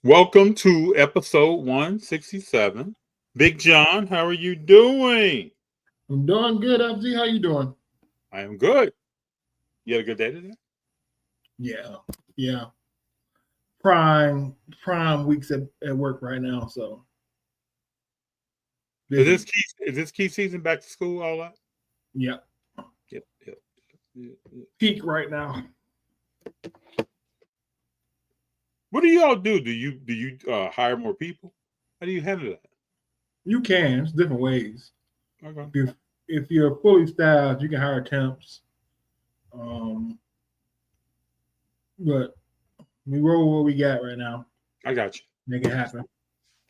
Welcome to episode 167. Big Jon, how are you doing? I'm doing good, FD. How you doing? I am good. You had a good day today? Yeah, yeah. Prime weeks at work right now, so Is this busy. key season back to school, all that? Yeah, Yep. Yep. peak right now. What do y'all do? Do you hire more people? How do you handle that? You can. It's different ways. Okay. If you're fully staffed, you can hire temps. Um, but we roll what we got right now. I got you. Make it happen.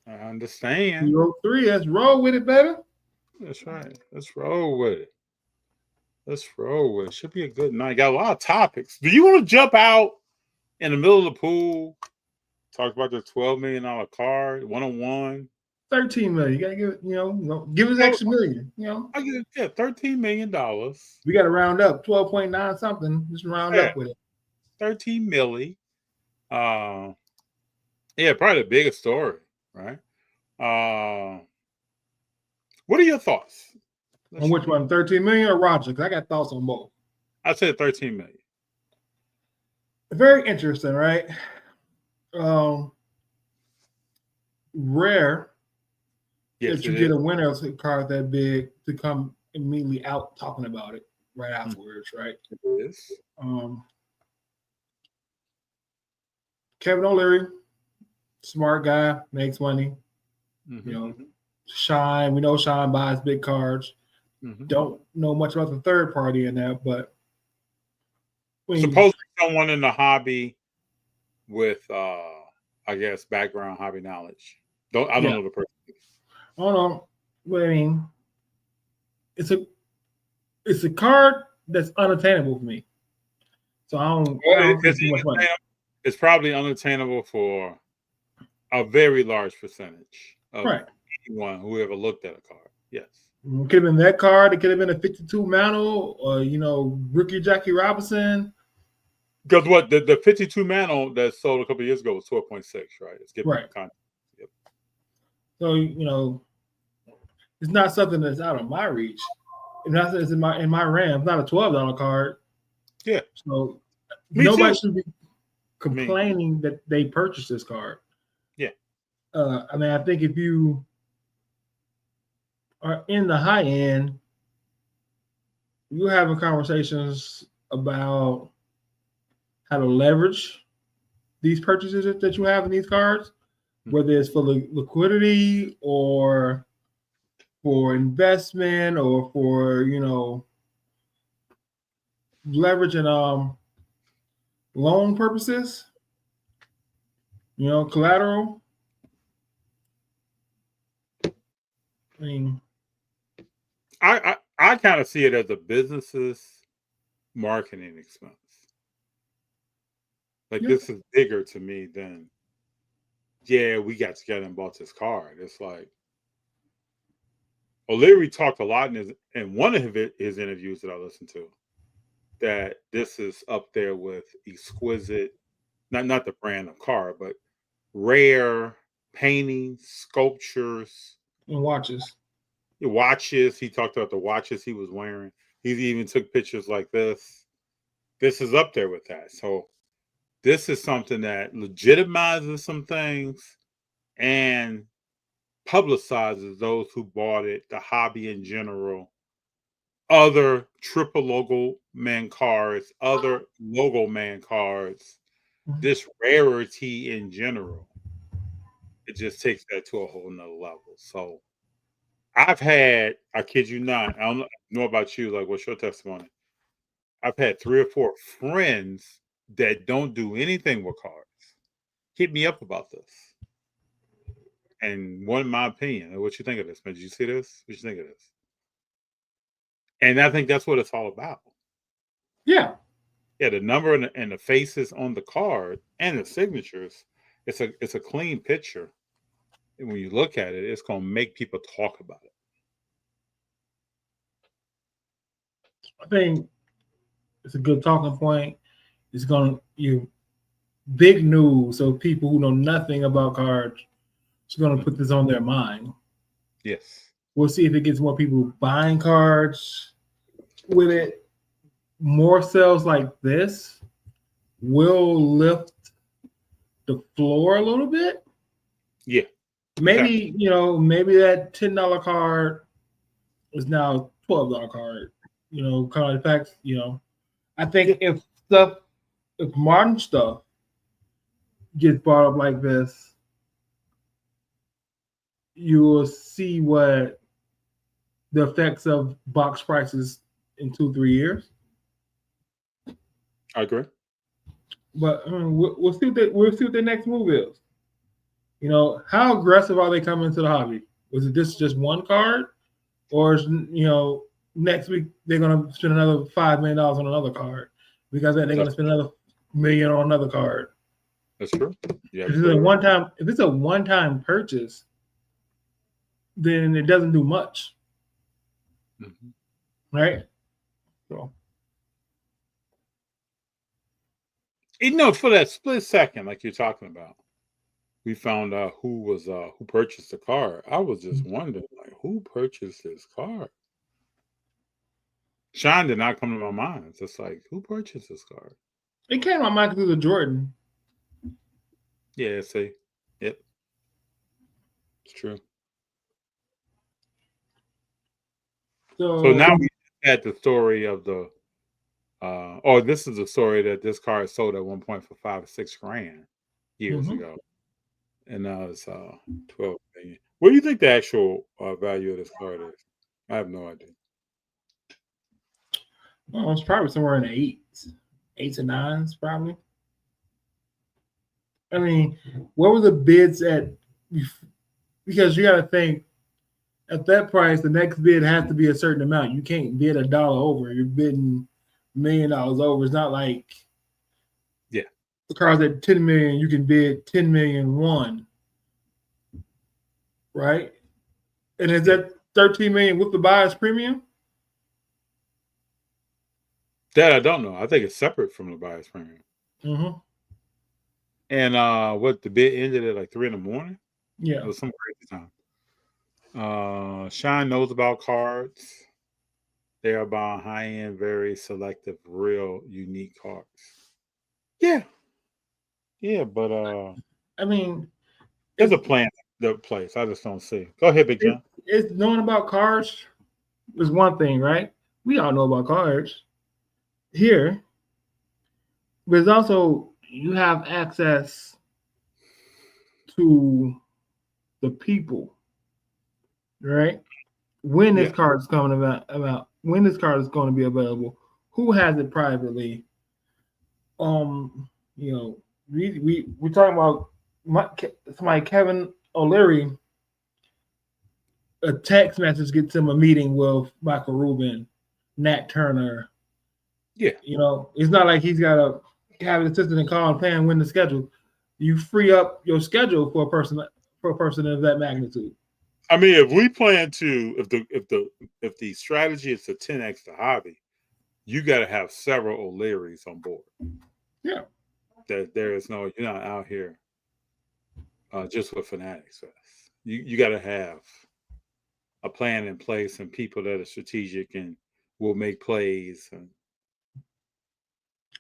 I understand. 303. Let's roll with it, baby. That's right. Let's roll with it. Should be a good night. Got a lot of topics. Do you want to jump out in the middle of the pool? Talk about the $12 million card, 101. 13 million. You gotta give it. Give us Oh, extra million. I get it. Yeah, $13 million. We got to round up 12.9 something. Just round Yeah, up with it. 13 milli. Uh, yeah, probably the biggest story, right? Uh, what are your thoughts? On which one, 13 million or Roger? Because I got thoughts on both. I said 13 million. Very interesting, right? Um, Rare Yes, that you it get is. a winner of a card that big to come immediately out talking about it right afterwards, right? It is. Um, Kevin O'Leary, smart guy, makes money. Mm-hmm, You know, mm-hmm, Shine. We know Shine buys big cards. mm-hmm. Don't know much about the third party in that, but I mean, Supposedly someone in the hobby with, I guess, background hobby knowledge. I don't yeah, know the person. I don't know. But I mean, it's a it's a card that's unattainable for me. So I Well, don't think it's too much money. it's probably unattainable for a very large percentage of Right. anyone who ever looked at a card. Yes. It could have been that card. It could have been a 52 Mantle or, rookie Jackie Robinson. Because what the 52 mantle that sold a couple of years ago was 12.6, right? It's giving Right. them content. Yep. So, it's not something that's out of my reach. It's in my RAM. It's not a $12 card. Yeah. So Me nobody too. should be complaining that they purchased this card. Yeah. I think if you are in the high end, you're having conversations about how to leverage these purchases that you have in these cards, whether it's for liquidity or for investment or for leverage and loan purposes, collateral. I mean, I kind of see it as a business's marketing expense. Like this is bigger to me than we got together and bought this card. It's like O'Leary talked a lot in one of his interviews that I listened to that this is up there with exquisite, not the brand of car, but rare paintings, sculptures, and watches. watches. He talked about the watches he was wearing. He even took pictures like this. This is up there with that. So this is something that legitimizes some things and publicizes those who bought it, the hobby in general, other triple logo man cards, other logo man cards, this rarity in general. It just takes that to a whole nother level. So I kid you not, I don't know about you, like what's your testimony? I've had 3 or 4 friends that don't do anything with cards hit me up about this. And one, my opinion, what you think of this, man? Did you see this? What you think of this? And I think that's what it's all about. Yeah. Yeah, the number and the faces on the card and the signatures, it's a clean picture. And when you look at it, it's going to make people talk about it. I think it's a good talking point. It's going to big news. So people who know nothing about cards are going to put this on their mind. Yes. We'll see if it gets more people buying cards with it. More sales like this will lift the floor a little bit. Yeah. Maybe, maybe that $10 card is now $12 card. Kind of the fact, I think if modern stuff gets brought up like this, you will see what the effects of box prices in 2-3 years. I agree. But we'll see what the next move is. How aggressive are they coming to the hobby? Was it just one card, or is next week they're going to spend another $5 million on another card because they're going to spend another $1 million on another card? That's true. Yeah. If it's a one-time purchase, then it doesn't do much, right? So. For that split second, like you're talking about, we found out who purchased the car. I was just wondering, like, who purchased this car? Sean did not come to my mind. It's just like, who purchased this car? It came to my mind through the Jordan. Yeah, see. Yep. It's true. So now we had the story of the this is a story that this car sold at one point for $5 or $6 grand years ago. And now it's $12 million. What do you think the actual value of this car is? I have no idea. Well, it's probably somewhere in the 8s and 9s, probably. I mean, what were the bids at? Because you got to think, at that price, the next bid has to be a certain amount. You can't bid $1 over. You're bidding $1 million over. It's not like the car's at $10 million. You can bid $10 million one, right? And is that $13 million with the buyer's premium? That I don't know. I think it's separate from the buyer's premium. Mm-hmm. And the bid ended at like 3 a.m? Yeah, it was some crazy time. Sean knows about cards. They are buying high-end, very selective, real unique cards. Yeah, but I mean, there's a plan that place. I just don't see. Go ahead, Big Jon. It's knowing about cards is one thing, right? We all know about cards here, but it's also you have access to the people, right? When this card is coming about when this card is going to be available, who has it privately? We're talking about somebody, Kevin O'Leary. A text message gets him a meeting with Michael Rubin, Nat Turner. Yeah, it's not like he's got to have an assistant and call and plan when to schedule. You free up your schedule for a person of that magnitude. I mean, if we plan to, if the strategy is to 10x the hobby, you got to have several O'Learys on board. Yeah, that there is you're not out here just with Fanatics Fest. You got to have a plan in place and people that are strategic and will make plays. And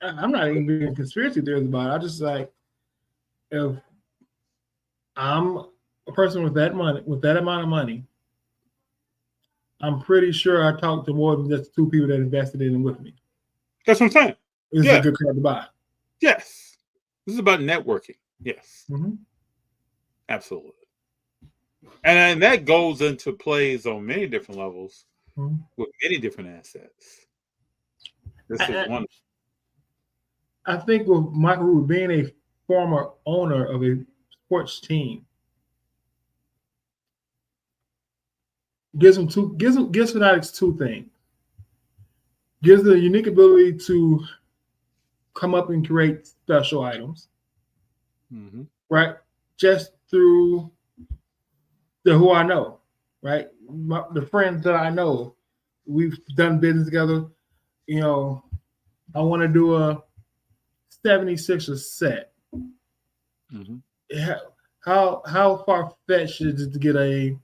I'm not even being conspiracy theories about it. I just like, if I'm a person with that money, with that amount of money, I'm pretty sure I talked to more than just 2 people that invested in it with me. That's what I'm saying. This is a good card to buy. Yes. This is about networking. Yes. Mm-hmm. Absolutely. And that goes into plays on many different levels with many different assets. This is one. I think with Michael Rubin being a former owner of a sports team, gives Fanatics 2 things. Gives them a unique ability to come up and create special items, right? Just through who I know, right? The friends that I know, we've done business together. I want to do a 76er set. Mhm. How far fetched is it to get a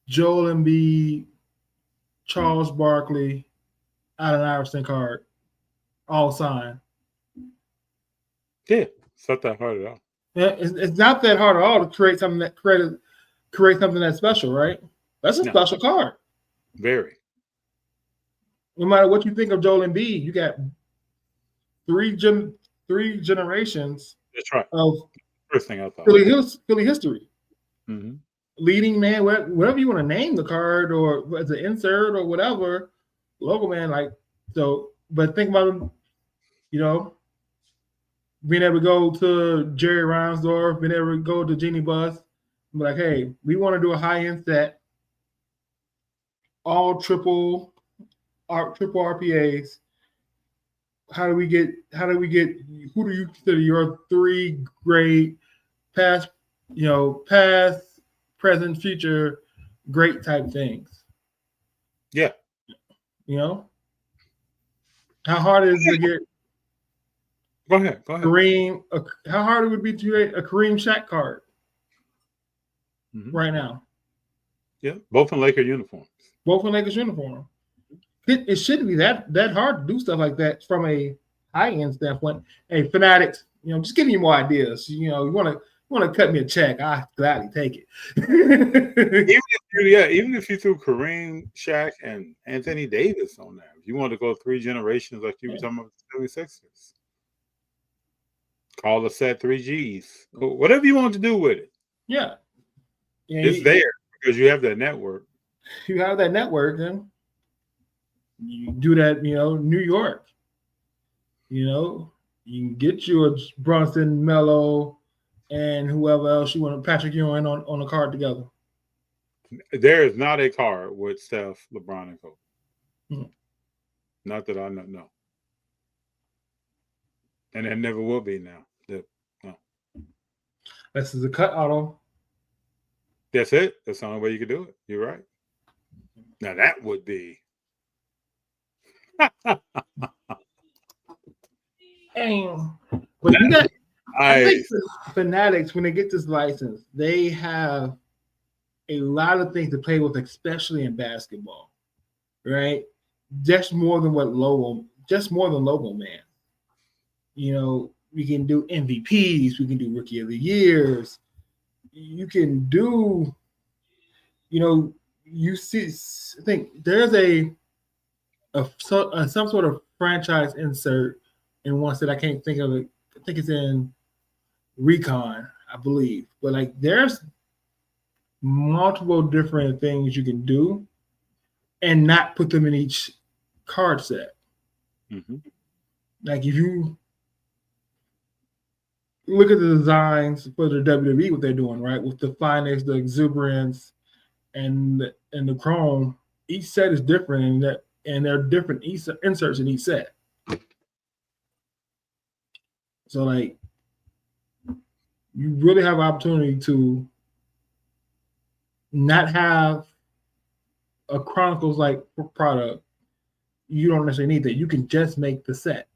Joel Embiid, Charles Barkley, Allen Iverson card, all signed? Yeah, it's not that hard at all. Yeah, it's not that hard at all to create something that's special, right? That's a No, special card. very. No matter what you think of Joel Embiid, you got three generations That's right. of First thing I thought. Philly history. Mm-hmm. Leading man, whatever you want to name the card, or as an insert or whatever, logo man, like so. But think about him, being able to go to Jerry Reinsdorf, being able to go to Jeannie Buss, and be like, hey, we want to do a high end set, all triple RPAs. How do we get? Who do you consider your three great past, present, future, great type things? Yeah. How hard is it to get? Go ahead. Kareem. How hard it would be to get a Kareem Shaq card right now? Yeah, both in Laker uniforms. Both in Lakers uniform. It shouldn't be that hard to do stuff like that from a high end standpoint. Hey, Fanatics, just give me more ideas. You want to cut me a check, I gladly take it. Even if you threw Kareem, Shaq, and Anthony Davis on there, if you want to go 3 generations like you were talking about the 76ers, call the set 3Gs, whatever you want to do with it. Yeah, it's there because you have that network. You have that network, and you do that. New York. You can get you a Brunson, Melo, and whoever else you want, Patrick Ewing on a card together. There is not a card with Steph, LeBron, and Kobe. Not that I know. No. And there never will be now. No. This is a cut auto. That's it. That's the only way you can do it. You're right. Now that would be. But I think Fanatics, when they get this license, they have a lot of things to play with, especially in basketball, right? Just more than logo man. We can do MVPs, we can do Rookie of the Years. You can do, you see. I think there's some sort of franchise insert in one that I can't think of it. I think it's in Recon, I believe. But there's multiple different things you can do and not put them in each card set. Mm-hmm. If you look at the designs for the WWE, what they're doing, right? With the fineness, the exuberance, and the chrome, each set is different, and there are different inserts in each set. So, you really have an opportunity to not have a Chronicles-like product. You don't necessarily need that. You can just make the set.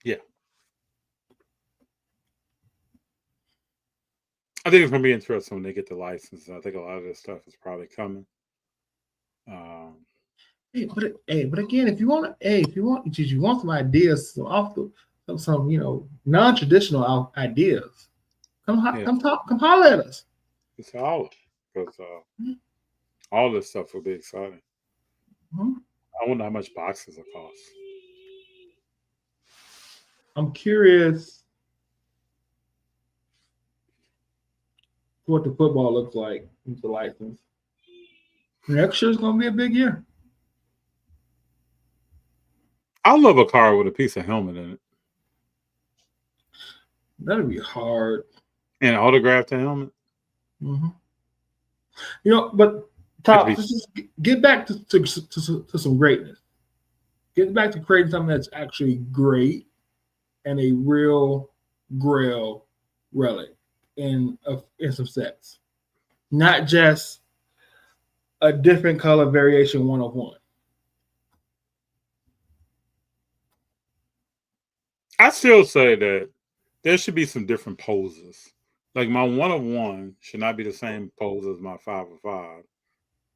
Yeah. I think it's going to be interesting when they get the license. I think a lot of this stuff is probably coming. But again, if you want some ideas some non-traditional ideas, come holler at us. It's all because all this stuff will be exciting. Mm-hmm. I wonder how much boxes will cost. I'm curious what the football looks like with the license. Next year's going to be a big year. I love a car with a piece of helmet in it. That'd be hard. And autograph the helmet. Mm-hmm. But Top, let's just get back to some greatness. Get back to creating something that's actually great and a real Grail relic in some sets, not just a different color variation 1 of 1. I still say that there should be some different poses. Like my 101 should not be the same pose as my 505.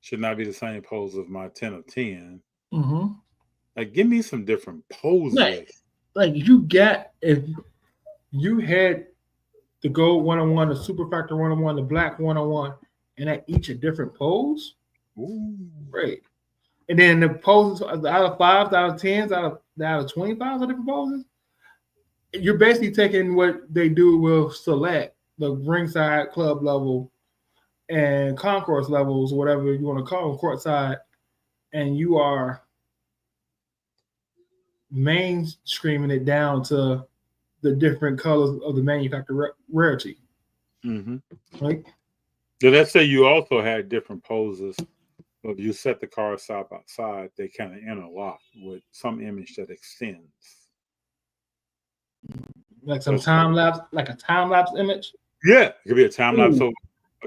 Should not be the same pose as my 10 of 10. Mm-hmm. Like, give me some different poses. Like if you had the gold 101, the super factor 101, the black 101, and at each a different pose, great. And then the poses out of 5s, out of 10s, out of 25s are different poses. You're basically taking what they do with select, the ringside, club level, and concourse levels, whatever you want to call them, courtside, and you are mainstreaming it down to the different colors of the manufacturer rarity. Mm-hmm. Right? So let's say you also had different poses. If you set the cars side by side, they kind of interlock with some image that extends. Like some time lapse, like a time lapse image. Yeah, it could be a time lapse. So,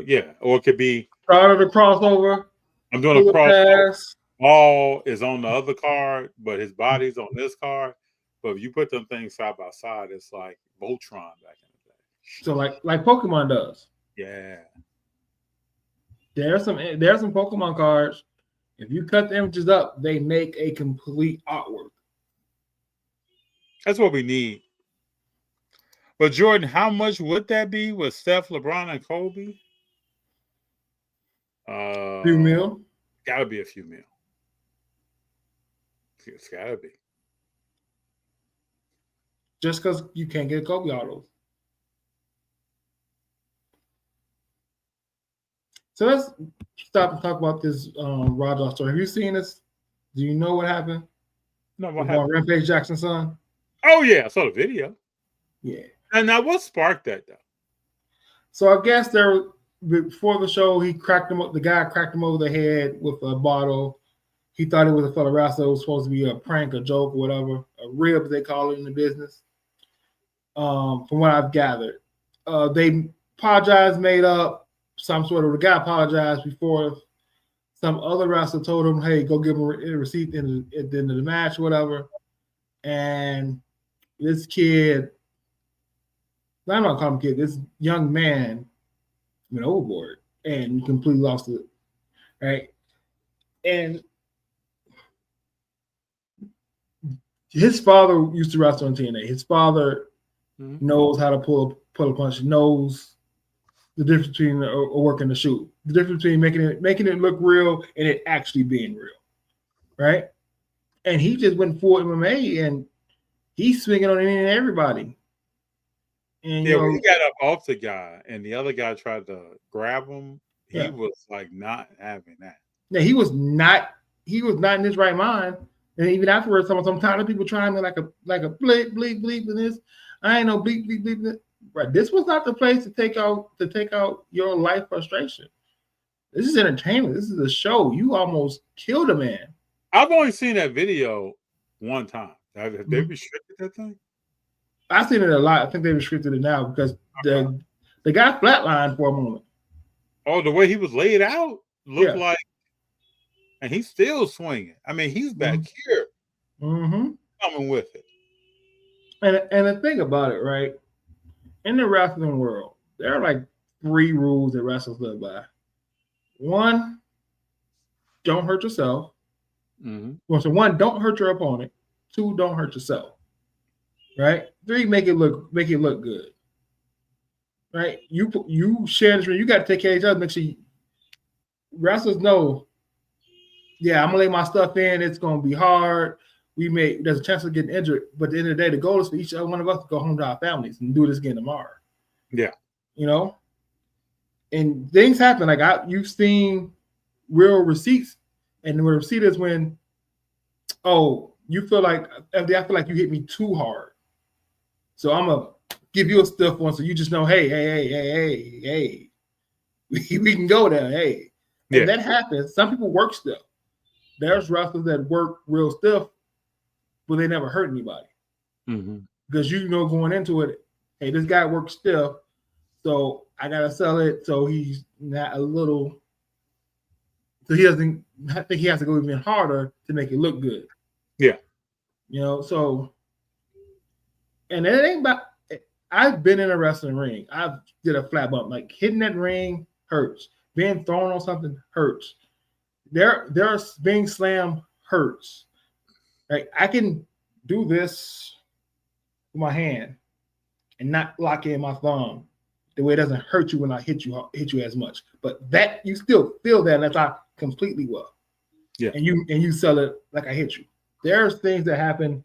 yeah, or it could be start of the crossover. I'm doing a crossover. Ball is on the other card, but his body's on this card. But if you put them things side by side, it's like Voltron back in the day. So like Pokemon does. Yeah. There's some Pokemon cards. If you cut the images up, they make a complete artwork. That's what we need. But Jordan, how much would that be with Steph, LeBron, and Kobe? Few mil. Gotta be a few mil. It's gotta be. Just because you can't get Kobe autos. So let's stop and talk about this Rajah story. Have you seen this? Do you know what happened? No, what happened? Rampage Jackson's son? Oh, yeah. I saw the video. Yeah. And now what sparked that, though? So I guess before the show, he cracked him up. The guy cracked him over the head with a bottle. He thought it was a fellow wrestler. It was supposed to be a prank, a joke, or whatever. A rib, they call it in the business. From what I've gathered. They apologized, made up. The guy apologized before some other wrestler told him, hey, go give him a receipt at the end of the match, whatever. And this kid, I'm not calling him kid, this young man went overboard and completely lost it. Right? And his father used to wrestle on TNA. His father knows how to pull a punch, knows the difference between a work and a shoot, the difference between making it look real and it actually being real, right? And he just went full MMA and he's swinging on any and everybody. And when he got up off the guy and the other guy tried to grab him, he was like not having that. Yeah, he was not in his right mind. And even afterwards, I'm tired of people trying me like a bleep bleep bleep in this. I ain't no bleep bleep bleep. Right. This was not the place to take out your life frustration. This is entertainment. This is a show. You almost killed a man. I've only seen that video one time. Have they restricted that thing? I've seen it a lot. I think they restricted it now because the guy flatlined for a moment. Oh, the way he was laid out looked like, and he's still swinging. I mean, he's back here coming with it. And the thing about it, right? In the wrestling world, there are like 3 rules that wrestlers live by. 1, don't hurt yourself. Well, so 1, don't hurt your opponent. 2, don't hurt yourself. Right? 3, make it look good. Right? You share this ring. You got to take care of each other. Make sure wrestlers know. Yeah, I'm gonna lay my stuff in. It's gonna be hard. There's a chance of getting injured, but at the end of the day, the goal is for each one of us to go home to our families and do this again tomorrow. Yeah. And things happen. Like you've seen real receipts, and the receipt is when, you feel like FD, I feel like you hit me too hard, so I'm gonna give you a stiff one, so you just know, hey, we can go there, hey. And that happens. Some people work stiff. There's wrestlers that work real stiff, but they never hurt anybody. Because going into it, hey, this guy works stiff, so I gotta sell it so he's not so he doesn't think he has to go even harder to make it look good. Yeah. So And it ain't about. I've been in a wrestling ring. I've did a flat bump. Like hitting that ring hurts. Being thrown on something hurts. There's being slammed hurts. Like I can do this with my hand and not lock in my thumb the way it doesn't hurt you when I hit you as much. But that you still feel that, and that's not completely well. Yeah. And you sell it like I hit you. There's things that happen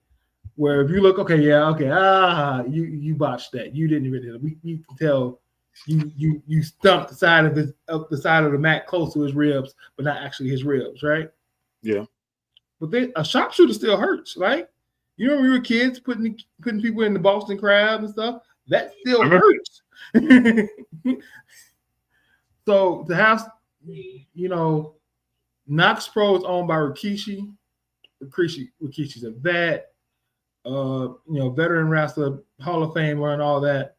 where if you look, you botched that. You didn't really. We can tell you stumped the side of the side of the mat close to his ribs, but not actually his ribs, right? Yeah. But then a sharpshooter still hurts, right? You know, when we were kids putting people in the Boston Crab and stuff, that still hurts. So to have, Knox Pro is owned by Rikishi. Rikishi's a vet, veteran wrestler, Hall of Famer, and all that.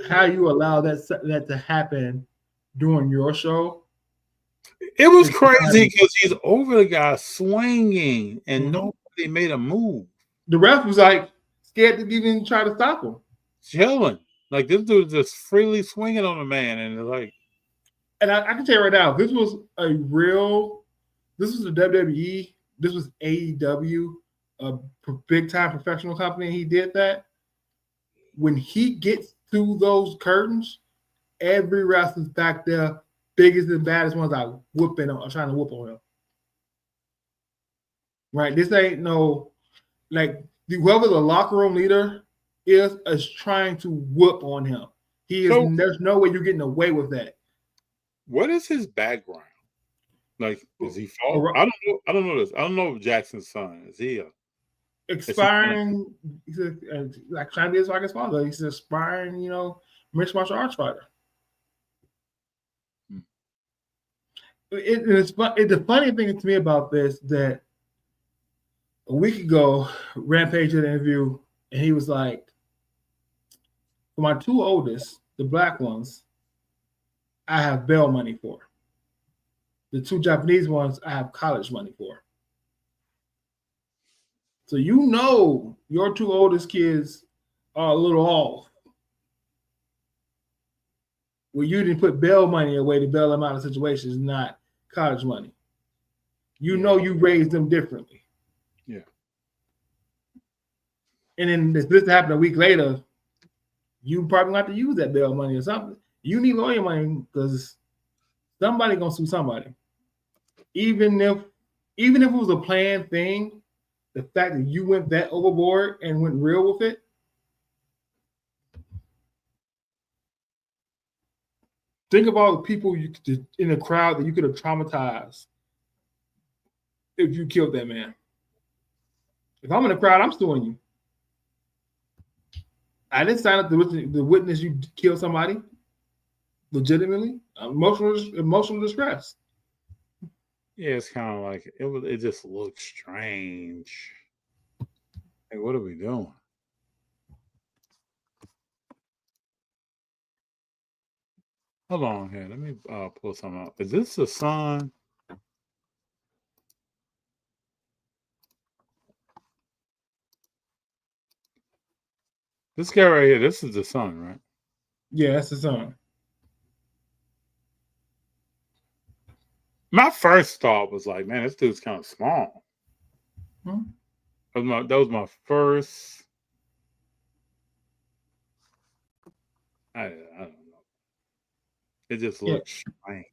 How you allow that to happen during your show? It was crazy because he's over the guy swinging, and nobody made a move. The ref was like scared to even try to stop him. Chilling, like this dude just freely swinging on a man, and it's like. And I can tell you right now, this was the WWE, this was AEW, a big time professional company. And he did that. When he gets through those curtains, every wrestler's back there, biggest and baddest ones are whooping him or trying to whoop on him. Right? This ain't no, like, whoever the locker room leader is trying to whoop on him. There's no way you're getting away with that. What is his background? Like, is he fall? I don't know this. I don't know if Jackson's son is he expiring. He's like trying to be like his father. He's an aspiring, mixed martial arts fighter. The funny thing to me about this that a week ago, Rampage did an interview, and he was like, "For my two oldest, the black ones, I have bail money for. The two Japanese ones, I have college money for." So your two oldest kids are a little off. Well, you didn't put bail money away to bail them out of situations, not college money. You raised them differently. Yeah. And then this happened a week later, you probably have to use that bail money or something. You need lawyer money because somebody gonna sue somebody. Even if it was a planned thing, the fact that you went that overboard and went real with it. Think of all the people in the crowd that you could have traumatized if you killed that man. If I'm in the crowd, I'm suing you. I didn't sign up to witness you kill somebody legitimately. Emotional distress. Yeah, it's kind of like it just looks strange. Like, what are we doing? Hold on here. Let me pull something up. Is this the son? This guy right here, this is the son, right? Yeah, that's the son. My first thought was like, man, this dude's kind of small. That was my first. I don't know. It just looks strange.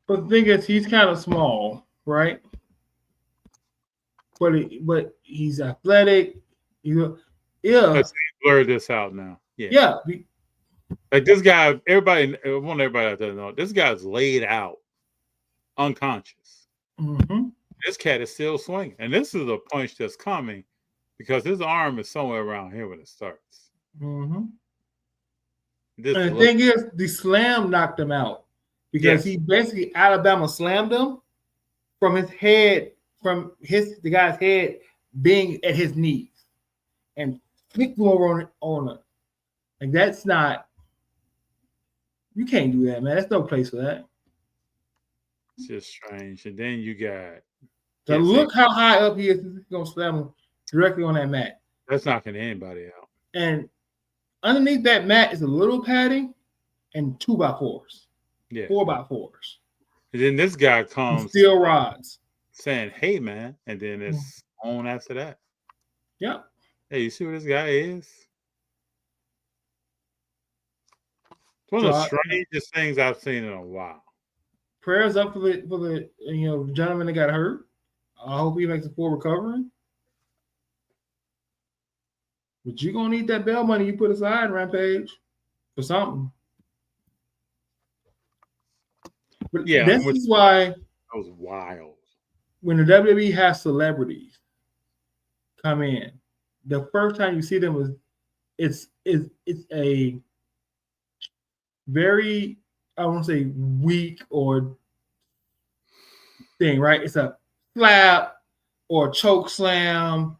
But the thing is, he's kind of small, right? But he's athletic. Let's blur this out now. Yeah. Like this guy, I want everybody out there to know, this guy's laid out, unconscious. Mm-hmm. This cat is still swinging. And this is a punch that's coming because his arm is somewhere around here when it starts. Mm-hmm. And the thing is, the slam knocked him out because he basically Alabama slammed him from his head, the guy's head being at his knees and flicked him over on it. Like, that's not, you can't do that, man. There's no place for that. It's just strange. And then you got. So look how high up he is. He's going to slam him directly on that mat. That's knocking anybody out. And underneath that mat is a little padding and 2x4s, Yeah. 4x4s. And then this guy And comes steel rods. saying, "Hey, man," and then it's on after that. Yep. Hey, you see what this guy is? It's one So of the strangest things I've seen in a while. Prayers up for the gentleman that got hurt. I hope he makes a full recovery. But you're gonna need that bail money you put aside, Rampage, for something. But Yeah, this is why that was wild. When the WWE has celebrities come in, the first time you see them is it's a very, I won't say weak or thing, right? It's a slap or a choke slam,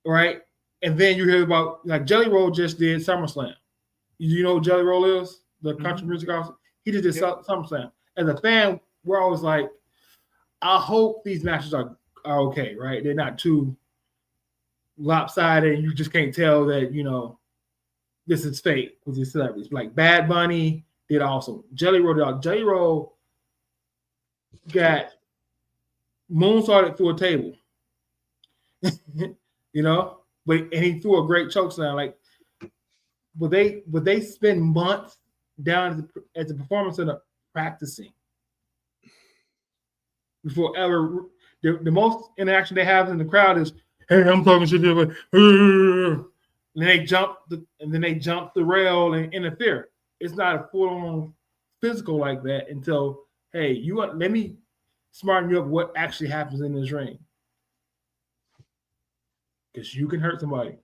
right? And then you hear about, like, Jelly Roll just did SummerSlam. You know who Jelly Roll is? The country music artist. He just did SummerSlam. As a fan, we're always like, I hope these matches are okay, right? They're not too lopsided and you just can't tell that, this is fake with these celebrities. Like Bad Bunny did awesome. Jelly Roll did awesome. Jelly Roll got moonsaulted through a table. And he threw a great choke slam. Like, but they spend months down at the performance center practicing before ever. The most interaction they have in the crowd is, "Hey, I'm talking shit." Like, and then they jump the rail and interfere. It's not a full-on physical like that until, hey, let me smarten you up what actually happens in this ring. Because you can hurt somebody.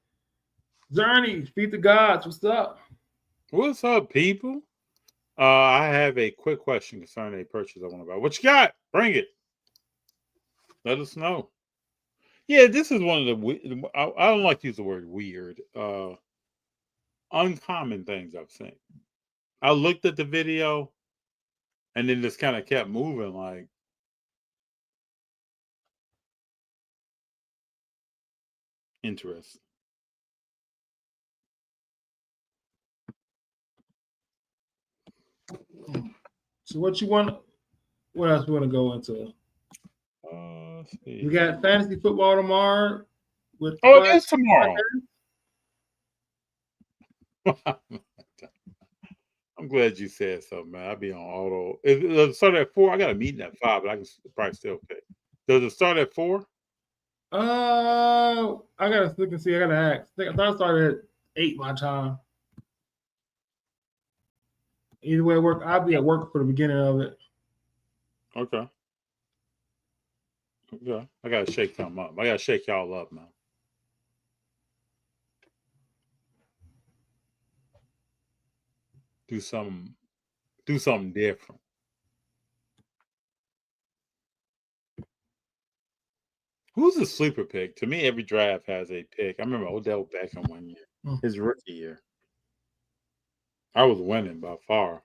Zerny, Feed the Gods, what's up? What's up, people? I have a quick question concerning a purchase I want to buy. What you got? Bring it. Let us know. Yeah, this is one of the, I don't like to use the word weird, uncommon things I've seen. I looked at the video and then just kind of kept moving, like, interesting. So what else we want to go into? Let's see. We got fantasy football tomorrow. It is tomorrow. I'm glad you said something, man. I'll be on auto. Does it start at 4? I got a meeting at 5, but I can probably still pick. Does it start at 4? I gotta look and see. I gotta ask. I thought it started at 8 my time. Either way, I'll be at work for the beginning of it. Okay. I gotta shake something up. I gotta shake y'all up, man. Do something different. Who's a sleeper pick? To me, every draft has a pick. I remember Odell Beckham one year, his rookie year. I was winning by far.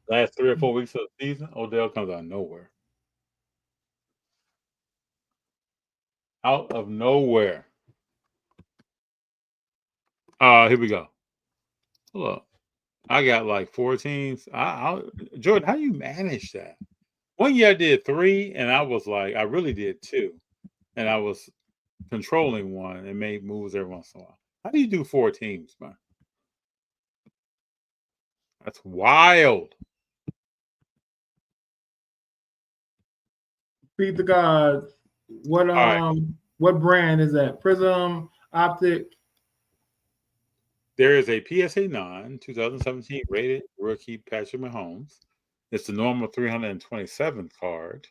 Last 3 or 4 weeks of the season, Odell comes out of nowhere. Out of nowhere. Here we go. Hold up. I got like 4 teams. Jordan, how do you manage that? One year I did 3, and I was like, I really did 2. And I was controlling one and made moves every once in a while. How do you do 4 teams, man? That's wild. Feed the Gods. What brand is that? Prism, Optic? There is a PSA 9 2017 rated rookie Patrick Mahomes. It's the normal 327 card.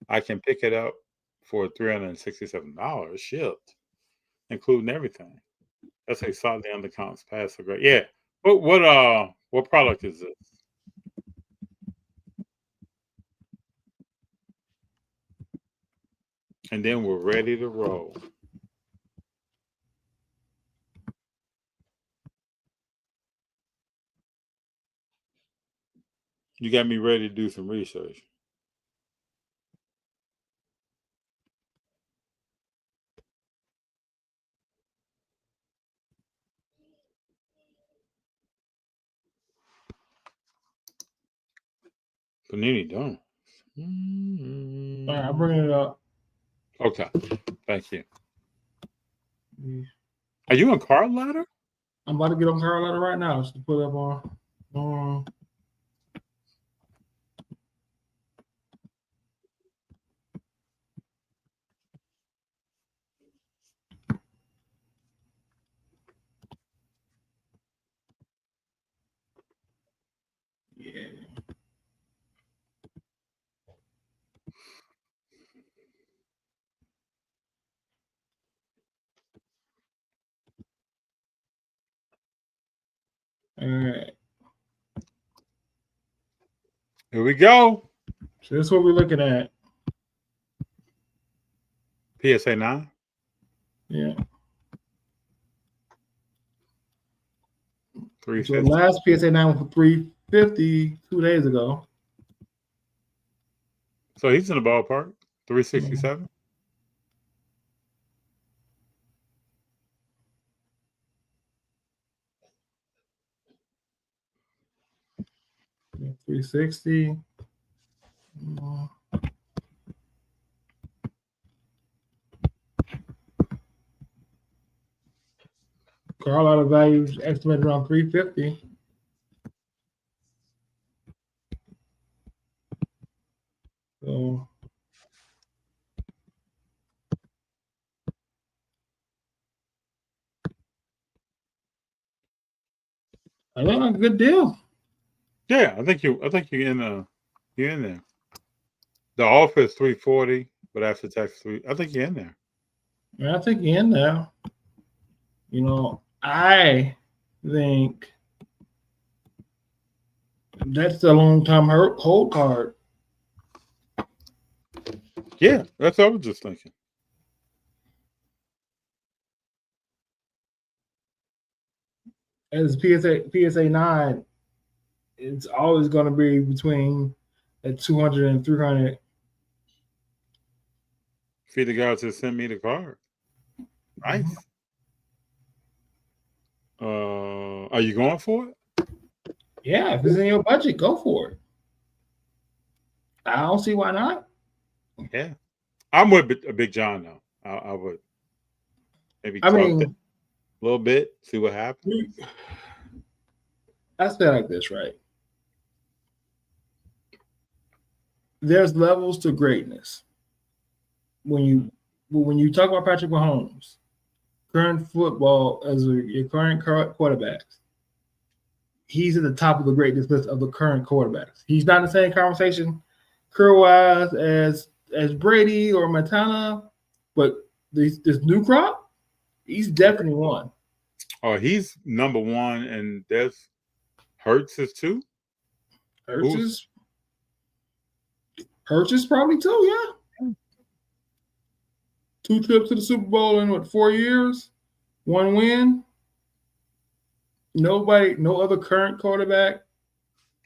I can pick it up for $367 shipped, including everything. That's a slightly undercounts pass. Great. Yeah. What product is this? And then we're ready to roll. You got me ready to do some research. Panini don't. All right, I'm bringing it up. Okay. Thank you. Are you on card ladder? I'm about to get on card ladder right now. Just to put up on. Yeah. All right. Here we go. So this is what we're looking at. PSA 9. Yeah. So 350. last PSA 9 was for $350 2 days ago. So he's in the ballpark. 367. Yeah, 360. Card ladder value estimated around 350. So I think a good deal. Yeah, I think you're in there. The offer is 340, but after tax 3. I think you're in there. Yeah, I think you're in there. You know, I think that's a long-time hold card. Yeah, that's what I was just thinking. As PSA 9, it's always going to be between at 200 and 300. Feed the guys that sent me the card. Nice. Are you going for it? Yeah, if it's in your budget, go for it. I don't see why not. Yeah, I'm with Big Jon though. I would maybe talk a little bit, see what happens. I say like this, right? There's levels to greatness. When you talk about Patrick Mahomes, current football as your current quarterbacks, he's at the top of the greatness list of the current quarterbacks. He's not in the same conversation career-wise as Brady or Montana, but this new crop, he's definitely one. Oh, he's number one, and there's Hurts is two. Hurts is probably two, yeah. 2 trips to the Super Bowl in 4 years, 1 win. No other current quarterback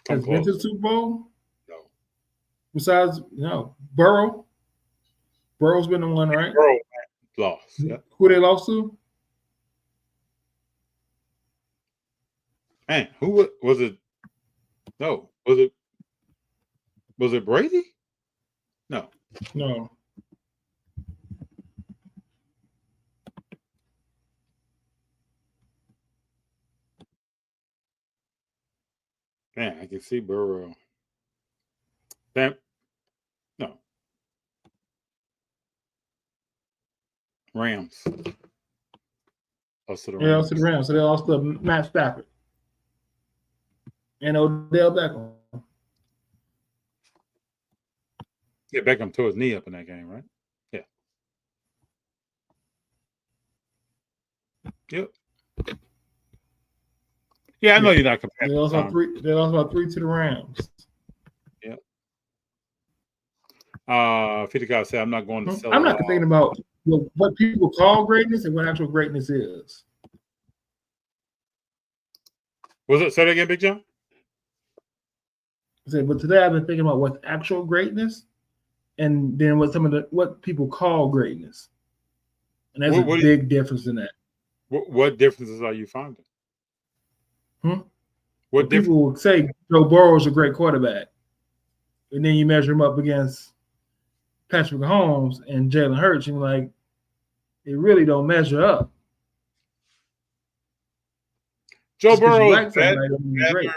has been to the Super Bowl. No. Besides, Burrow. Burrow's been the one, right? Burrow lost. Yeah. Who they lost to? Man, who was it? No, was it Brady? No. Man, I can see Burrow. No. Rams. Lost to the Rams. Yeah, lost to the Rams. So they lost to Matt Stafford and Odell Beckham. Yeah, Beckham tore his knee up in that game, right? Yeah. Yep. Yeah, I know you're not comparing. They lost about three to the Rams. Yep. Fita guy said, "I'm not going to sell." I'm not thinking about what people call greatness and what actual greatness is. Was it? Say that again, Big Jon. I said, but today I've been thinking about what's actual greatness, and then what people call greatness, and there's a big difference in that. What differences are you finding? What people will say Joe Burrow is a great quarterback. and then you measure him up against Patrick Mahomes and Jalen Hurts, and like, it really don't measure up. Joe Just 'cause you Burrow like is better. somebody doesn't mean he's great.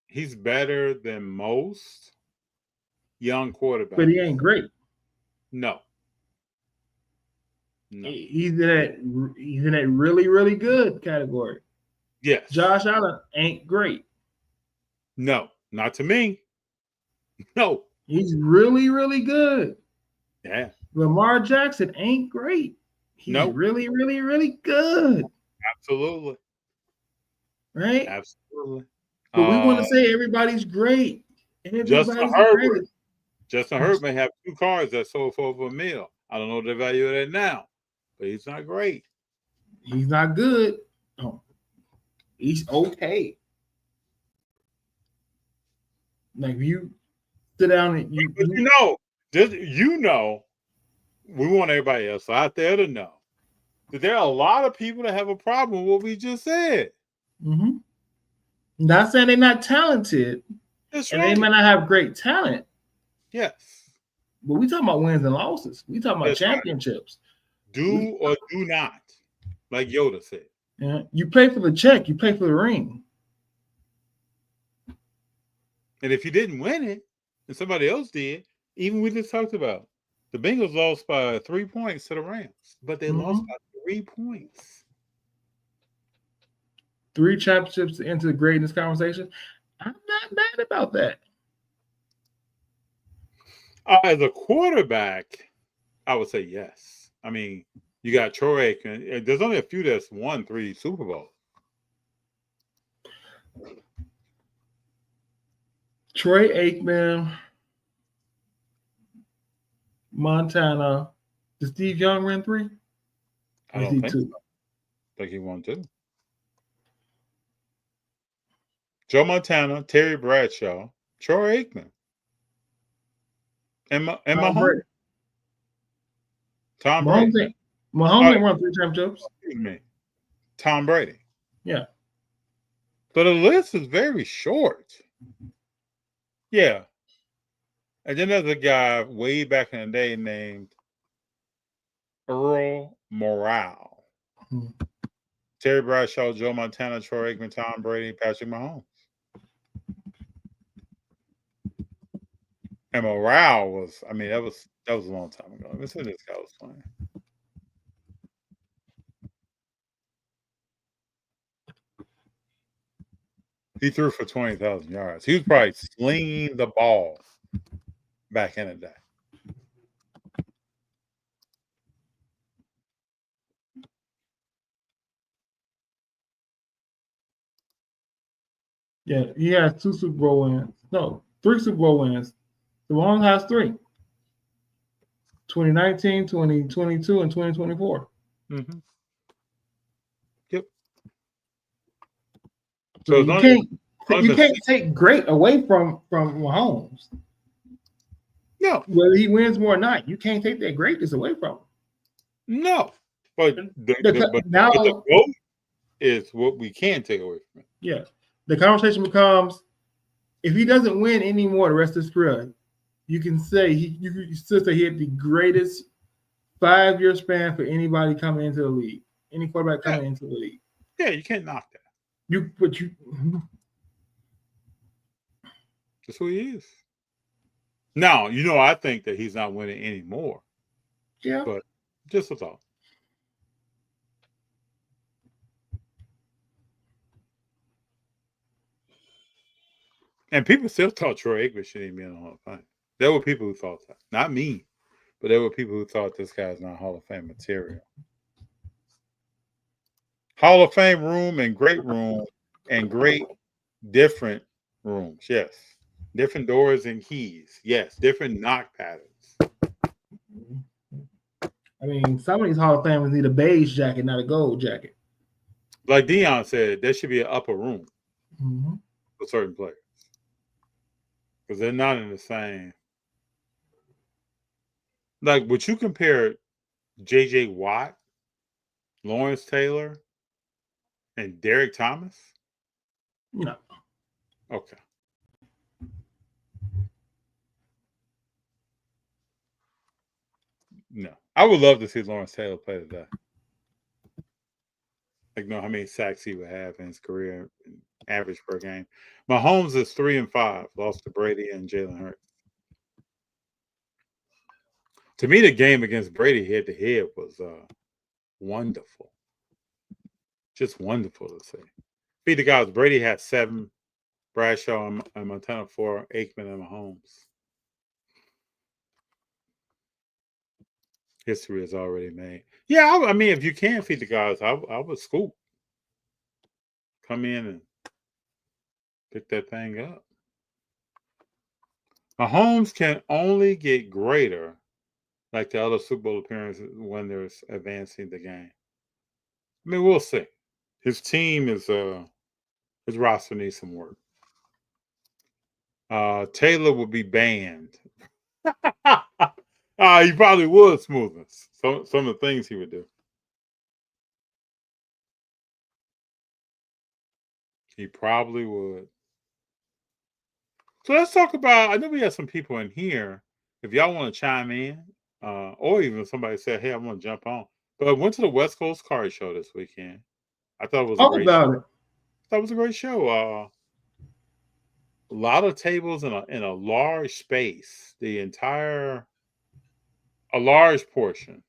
He's better than most young quarterbacks. But he ain't great. No. He's in that really, really good category. Yes. Josh Allen ain't great. No, not to me. No. He's really, really good. Yeah. Lamar Jackson ain't great. He's really, really, really good. Absolutely. Right? Absolutely. But we want to say everybody's great. Justin Herbert. Justin Herbert may have 2 cars that sold for over $1 million. I don't know the value of that now, but he's not great. He's not good. Oh, he's okay. Like, you sit down and we want everybody else out there to know that there are a lot of people that have a problem with what we just said. Mm-hmm. Not saying they're not talented. That's and right. they may not have great talent. Yes. But we talking about wins and losses. We talking about championships. Right. Do or do not, like Yoda said. Yeah. You play for the check. You play for the ring. And if you didn't win it, and somebody else did, even we just talked about, the Bengals lost by 3 points to the Rams, but they lost by 3 points. 3 championships into the greatness conversation. I'm not mad about that. As a quarterback, I would say yes. I mean, you got Troy Aikman. There's only a few that's won 3 Super Bowls. Troy Aikman, Montana. Did Steve Young win 3? I don't think 2? So. I think he won 2. Joe Montana, Terry Bradshaw, Troy Aikman, and Mahomes. Tom Brady. Mahomes won 3 championships. Excuse me. Tom Brady. Yeah. So the list is very short. Yeah. And then there's a guy way back in the day named Earl Morale. Terry Bradshaw, Joe Montana, Troy Aikman, Tom Brady, Patrick Mahomes. And Morale was, I mean, that was a long time ago. Let's see this guy was playing. He threw for 20,000 yards. He was probably slinging the ball back in the day. Yeah, he has 2 Super Bowl wins. No, 3 Super Bowl wins. The one has 3. 2019, 2022, and 2024. Mm-hmm. Yep. So you can't take great away from Mahomes. No. Whether he wins more or not, you can't take that greatness away from him. No. But the goal is what we can take away from him. Yeah. The conversation becomes, if he doesn't win anymore the rest of his career, you can say you still say he had the greatest 5-year span for anybody coming into the league. Any quarterback coming into the league. Yeah, you can't knock that. That's who he is. Now, I think that he's not winning anymore. Yeah. But just a thought. And people still thought Troy Aikman shouldn't be in the Hall of Fame. There were people who thought that. Not me, but there were people who thought this guy's not Hall of Fame material. Hall of Fame room and great different rooms. Yes. Different doors and keys. Yes. Different knock patterns. I mean, some of these Hall of Famers need a beige jacket, not a gold jacket. Like Dion said, there should be an upper room for certain players. Because they're not in the same. Like, would you compare J.J. Watt, Lawrence Taylor, and Derek Thomas? No. Okay. No. I would love to see Lawrence Taylor play today. Like, know how many sacks he would have in his career, average per game. Mahomes is 3-5, lost to Brady and Jalen Hurts. To me, the game against Brady head to head was wonderful. Just wonderful to see. Be the guys. Brady had 7, Bradshaw and Montana 4, Aikman and Mahomes. History is already made. Yeah, I mean, if you can feed the guys, I would scoop. Come in and pick that thing up. Mahomes can only get greater, like the other Super Bowl appearances, when there's advancing the game. I mean, we'll see. His team is his roster needs some work. Taylor will be banned. He probably would, Smoothness. Some of the things he would do. He probably would. So let's talk about, I know we have some people in here. If y'all want to chime in, or even somebody said, hey, I want to jump on. But I went to the West Coast Card Show this weekend. I thought it was a great show. I thought it was a great show. A lot of tables in a large space. A large portion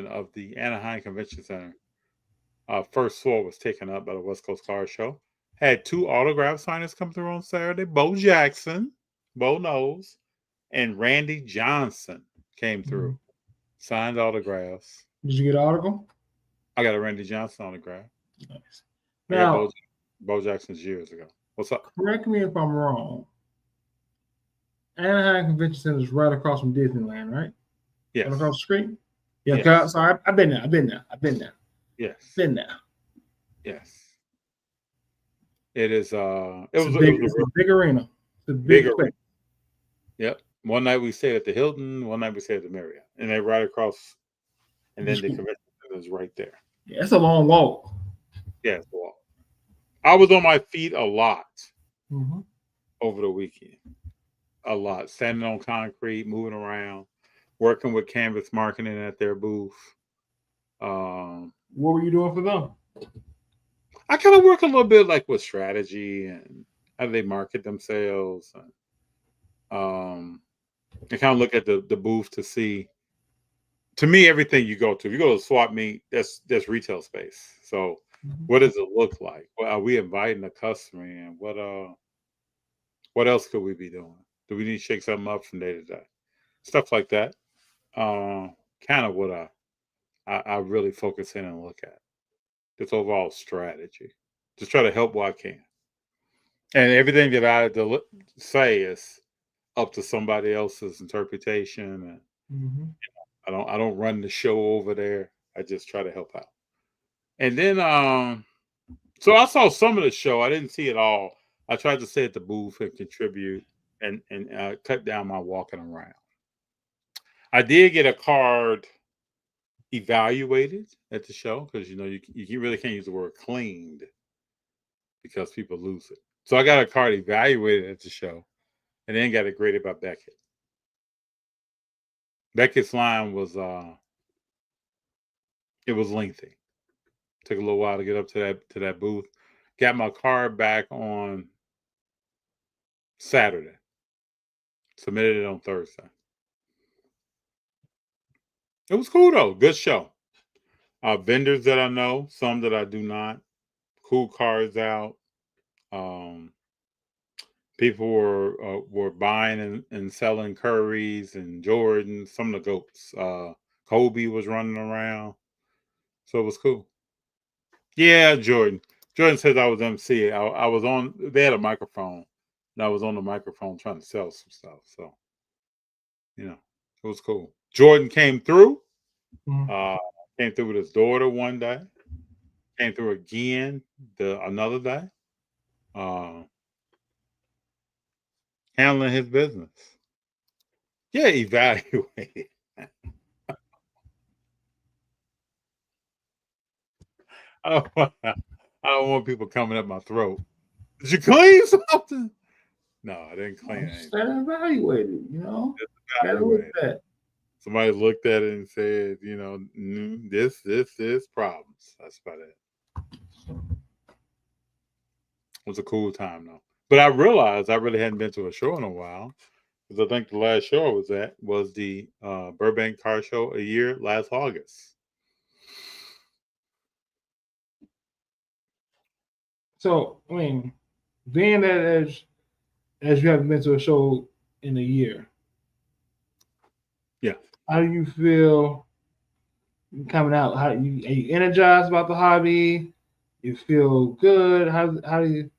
of the Anaheim Convention Center first floor was taken up by the West Coast Card Show. Had 2 autograph signers come through on Saturday. Bo Jackson, Bo knows, and Randy Johnson came through. Signed autographs. Did you get an article? I got a Randy Johnson autograph. Nice. Now, Bo Jackson's years ago. What's up? Correct me if I'm wrong. Anaheim Convention Center is right across from Disneyland, right? Yes. Right across the street? Yeah, yes. So I've been there. Yes. Been there. Yes. It is it was a big arena. It's a big arena. Yep. One night we stayed at the Hilton, one night we stayed at the Marriott. And they're right across, and then the convention center is right there. Yeah, it's a long walk. Yeah, it's a walk. I was on my feet a lot over the weekend. A lot. Standing on concrete, moving around, working with Canvas Marketing at their booth. What were you doing for them? I kind of work a little bit like with strategy and how do they market themselves. And, I kind of look at the booth to see. To me, everything you go to, if you go to a swap meet, that's retail space. So what does it look like? Well, are we inviting a customer in? What else could we be doing? Do we need to shake something up from day to day? Stuff like that. Kind of what I really focus in and look at. This overall strategy. Just try to help what I can. And everything that I say is up to somebody else's interpretation. And I don't run the show over there. I just try to help out. And then so I saw some of the show. I didn't see it all. I tried to stay at the booth and contribute and cut down my walking around. I did get a card evaluated at the show because you really can't use the word cleaned because people lose it. So I got a card evaluated at the show and then got it graded by Beckett. Beckett's line was it was lengthy. Took a little while to get up to that booth. Got my card back on Saturday. Submitted it on Thursday. It was cool though. Good show. Vendors that I know, some that I do not. Cool cards out. People were buying and selling Currys and Jordans. Some of the GOATs. Kobe was running around, so it was cool. Yeah, Jordan. Jordan says I was MC. I was on. They had a microphone, and I was on the microphone trying to sell some stuff. So, it was cool. Jordan came through. Came through with his daughter one day. Came through again another day. Handling his business. Yeah, evaluate. I don't want people coming up my throat. Did you clean something? No, I didn't clean anything. Evaluated, Anyway, somebody looked at it and said, this problems. That's about it. It was a cool time though. But I realized I really hadn't been to a show in a while. Because I think the last show I was at was the Burbank Car Show last August. So, I mean, being that as you haven't been to a show in a year, yeah, how do you feel coming out? Are you energized about the hobby? You feel good? How do you?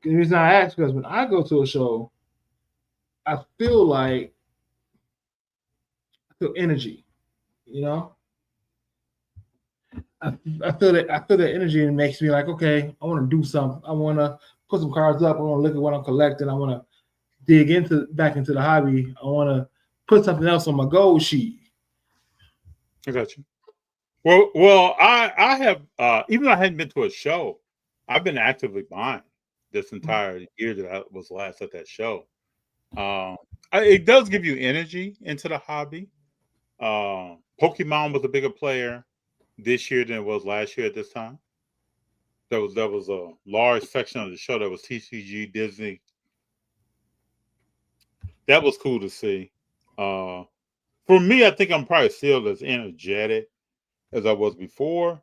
The reason I ask because when I go to a show, I feel energy. I feel that energy and it makes me like, okay, I want to do something. I want to put some cards up. I want to look at what I'm collecting. I want to dig back into the hobby. I want to put something else on my goal sheet. I got you. Well, I have even though I hadn't been to a show, I've been actively buying this entire year that I was last at that show. It does give you energy into the hobby. Pokemon was a bigger player this year than it was last year at this time. There was a large section of the show that was TCG Disney. That was cool to see. For me, I think I'm probably still as energetic as I was before.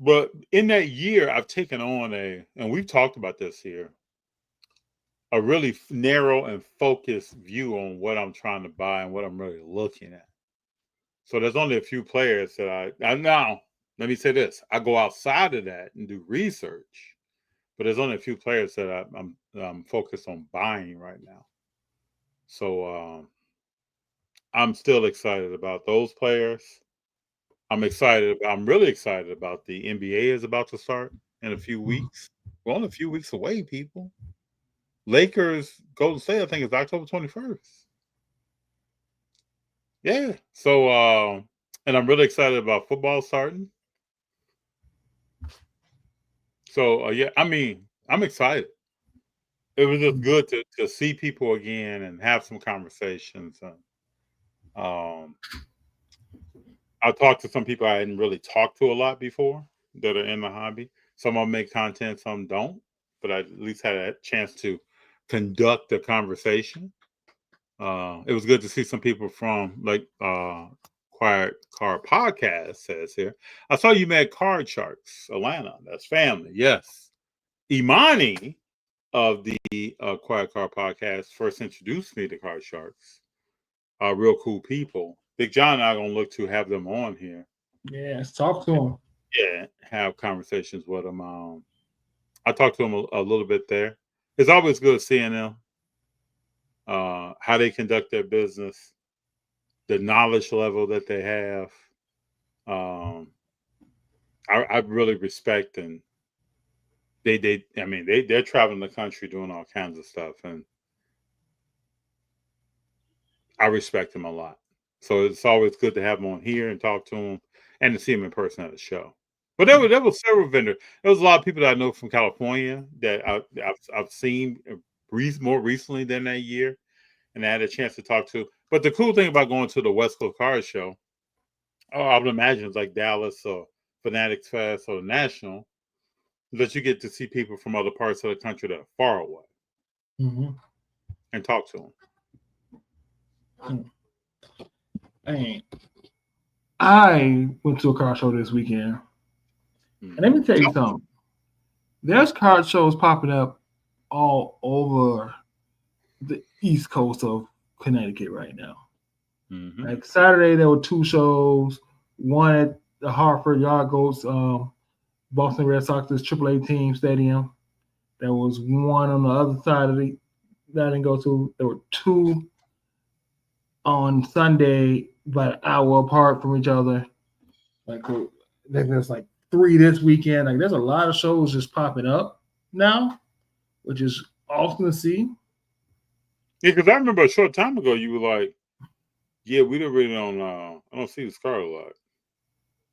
But in that year, I've taken on and we've talked about this here, a really narrow and focused view on what I'm trying to buy and what I'm really looking at. So there's only a few players that I now, let me say this. I go outside of that and do research, but there's only a few players that I'm focused on buying right now. So I'm still excited about those players. I'm really excited about the NBA is about to start in a few weeks. We're only a few weeks away, people. Lakers, Golden State, I think it's October 21st. Yeah. So, and I'm really excited about football starting. So, yeah, I mean, I'm excited. It was just good to see people again and have some conversations. I talked to some people I hadn't really talked to a lot before that are in the hobby. Some of them make content, some don't, but I at least had a chance to conduct a conversation. It was good to see some people from Quiet Card Podcast says here. I saw you met Card Sharks, Atlanta. That's family. Yes. Imani of the Quiet Card Podcast first introduced me to Card Sharks. Real cool people. Big Jon and I are going to look to have them on here. Yeah, let's talk to them. Yeah, have conversations with them. I talked to them a little bit there. It's always good seeing them. How they conduct their business, the knowledge level that they have. I really respect, and they're traveling the country doing all kinds of stuff, and I respect them a lot. So it's always good to have them on here and talk to them and to see them in person at the show. But there was several vendors. There was a lot of people that I know from California that I've seen more recently than that year, and I had a chance to talk to. But the cool thing about going to the West Coast Card Show, I would imagine it's like Dallas or Fanatics Fest or the National, that you get to see people from other parts of the country that are far away and talk to them. I went to a car show this weekend. And let me tell you something. There's card shows popping up all over the East Coast of Connecticut right now. Like Saturday, there were 2 shows. One at the Hartford Yard Goats, Boston Red Sox's AAA team stadium. There was one on the other side of that I didn't go to. There were 2 on Sunday, about an hour apart from each other. There's 3 this weekend. There's a lot of shows just popping up now, which is awesome to see. Yeah, because I remember a short time ago you were like, "Yeah, we don't really I don't see this car a lot."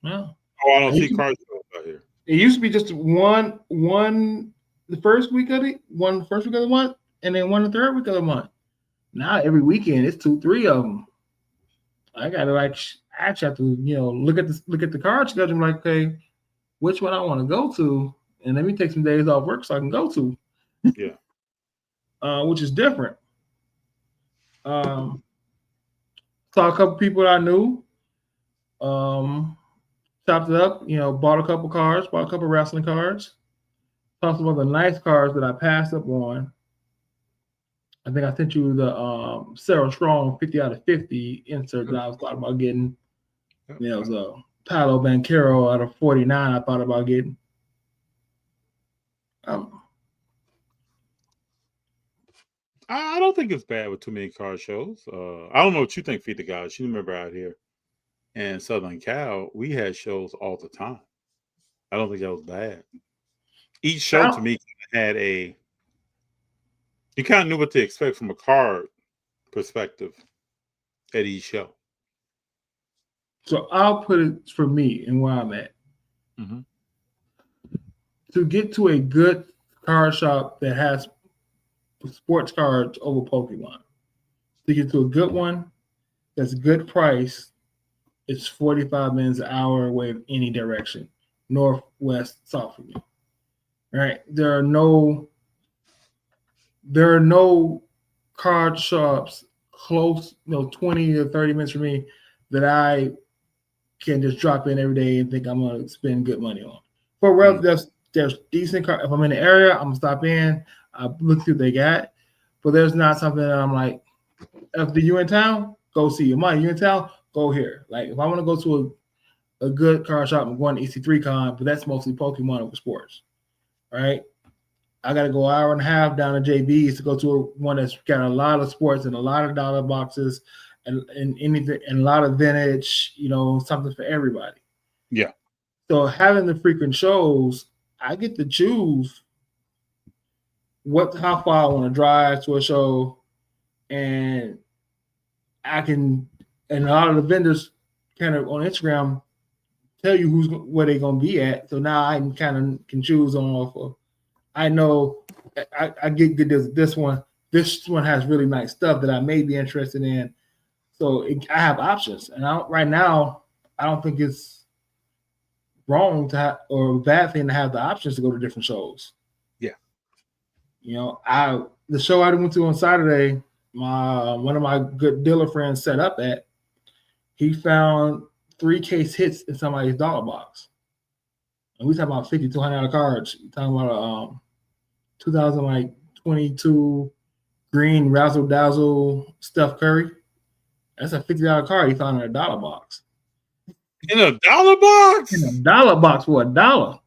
No. Oh, I don't see car shows out here. It used to be just one the first week of the month, and then one the third week of the month. Now every weekend it's 2-3 of them. I gotta actually have to look at the card schedule. I'm like, okay, which one I want to go to, and let me take some days off work so I can go to. Yeah. Which is different. Saw a couple people I knew. Chopped it up, bought a couple cards, bought a couple wrestling cards. Saw some other nice cards that I passed up on. I think I sent you the Sarah Strong 50 out of 50 insert that I was talking about getting. It was a Paolo Banchero out of 49 I thought about getting. I don't think it's bad with too many car shows. I don't know what you think, Feed the Gods. You remember out here in Southern Cal, we had shows all the time. I don't think that was bad. Each show to me had you kind of knew what to expect from a card perspective at each show. So I'll put it for me and where I'm at. Mm-hmm. To get to a good card shop that has sports cards over Pokemon, to get to a good one that's a good price, it's 45 minutes an hour away in any direction, north, west, south of you. Right? There are no card shops close, 20 or 30 minutes from me that I can just drop in every day and think I'm gonna spend good money on. For there's decent cards. If I'm in the area, I'm gonna stop in. I look through what they got, but there's not something that I'm like, if you in town, go see your money. You in town, go here. Like if I want to go to a good card shop, I'm going to EC3 Con, but that's mostly Pokemon over sports, right? I got to go an hour and a half down to JB's to go to one that's got a lot of sports and a lot of dollar boxes and anything and a lot of vintage, something for everybody. Yeah. So having the frequent shows, I get to choose how far I want to drive to a show, and and a lot of the vendors kind of on Instagram tell you where they're gonna be at. So now I can choose on off of. I know I get good deals. This one has really nice stuff that I may be interested in. So I have options, and right now I don't think it's wrong or a bad thing to have the options to go to different shows. Yeah. The show I went to on Saturday, one of my good dealer friends set up at, he found 3 case hits in somebody's dollar box. And we talking about $5,200 cards. We're talking about 2022 green razzle dazzle Steph Curry. That's a $50 card he found in a dollar box. In a dollar box? In a dollar box for $1.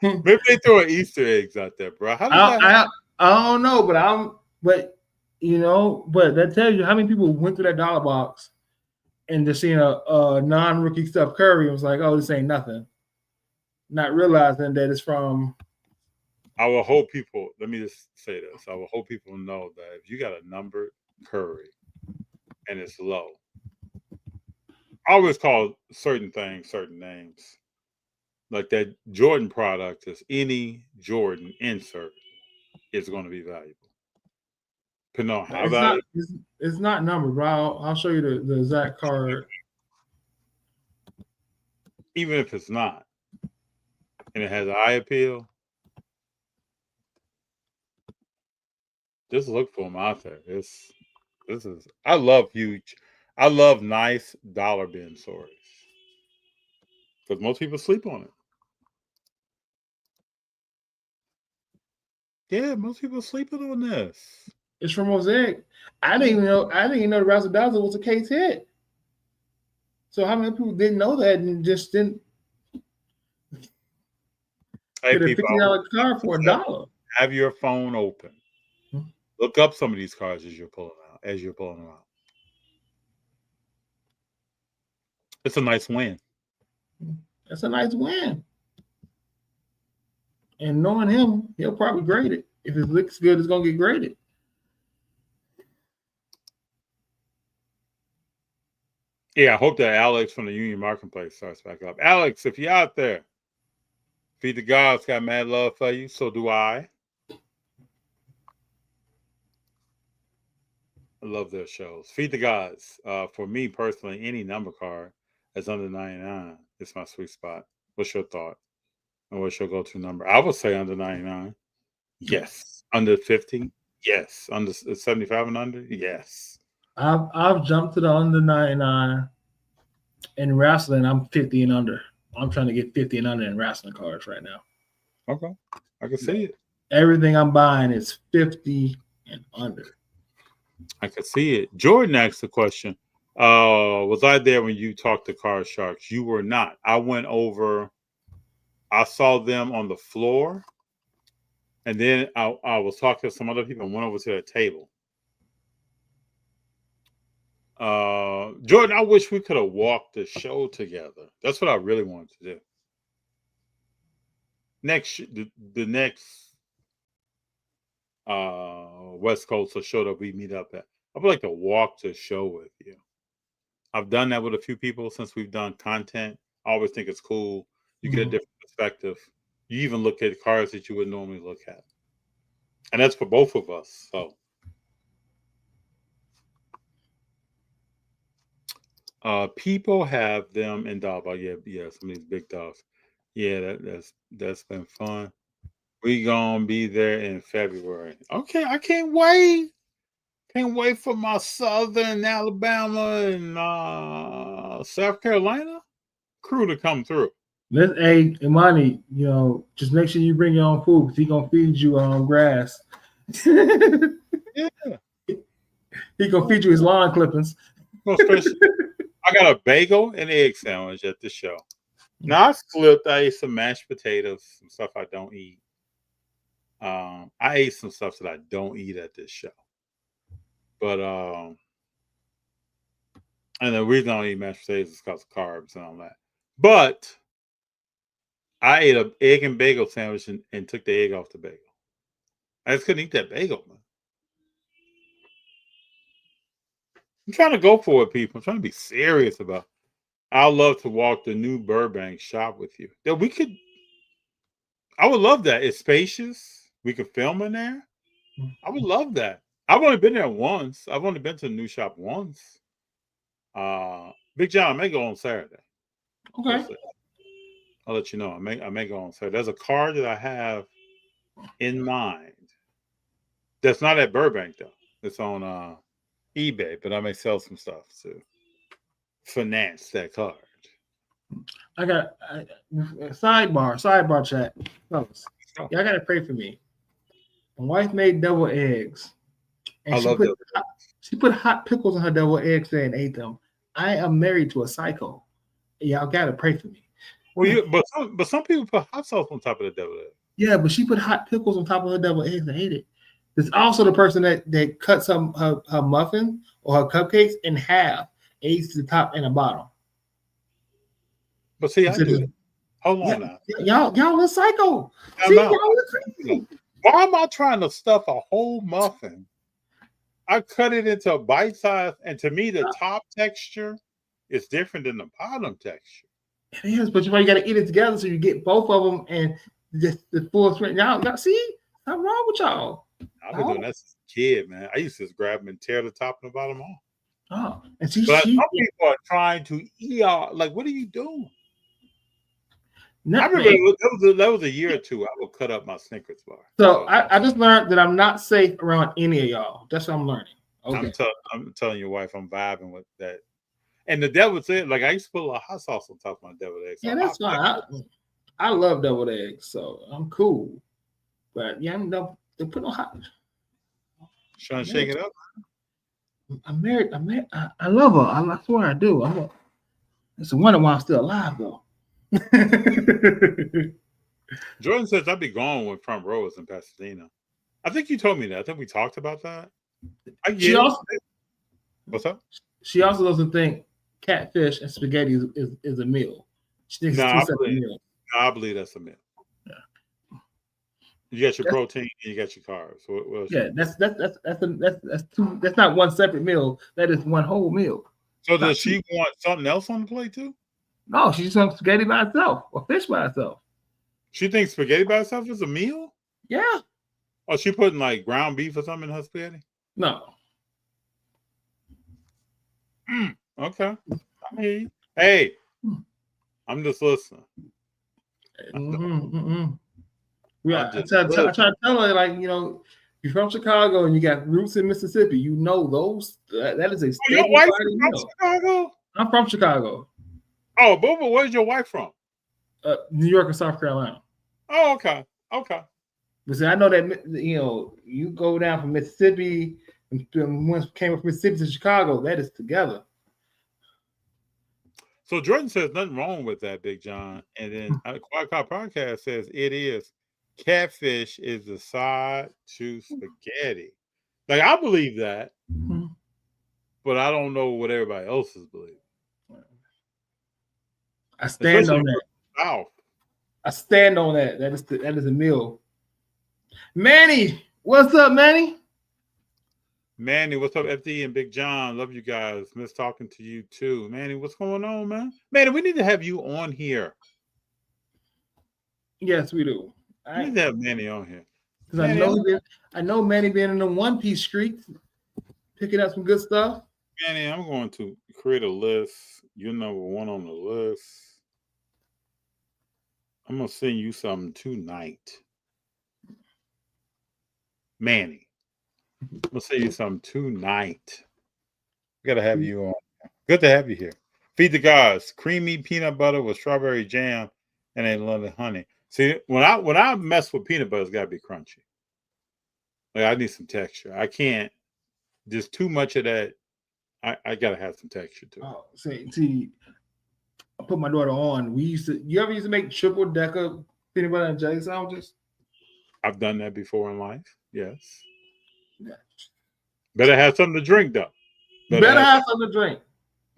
Maybe they throw Easter eggs out there, bro. How does I don't know, but that tells you how many people went through that dollar box and just seeing a non-rookie Steph Curry and was like, oh, this ain't nothing. Not realizing that it's from. I will hope people, let me just say this. I will hope people know that if you got a numbered Curry and it's low, I always call certain things certain names. Like that Jordan product is any Jordan insert is going to be valuable. Depending on how valuable. It's not numbered, bro. I'll show you the exact card. Even if it's not, and it has eye appeal, just look for them out there. I love nice dollar bin stories because most people sleep on it. Yeah, most people sleeping on this. It's from Mosaic. I didn't even know the Razzle Dazzle was a case hit. So how many people didn't know that and just didn't get a $50 card for $1? Have your phone open. Look up some of these cards as you're pulling them out. It's a nice win. That's a nice win. And knowing him, he'll probably grade it. If it looks good, it's going to get graded. Yeah, I hope that Alex from the Union Marketplace starts back up. Alex, if you're out there, Feed the Gods got mad love for you. So do I. I love their shows. Feed the Gods. For me personally, any number card that's under 99 is my sweet spot. What's your thought? And what's your go-to number? I would say under 99. Yes. Under 50? Yes. Under 75 and under? Yes. I've jumped to the under 99. In wrestling, I'm 50 and under. I'm trying to get 50 and under in wrestling cards right now. Okay. I can see it. Everything I'm buying is 50 and under. I can see it. Jordan asked the question. Was I there when you talked to Card Sharks? You were not. I went over. I saw them on the floor. And then I was talking to some other people and went over to their table. Jordan, I wish we could have walked the show together. That's what I really wanted to do. The next West Coast show that we meet up at, I would like to walk the show with you. I've done that with a few people since we've done content. I always think it's cool. You get a different perspective. You even look at cards that you would normally look at. And that's for both of us. So people have them in dog. Yeah, some of these big dogs. Yeah, that's been fun. We gonna be there in February. Okay, I can't wait. Can't wait for my Southern Alabama and South Carolina crew to come through. Hey, Imani, just make sure you bring your own food because he's gonna feed you grass. Yeah. He gonna feed you his lawn clippings. I got a bagel and egg sandwich at the show. Now I ate some mashed potatoes, some stuff I don't eat. I ate some stuff that I don't eat at this show. But and the reason I don't eat mashed potatoes is because of carbs and all that. But I ate an egg and bagel sandwich and took the egg off the bagel. I just couldn't eat that bagel, man. I'm trying to go for it, people. I'm trying to be serious about it. I'd love to walk the new Burbank shop with you. I would love that. It's spacious. We could film in there. I would love that. I've only been there once. I've only been to the new shop once. Big Jon, I may go on Saturday. Okay. I'll let you know. I may go on Saturday. There's a car that I have in mind. That's not at Burbank though. It's on eBay, but I may sell some stuff to finance that card. I got sidebar chat, fellas. Y'all gotta pray for me. My wife made devil eggs, and she put hot pickles on her devil eggs and ate them. I am married to a psycho. Y'all gotta pray for me. Well, but some people put hot sauce on top of the devil egg. Yeah, but she put hot pickles on top of her devil eggs and ate it. There's also the person that cuts her muffin or her cupcakes in half, eats the top and the bottom. But see, I do it. Hold on now. Y'all a psycho. Why am I trying to stuff a whole muffin? I cut it into a bite size, and to me, the top texture is different than the bottom texture. It is, but you got to eat it together so you get both of them and just the full strength. Y'all see? What's wrong with y'all? I've been doing that since a kid, man. I used to just grab them and tear the top and the bottom off. Oh, and some people are trying to eat out. Like, what are you doing? I remember that was a year or two. I would cut up my Snickers bar. So I just learned that I'm not safe around any of y'all. That's what I'm learning. Okay. I'm telling your wife I'm vibing with that. And the deviled egg, like I used to put a little hot sauce on top of my deviled eggs. So yeah, that's fine. I love deviled eggs, so I'm cool. But yeah, they put no hot. Trying to shake it up. I'm married. I love her. I swear I do. It's a wonder why I'm still alive though. Jordan says I'd be gone when front row is in Pasadena. I think you told me that. I think we talked about that. What's up? She also doesn't think catfish and spaghetti is a meal. She thinks it's two separate meals. I believe that's a meal. Yeah. You got your protein and you got your carbs. Yeah, that's two. That's not one separate meal. That is one whole meal. So does she want something else on the plate too? No, she just wants spaghetti by itself or fish by itself. She thinks spaghetti by itself is a meal? Yeah. Oh, she putting like ground beef or something in her spaghetti? No. Okay. I hear you. Hey, I'm just listening. Yeah, I'm I try to tell her, like, you're from Chicago and you got roots in Mississippi. That is a your staple wife Friday from meal. Chicago? I'm from Chicago, Oh, Booba, where's your wife from? New York and South Carolina. Oh, okay. Okay. But see, I know that you go down from Mississippi and once came from Mississippi to Chicago, that is together. So Jordan says nothing wrong with that, Big John. And then Quiet Cop Podcast says it is. Catfish is the side to spaghetti. Like, I believe that, but I don't know what everybody else is believing. I stand on Especially that. South. I stand on that. That is a meal. Manny, what's up, Manny? Manny, what's up, FD and Big John? Love you guys. Miss talking to you too. Manny, what's going on, man? Manny, we need to have you on here. Yes, we do. We need to have Manny on here. Because I know Manny being in the One Piece streak, picking up some good stuff. Manny, I'm going to create a list. You're number one on the list. I'm going to send you something tonight. Manny, I'm going to send you something tonight. Got to have you on. Good to have you here. Feed the Gods. Creamy peanut butter with strawberry jam and a London honey. See, when I mess with peanut butter, it's got to be crunchy. Like, I need some texture. I can't. Just too much of that. I got to have some texture too. Oh, see, I put my daughter on. You ever used to make triple decker peanut butter and jelly sandwiches? I've done that before in life. Yes. Yeah. Better have something to drink though. Better have something to drink.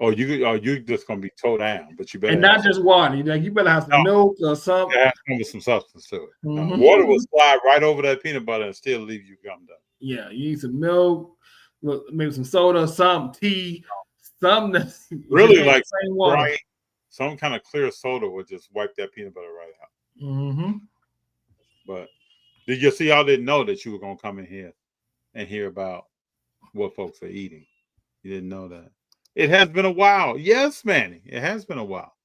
Oh, you just gonna be toe down, but you better and not just water. You better have some milk or something. It has to come with some substance to it. Water will slide right over that peanut butter and still leave you gummed up. Yeah, you need some milk, maybe some soda, some tea, something that's really like Sprite, some kind of clear soda would just wipe that peanut butter right out. But did you see? I didn't know that you were gonna come in here and hear about what folks are eating. You didn't know that. It has been a while. Yes, Manny. It has been a while.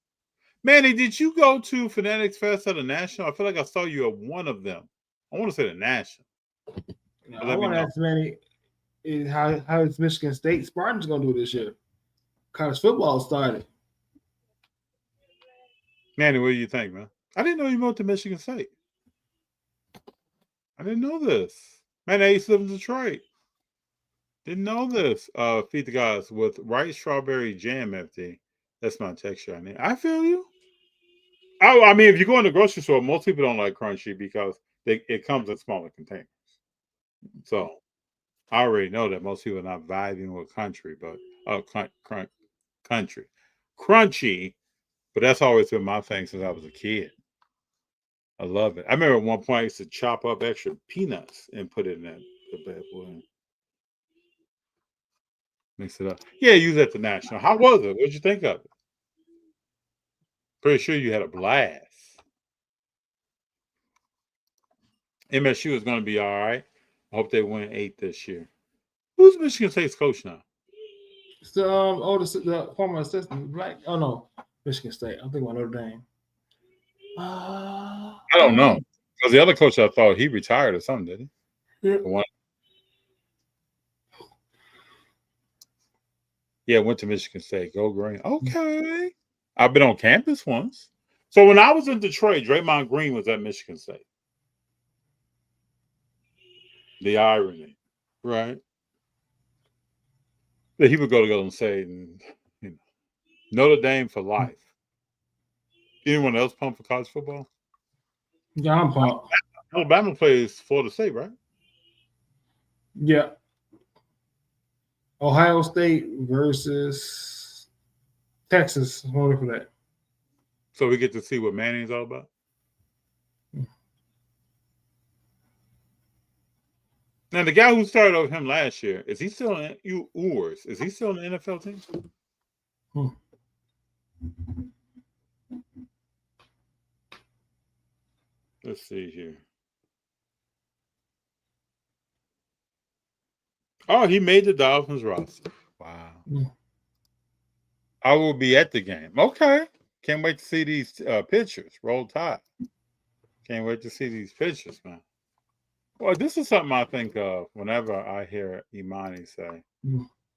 Manny, did you go to Fanatics Fest at the National? I feel like I saw you at one of them. I want to say the National. I want to ask Manny how is Michigan State Spartans going to do this year? College football started. Manny, what do you think, man? I didn't know you moved to Michigan State. I didn't know this. Man, I used to live in Detroit. Didn't know this. Feed the Gods with rice strawberry jam, FD. That's my texture I need. I feel you. I mean, if you go in the grocery store, most people don't like crunchy because it comes in smaller containers. So I already know that most people are not vibing with country, but country. Crunchy, but that's always been my thing since I was a kid. I love it. I remember at one point I used to chop up extra peanuts and put it in the bad boy. Mix it up. Yeah, use it at the National. How was it? What'd you think of it? Pretty sure you had a blast. MSU is going to be all right. I hope they win 8 this year. Who's Michigan State's coach now? It's the former assistant, Black. Oh no, Michigan State. I'm thinking about Notre Dame. I don't know because the other coach I thought he retired or something, did he? Yeah. Yeah, went to Michigan State. Go Green. Okay. I've been on campus once. So when I was in Detroit, Draymond Green was at Michigan State. The irony, right? That he would go to Golden State and Notre Dame for life. Anyone else pumped for college football? Yeah, I'm pumped. Alabama plays Florida State, right? Yeah. Ohio State versus Texas. I'm voting for that. So we get to see what Manning's all about. Now the guy who started over him last year, is he still in Ewers? Is he still in the NFL team? Let's see here. Oh, he made the Dolphins roster. Wow. I will be at the game. Okay. Can't wait to see these pictures. Roll Tide. Can't wait to see these pictures, man. Well, this is something I think of whenever I hear Imani say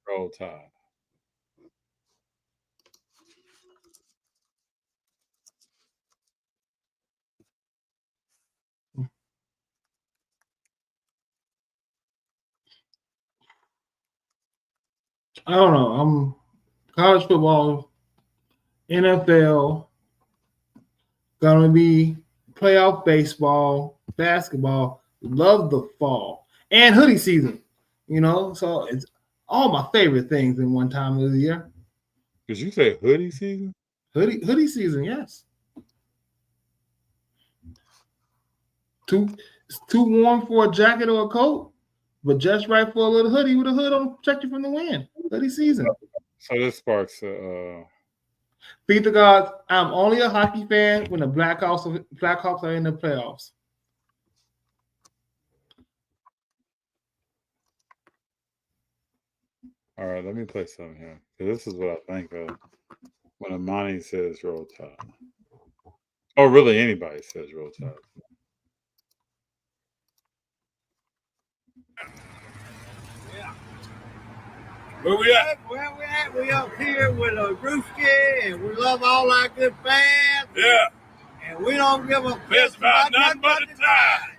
Roll Tide. I don't know. College football, NFL, gonna be playoff baseball, basketball. Love the fall and hoodie season. So it's all my favorite things in one time of the year. Did you say hoodie season? Hoodie season, yes. It's too warm for a jacket or a coat, but just right for a little hoodie with a hood on to protect you from the wind. Hoodie season. So this sparks Beat the gods. I'm only a hockey fan when the Blackhawks are in the playoffs. all right, let me play something here. This is what I think of when Imani says Roll Tide. Or really anybody says Roll Tide. Yeah. Where we at? Where we at? We up here with a Brewski, and we love all our good fans. Yeah. And we don't give a piss about nothing but the Tide.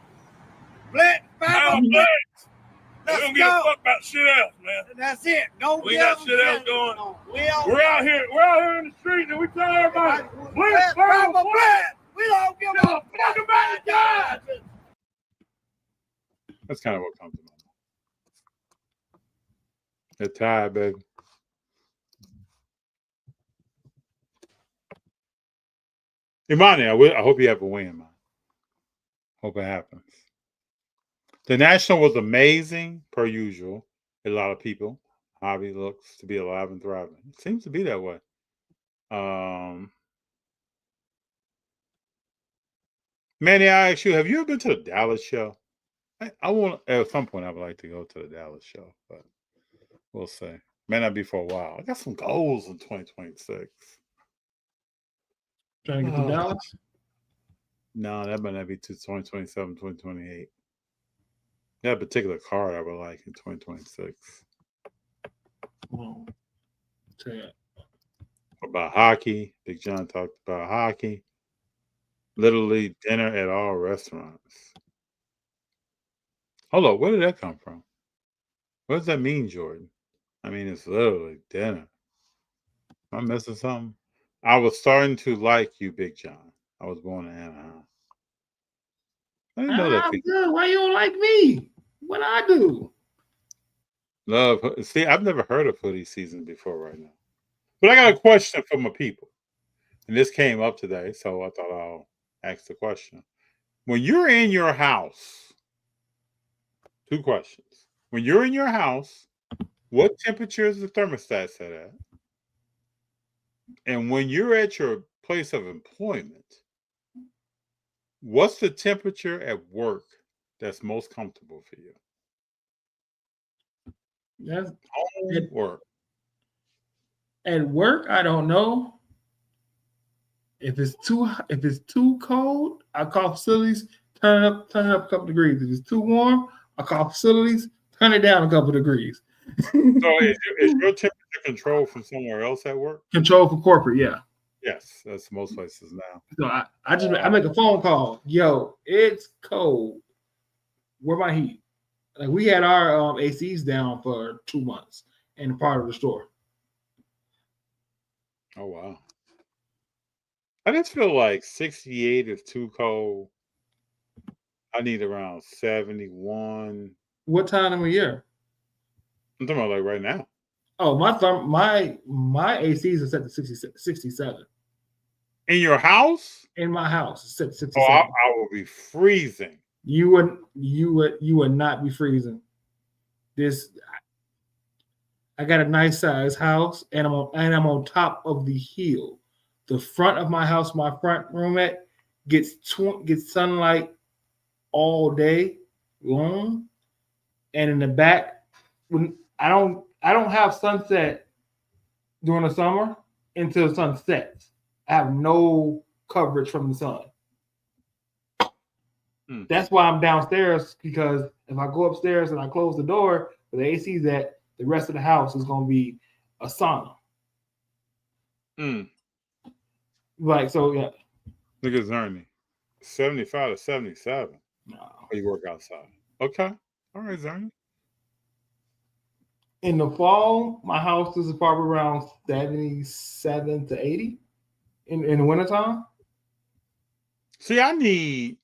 Blitz, Now, Blitz. we Let's don't give a go. fuck about shit else, man. That's it. Don't We give got them shit else going. We're out here in the street, and we tell everybody, Blitz, Blitz. Blitz. We don't give a Fuck about the Tide. That's kind of what comes to mind. The Tide, baby. Imani, I hope you have a win, man. Hope it happens. The National was amazing, per usual. A lot of people. Hobby looks to be alive and thriving. It seems to be that way. Manny, I ask you, have you ever been to the Dallas show? I want at some point I would like to go to the Dallas show, but we'll see. May not be for a while. I got some goals in 2026. Trying to get to Dallas? No, that might not be to 2027, 2028. That particular card I would like in 2026. Oh, tell you. About hockey. Big Jon talked about hockey. Literally dinner at all restaurants. Hold on, where did that come from? What does that mean, Jordan? I mean, it's literally dinner. Am I missing something? I was starting to like you, Big Jon. I was born in Anaheim. I didn't know that. I'm good. Why you don't like me? What I do? Love. See, I've never heard of hoodie season before right now. But I got a question for my people. And this came up today, so I thought I'll ask the question. When you're in your house, two questions. When you're in your house, what temperature is the thermostat set at? And when you're at your place of employment, what's the temperature at work that's most comfortable for you? That's Home work. at work. I don't know. If it's too cold, I call facilities, turn it up a couple degrees. If it's too warm, I call facilities, turn it down a couple degrees. So is your temperature controlled from somewhere else at work? Control for corporate, yeah. Yes, that's most places now. So I make a phone call. Yo, it's cold. Where my heat? Like we had our ACs down for 2 months in part of the store. Oh wow. I just feel like 68 is too cold. I need around 71. What time of year? I'm talking about like right now. Oh, my ACs are set to 67. In your house? In my house, it's set to 67. Oh, I will be freezing. You would not be freezing. I got a nice size house, and I'm on top of the hill. The front of my house, my front room gets sunlight all day long, and in the back, when I don't have sunset during the summer, until the sun sets. I have no coverage from the sun. That's why I'm downstairs, because if I go upstairs and I close the door where the AC's at, the rest of the house is going to be a sauna. Like, so, yeah. Look at Zerny. 75 to 77. No. You work outside. Okay. All right, Zerny. In the fall, my house is probably around 77 to 80 in the wintertime. See, I need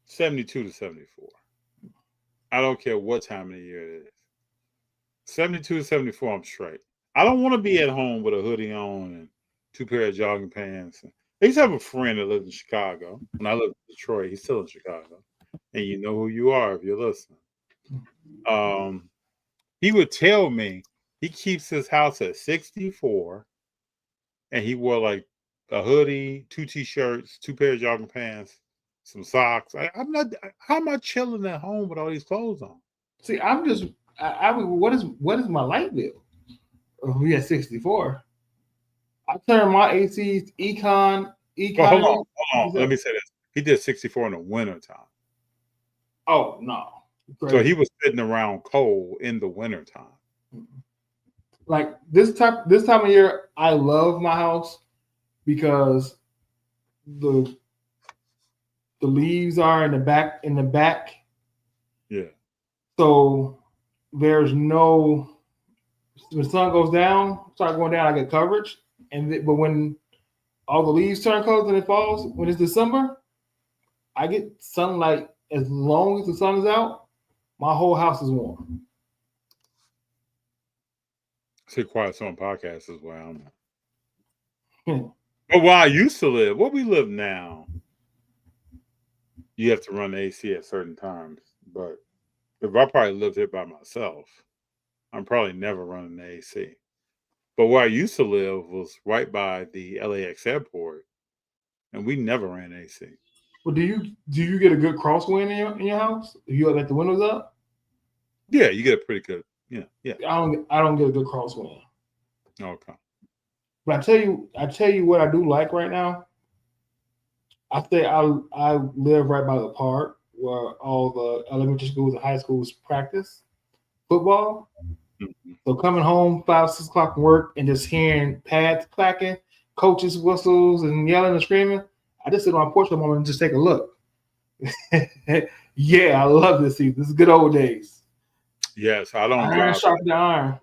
72 to 74. I don't care what time of the year it is. 72 to 74, I'm straight. I don't want to be at home with a hoodie on and 2 pair of jogging pants. I used to have a friend that lived in Chicago. When I lived in Detroit, he's still in Chicago. And you know who you are if you're listening. He would tell me he keeps his house at 64, and he wore like a hoodie, 2 t-shirts, 2 pair of jogging pants, some socks. I'm not. How am I chilling at home with all these clothes on? See, I'm just. I mean, what is my light bill? Oh, we at 64. I turned my ACs econ. Well, hold on. Let me say this. He did 64 in the wintertime. Oh no. So he was sitting around cold in the wintertime. Like this time of year, I love my house because the leaves are in the back. Yeah. So there's no, when the sun goes down, start going down, I get coverage. But when all the leaves turn colors and it falls, when it's December, I get sunlight as long as the sun is out. My whole house is warm. See, Quiet on podcast as well. But where I used to live, where we live now, you have to run the AC at certain times. But if I probably lived here by myself, I'm probably never running the AC. But where I used to live was right by the LAX airport, and we never ran AC. Well, do you get a good crosswind in your house? If you let the windows up? Yeah, you get a pretty good. Yeah. I don't get a good crosswind. Okay. But I tell you what I do like right now. I live right by the park where all the elementary schools and high schools practice football. Mm-hmm. So coming home 5, 6 o'clock from work and just hearing pads clacking, coaches' whistles and yelling and screaming, I just sit on my porch for a moment and just take a look. Yeah, I love this season. This is good old days. Yes, I don't iron sharpen the iron.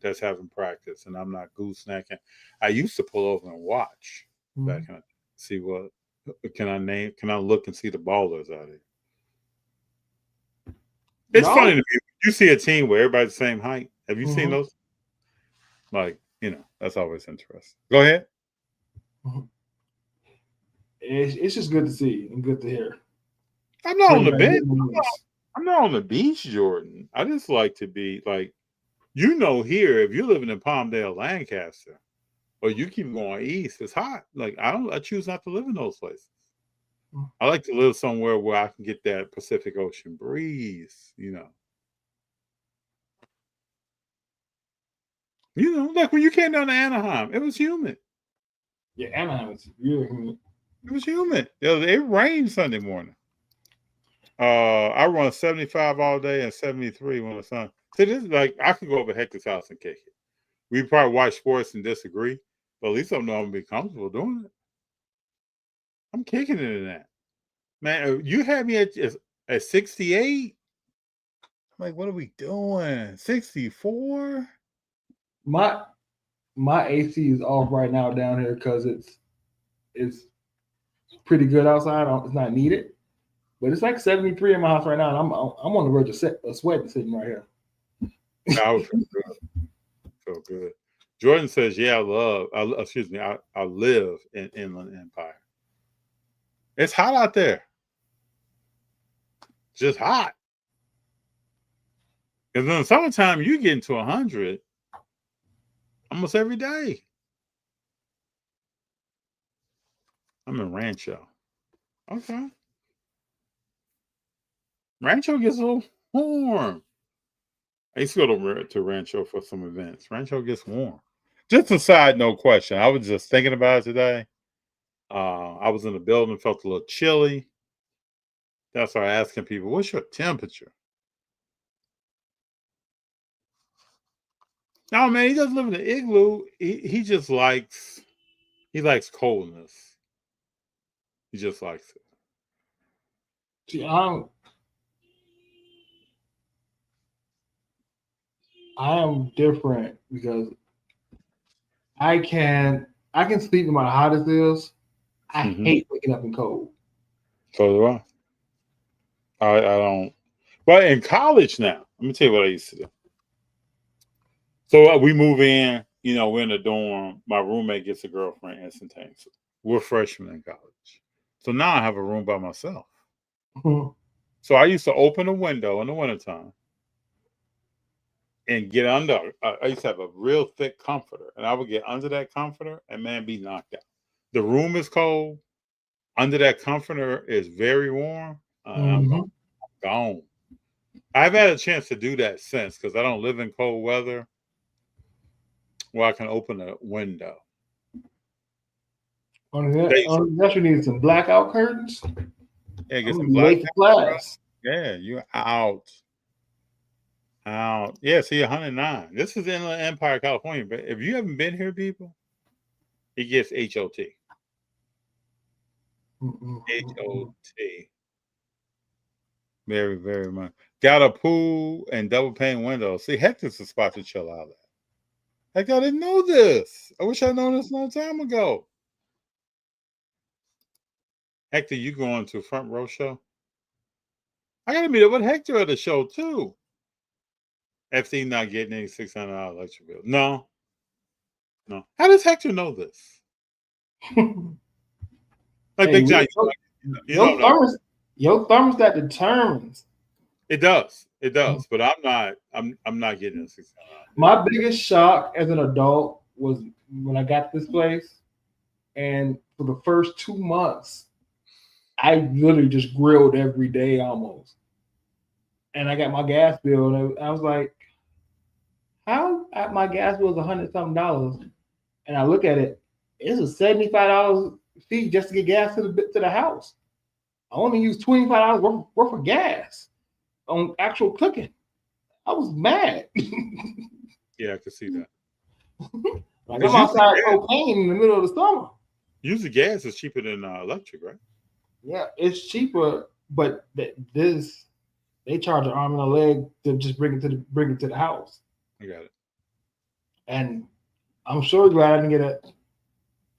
That's having practice, and I'm not goosenecking. I used to pull over and watch back and see what can I look and see the ballers out there. It's funny to me. You see a team where everybody's the same height. Have you seen those? Like, that's always interesting. Go ahead. It's just good to see and good to hear. I'm not on the bench. I'm not on the beach, Jordan. I just like to be like, here, if you're living in Palmdale, Lancaster, or you keep going east, it's hot. Like, I choose not to live in those places. I like to live somewhere where I can get that Pacific Ocean breeze, like when you came down to Anaheim, it was humid. Yeah, Anaheim was really humid. It was humid. It rained Sunday morning. I run 75 all day and 73 when the sun. See, this is like I could go over Hector's house and kick it. We probably watch sports and disagree, but at least I know I'm gonna be comfortable doing it. I'm kicking it in that. Man, you had me at 68. I'm like, what are we doing? 64? My AC is off right now down here because it's pretty good outside. It's not needed. But it's like 73 in my house right now, and I'm on the verge of sweating sitting right here. I would feel good. Feel good. Jordan says, "Yeah, I live in Inland Empire. It's hot out there. It's just hot. Because in the summertime, you get into 100 almost every day. I'm in Rancho. Okay. Rancho gets a little warm. I used to go to Rancho for some events. Rancho gets warm. Just a side note question. I was just thinking about it today. I was in the building, felt a little chilly. That's why I asking people, what's your temperature? No, man, he doesn't live in the igloo. He just likes coldness. He just likes it. See, I am different because I can sleep no matter how hot it is. I hate waking up in cold. So do I. I don't. But in college now, let me tell you what I used to do. So we move in, we're in the dorm. My roommate gets a girlfriend instantaneously. We're freshmen in college. So now I have a room by myself. So I used to open a window in the wintertime and get under. I used to have a real thick comforter, and I would get under that comforter and, man, be knocked out. The room is cold. Under that comforter is very warm. I'm gone. I've had a chance to do that since because I don't live in cold weather where I can open a window. Unless you need some blackout curtains. Yeah, get some blackout curtains. Yeah, you're out. Yeah, see, 109. This is Inland Empire, California. But if you haven't been here, people, it gets HOT. HOT. Very, very much. Got a pool and double pane windows. See, Hector's a spot to chill out at. Heck, I didn't know this. I wish I'd known this a long time ago. Hector, you going to front row show? I got to meet up with Hector at the show, too. FD not getting any $600 electric bill. No. How does Hector know this? Like, Big Jon, your thermostat determines. It does, but I'm not getting a $600. My biggest shock as an adult was when I got this place, and for the first 2 months, I literally just grilled every day almost. And I got my gas bill, and I was like, how my gas bill is $100-something, and I look at it, it's a $75 fee just to get gas to the house. I only used $25 worth of gas on actual cooking. I was mad. Yeah, I can see that. I'm outside cocaine in the middle of the summer. Usually gas is cheaper than electric, right? Yeah, it's cheaper, but they charge an arm and a leg to just bring it to the house. I got it. And I'm sure glad I didn't get it.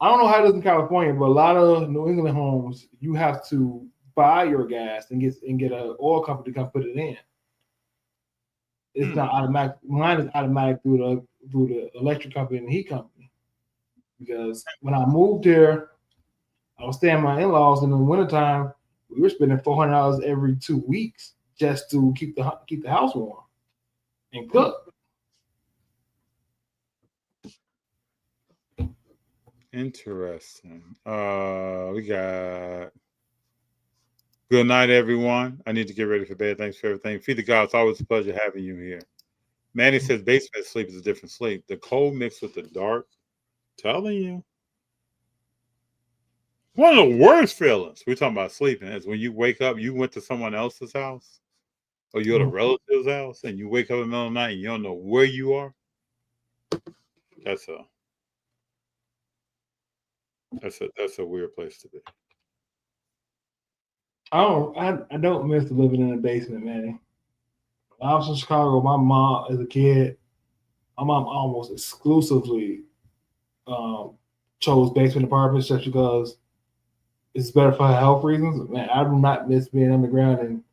I don't know how it is in California, but a lot of New England homes, you have to buy your gas and get an oil company to come put it in. It's not automatic. Mine is automatic through the electric company and the heat company. Because when I moved here, I was staying with my in-laws in the wintertime. We were spending $400 every 2 weeks just to keep the house warm and cook. Interesting. We got good night, everyone. I need to get ready for bed. Thanks for everything. Feed the gods. Always a pleasure having you here. Manny says basement sleep is a different sleep. The cold mixed with the dark. Telling you. One of the worst feelings we're talking about sleeping is when you wake up, you went to someone else's house or you're at a relative's house and you wake up in the middle of the night and you don't know where you are. That's a weird place to be. I don't miss living in the basement, man. When I was in Chicago, my mom, as a kid, my mom almost exclusively chose basement apartments just because it's better for her health reasons. Man, I do not miss being underground and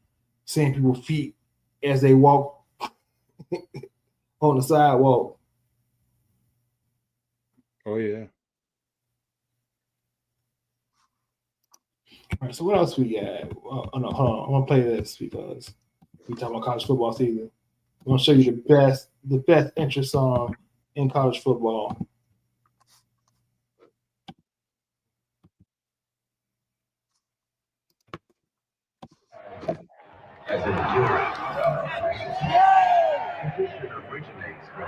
seeing people's feet as they walk on the sidewalk. Oh, yeah. All right, so what else we got? Oh, no, hold on. I'm going to play this because we're talking about college football season. I'm going to show you the best intro song in college football. As endurance position originates from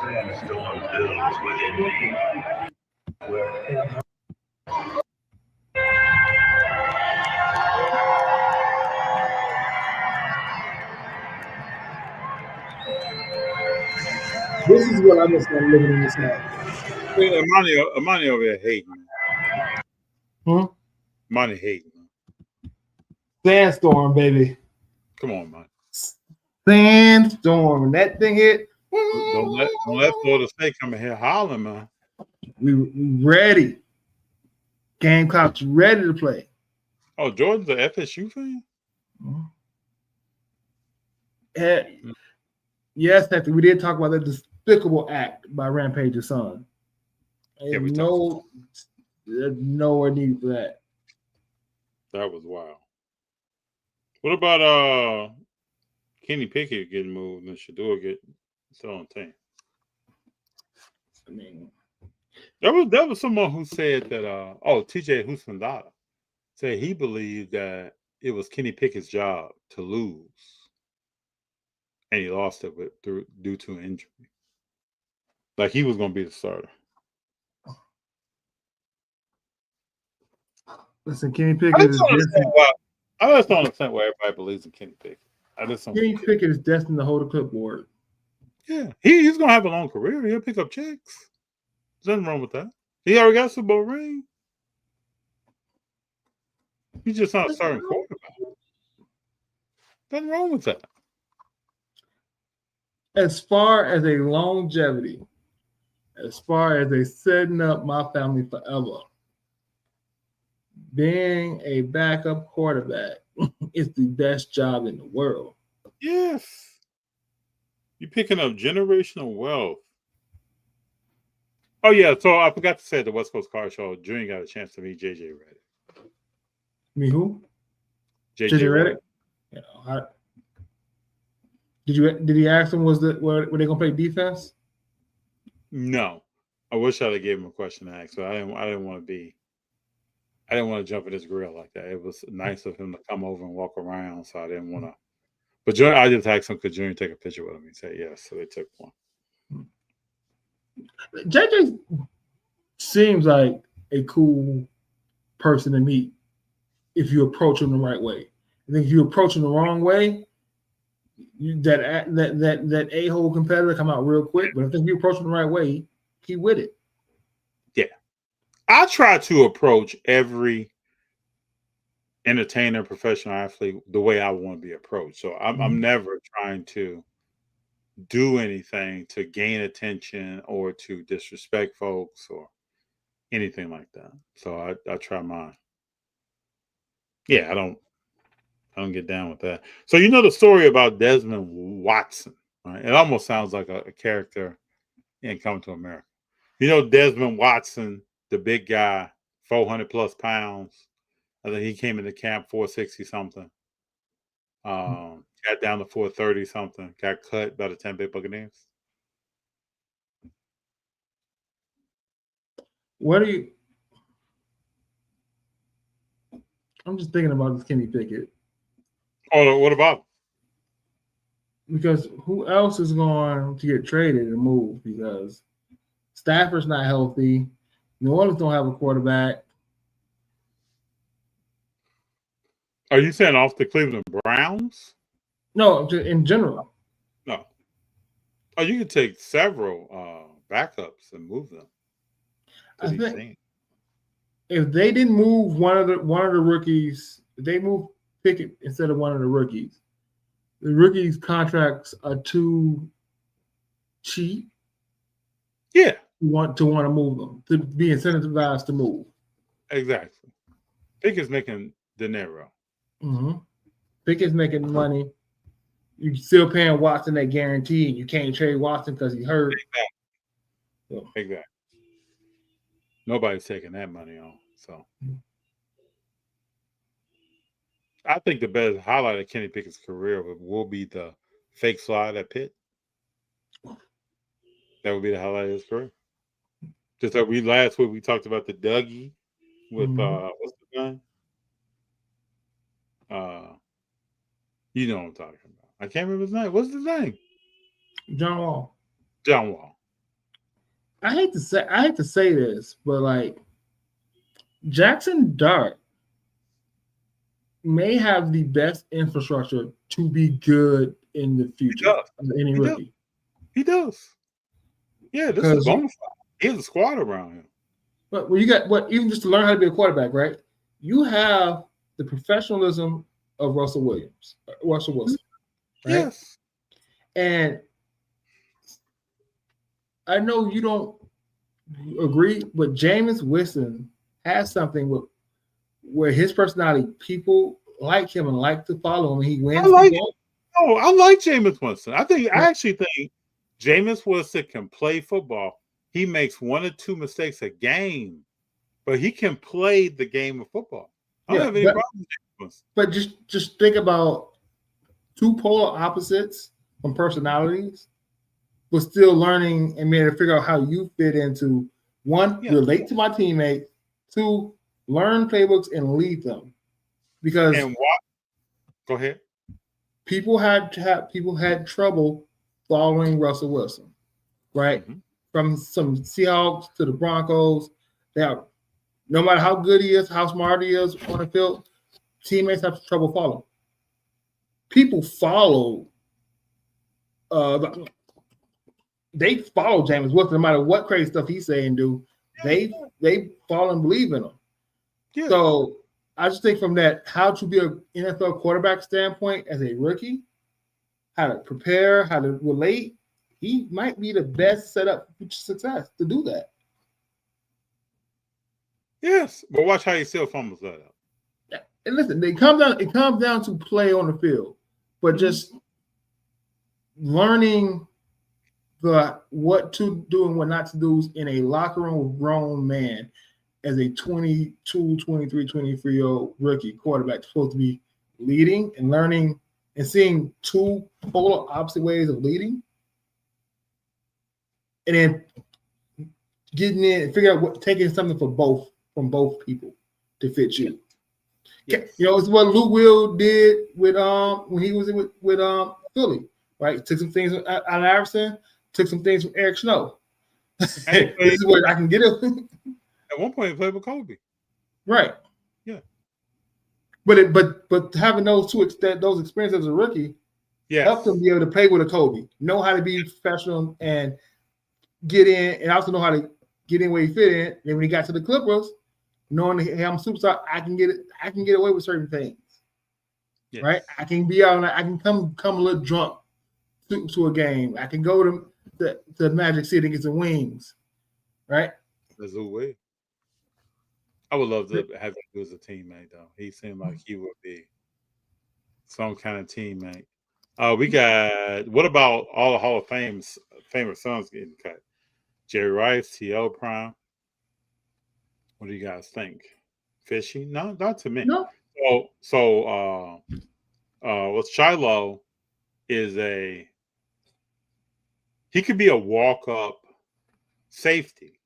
This is what I just started living in this house. Yeah, Amani over there hating. Amani hating. Sandstorm, baby. Come on, man. Sandstorm. When that thing hit, Don't let Florida State come in here hollering, man. we ready. Gamecocks ready to play. Oh, Jordan's an FSU fan? Yes, we did talk about that despicable act by Rampage's son. Yeah, nowhere needed for that. That was wild. What about Kenny Pickett getting moved and Shador getting still on team? I mean, that was someone who said that TJ Husmandata said he believed that it was Kenny Pickett's job to lose, and he lost it due to an injury. Like he was going to be the starter. Listen, Kenny Pickett is destined. I just don't understand why everybody believes in Kenny Pickett. Kenny Pickett is destined to hold a clipboard. Yeah, he's going to have a long career. He'll pick up checks. There's nothing wrong with that. He already got a Super Bowl ring. He's just not a starting quarterback. Nothing wrong with that. As far as a longevity, as far as a setting up my family forever, being a backup quarterback is the best job in the world. Yes. You're picking up generational wealth. Oh, yeah. So I forgot to say at the West Coast Car Show, Junior got a chance to meet JJ Redick. Me who? JJ Redick? Did he ask him were they gonna play defense? No. I wish I'd have gave him a question to ask, but I didn't want to jump in his grill like that. It was nice of him to come over and walk around, so I didn't want to. But Junior, I just asked him, could Junior take a picture with him? He said yes, so they took one. JJ seems like a cool person to meet if you approach him the right way. I think if you approach him the wrong way, that a-hole competitor come out real quick. But I think if you approach him the right way, he with it. Yeah. I try to approach every entertainer, professional athlete the way I want to be approached. So I'm never trying to do anything to gain attention or to disrespect folks or anything like that. So I try mine. Yeah, I don't get down with that. So you know the story about Desmond Watson, right? It almost sounds like a character in Coming to America. You know Desmond Watson, the big guy, 400 plus pounds. I think he came into camp 460 something. Got down to 430 something. Got cut by the Tampa Bay Buccaneers. I'm just thinking about this Kenny Pickett. Oh, what about him? Because who else is going to get traded and move? Because Stafford's not healthy. New Orleans don't have a quarterback. Are you saying off the Cleveland Browns? No, in general. No. Oh, you could take several backups and move them. I think if they didn't move one of the rookies, if they moved Pickett instead of one of the rookies contracts are too cheap. Yeah. To want to move them, to be incentivized to move. Exactly. Pickett's making dinero. Mm-hmm. Pickett's making money. You're still paying Watson that guarantee, and you can't trade Watson because he hurt. Exactly. Exactly. Nobody's taking that money on. So I think the best highlight of Kenny Pickett's career will be the fake slide at Pitt. That would be the highlight of his career. Just like last week we talked about the Dougie with what's the name? You know what I'm talking about. I can't remember his name. What's his name? John Wall. John Wall. I hate to say this, but like Jackson Dart may have the best infrastructure to be good in the future of any rookie. He does. Yeah, this is bona fide. He has a squad around him. But when you got even just to learn how to be a quarterback, right? You have the professionalism of Russell Wilson, right? Yes. And I know you don't agree, but Jameis Winston has something where his personality, people like him and like to follow him. And he wins. I like Jameis Winston. I actually think Jameis Winston can play football. He makes 1 or 2 mistakes a game, but he can play the game of football. I don't have any problem with Jameis Winston. But just think about 2 polar opposites from personalities, but still learning and being able to figure out how you fit into 1, relate to my teammates, 2, learn playbooks and lead them. Because go ahead. People had trouble following Russell Wilson, right? Mm-hmm. From some Seahawks to the Broncos. Now, no matter how good he is, how smart he is on the field, teammates have trouble following. People follow. They follow Jameis Winston no matter what crazy stuff he's saying and do. They follow and believe in him. Yeah. So I just think from that, how to be an NFL quarterback standpoint as a rookie, how to prepare, how to relate, he might be the best setup for success to do that. Yes, but watch how he still fumbles that up. And listen, it comes down to play on the field, but just learning what to do and what not to do in a locker room with grown man as a 22, 23, 23-year-old rookie quarterback supposed to be leading and learning and seeing 2 polar opposite ways of leading. And then getting in and figure out taking something from both people to fit you. Yes. You know, it's what Luke Will did with when he was with Philly, right? Took some things out of Iverson, took some things from Eric Snow. This is where I can get it. At one point, he played with Kobe. Right. Yeah. But having those experiences as a rookie helped him be able to play with a Kobe, know how to be professional and get in, and also know how to get in where he fit in. And when he got to the Clippers, knowing that, hey, I'm a superstar, I can get away with certain things. Yes. Right? I can be out. I can come a little drunk to a game. I can go to Magic City and get some wings. Right? That's a way. I would love to have him as a teammate, though. He seemed like he would be some kind of teammate. We got, what about all the Hall of famous sons getting cut? Jerry Rice, T.O. Prime. What do you guys think? Fishy? No, not to me. No. So Shiloh is he could be a walk-up safety,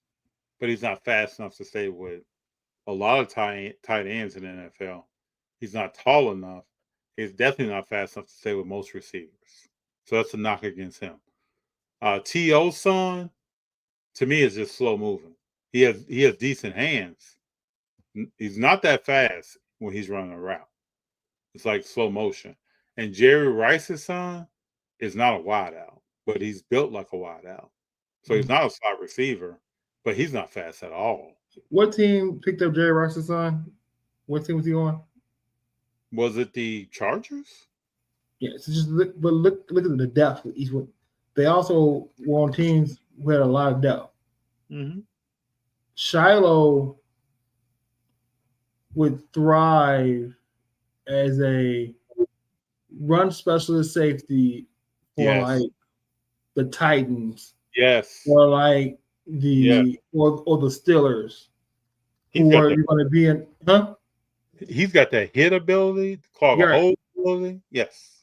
but he's not fast enough to stay with a lot of tight ends in the NFL. He's not tall enough. He's definitely not fast enough to stay with most receivers. So that's a knock against him. T.O.'s son, to me, is just slow moving. He has decent hands. He's not that fast when he's running a route. It's like slow motion. And Jerry Rice's son is not a wide out, but he's built like a wide out. So he's not a slot receiver, but he's not fast at all. What team picked up Jerry Rice's son? What team was he on? Was it the Chargers? Yeah, so just look at the depth of each one. They also were on teams who had a lot of depth. Mm-hmm. Shiloh would thrive as a run specialist safety for like the Titans. Yes. Or like or the Steelers. Who are you going to be in? Huh? He's got that hit ability, clog a hole ability. Yes.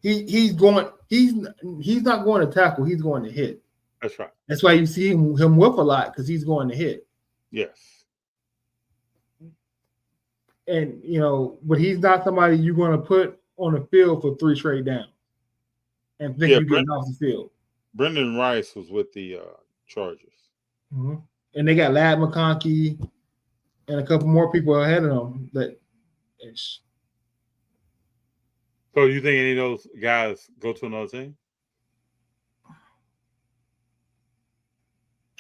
He's not going to tackle, he's going to hit. That's right. That's why you see him whip a lot, because he's going to hit. Yes. And but he's not somebody you're going to put on the field for 3 straight down and think you're getting off the field. Brendan Rice was with the Chargers. Mm-hmm. And they got Lad McConkey and a couple more people ahead of them. So you think any of those guys go to another team?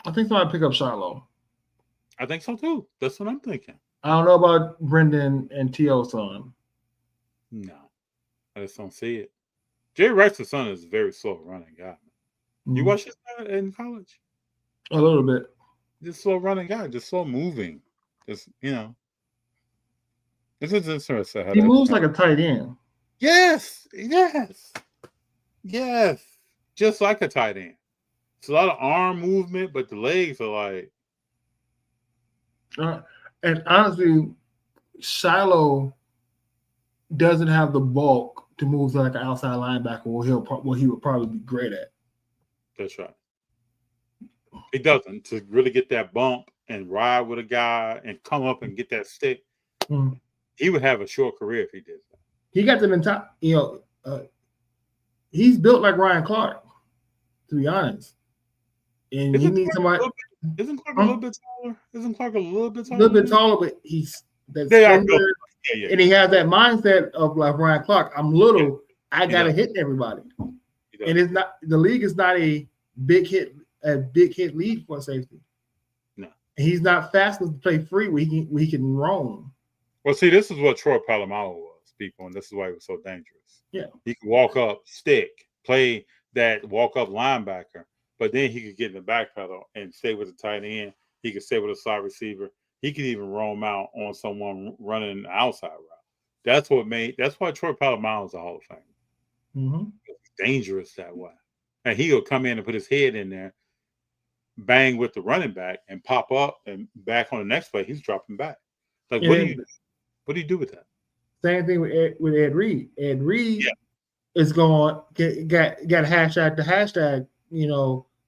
I think somebody pick up Shiloh. I think so too. That's what I'm thinking. I don't know about Brendan and T.O.'s son. No, I just don't see it. Jerry Rice's son is a very slow running guy. You watch his guy in college? A little bit. Just slow running guy, just slow moving. Just this is interesting. He moves like a tight end. Yes. Just like a tight end. It's a lot of arm movement, but the legs are like. And honestly, Shiloh doesn't have the bulk to move like an outside linebacker what he would probably be great at. That's right. He doesn't to really get that bump and ride with a guy and come up and get that stick. Mm-hmm. He would have a short career if he did that. He got the mentality. He's built like Ryan Clark, to be honest. And he needs somebody. Isn't Clark a little bit taller? Isn't Clark a little bit taller? A little bit taller, but he's they are good. Yeah. And he has that mindset of like Ryan Clark. I'm little. I gotta hit everybody. And it's not the league is not a big hit league for safety. No, and he's not fast enough to play free where he can roam. Well, see, this is what Troy Polamalu was, people, and this is why he was so dangerous. Yeah, he could walk up, stick, play that walk up linebacker, but then he could get in the back pedal and stay with the tight end. He could stay with a slot receiver. He could even roam out on someone running an outside route. That's why Troy Polamalu is a Hall of Fame. Mm-hmm. It's dangerous that way. And he'll come in and put his head in there, bang with the running back, and pop up and back on the next play. He's dropping back. Like, what do you do with that? Same thing with Ed Reed. Ed Reed is going got hashtag to hashtag.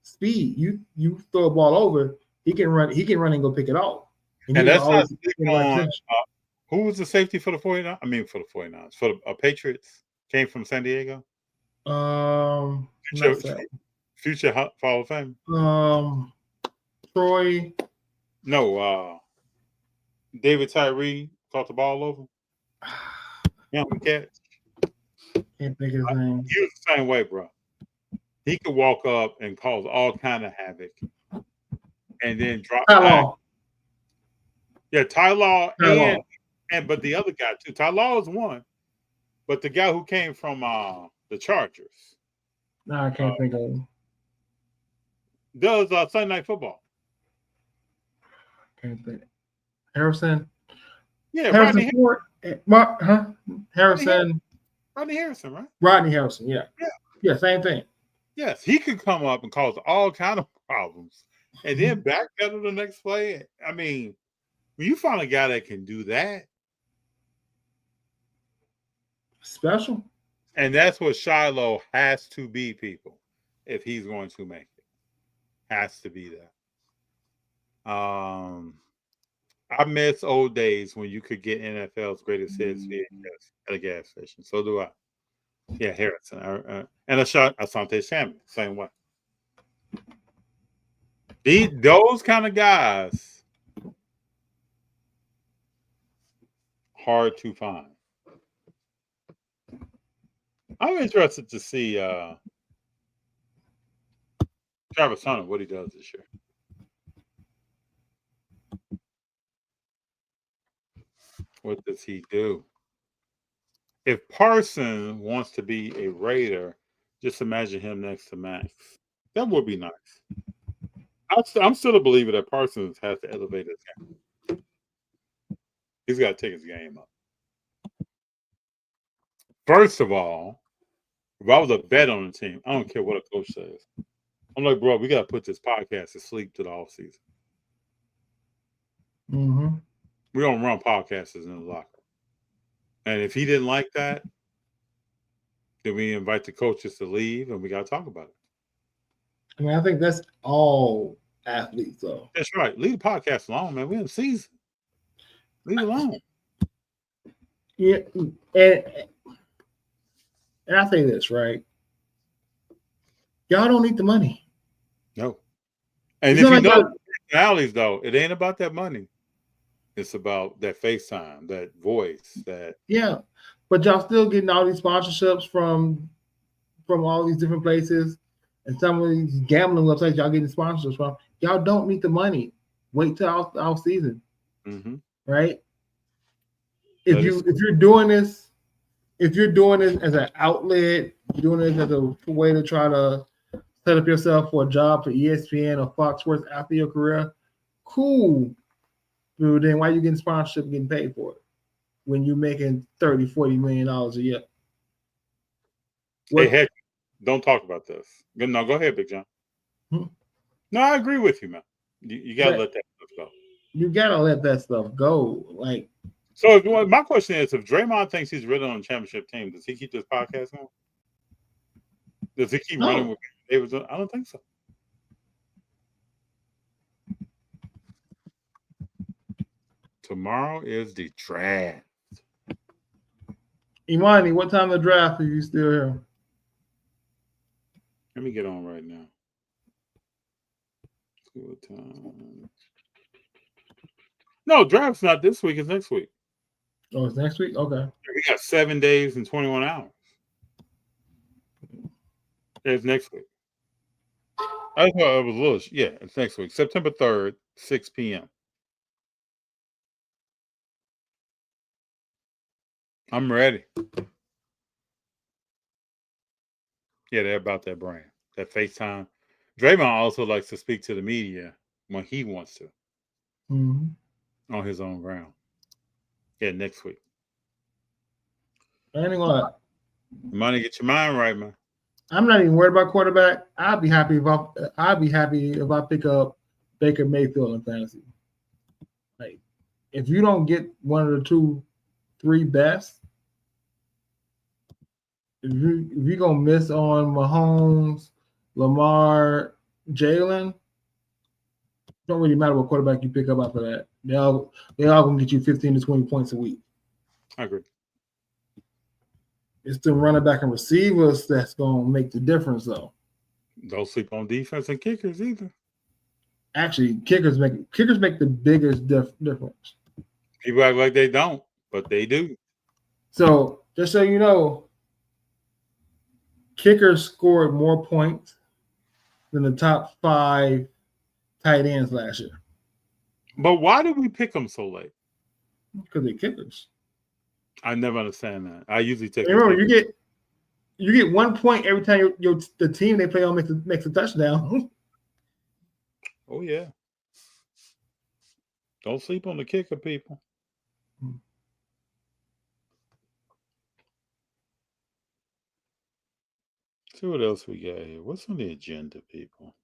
Speed. You throw a ball over, he can run. He can run and go pick it off. And that's not on. Who was the safety for the 49ers? I mean, for the 49ers, for the Patriots, came from San Diego. Future Hall of Fame. Troy. No, David Tyree caught the ball over. Young catch. Can't think of his name. He was the same way, bro. He could walk up and cause all kind of havoc, and then drop back. Yeah, Ty Law but the other guy too. Ty Law is one, but the guy who came from the Chargers. No, I can't think of him. Does Sunday Night Football? Can't think. Harrison. Yeah, Harrison Ford. Harrison. Rodney Harrison, right? Rodney Harrison. Yeah, same thing. Yes, he could come up and cause all kind of problems, and then backpedal the next play. I mean, when you find a guy that can do that, special. And that's what Shiloh has to be, people, if he's going to make it. Has to be that. I miss old days when you could get NFL's greatest hits at a gas station. So do I. Yeah, Harrison. And Asante Samuel, same way. Those kind of guys, hard to find. I'm interested to see Travis Hunter, what he does this year. What does he do? If Parsons wants to be a Raider, just imagine him next to Max. That would be nice. I'm still a believer that Parsons has to elevate his game. He's got to take his game up. First of all, if I was a bet on the team, I don't care what a coach says. I'm like, bro, we got to put this podcast to sleep to the offseason. Mm-hmm. We don't run podcasts in the locker. And if he didn't like that, then we invite the coaches to leave and we got to talk about it. I mean, I think that's all athletes, though. That's right. Leave the podcast alone, man. We're in the season. Leave it alone. Yeah. And I say this, right? Y'all don't need the money. No. And if you know personalities, though, it ain't about that money. It's about that FaceTime, that voice, that but y'all still getting all these sponsorships from all these different places, and some of these gambling websites y'all getting sponsorships from. Y'all don't need the money. Wait till our season, right? If you're doing this as an outlet, doing this as a way to try to set up yourself for a job for ESPN or Fox Sports after your career, cool. But then why are you getting sponsorship and getting paid for it when you're making $30-40 million a year? Hey, heck, don't talk about this. No, go ahead, Big Jon. No, I agree with you, man. You got to let that stuff go. You got to let that stuff go. Like, so my question is, if Draymond thinks he's really on a championship team, does he keep this podcast on? Does he keep running with David? I don't think so. Tomorrow is the draft. Imani, what time the draft are you still here? Let me get on right now. What time? No, draft's not this week. It's next week. Oh, it's next week? Okay. We got 7 days and 21 hours. It's next week. I thought it was a little. Yeah, it's next week. September 3rd, 6 p.m. I'm ready. Yeah, they're about that brand, that FaceTime. Draymond also likes to speak to the media when he wants to on his own ground. Yeah, next week. Anyway, Money, get your mind right, man. I'm not even worried about quarterback. I'd be happy if I pick up Baker Mayfield in fantasy. Like, if you don't get one of the 2-3 best, if you're gonna miss on Mahomes, Lamar, Jalen, don't really matter what quarterback you pick up after that. They all gonna get you 15 to 20 points a week. I agree. It's the running back and receivers that's gonna make the difference, though. Don't sleep on defense and kickers either. Actually, kickers make the biggest difference. People act like they don't, but they do. So just so you know, kickers scored more points than the top 5 tight ends last year. But why did we pick them so late? Because they're kickers. I never understand that. I usually take. Remember, you get 1 point every time the team they play on makes a touchdown. Oh yeah. Don't sleep on the kicker, people. See what else we got here. What's on the agenda, people?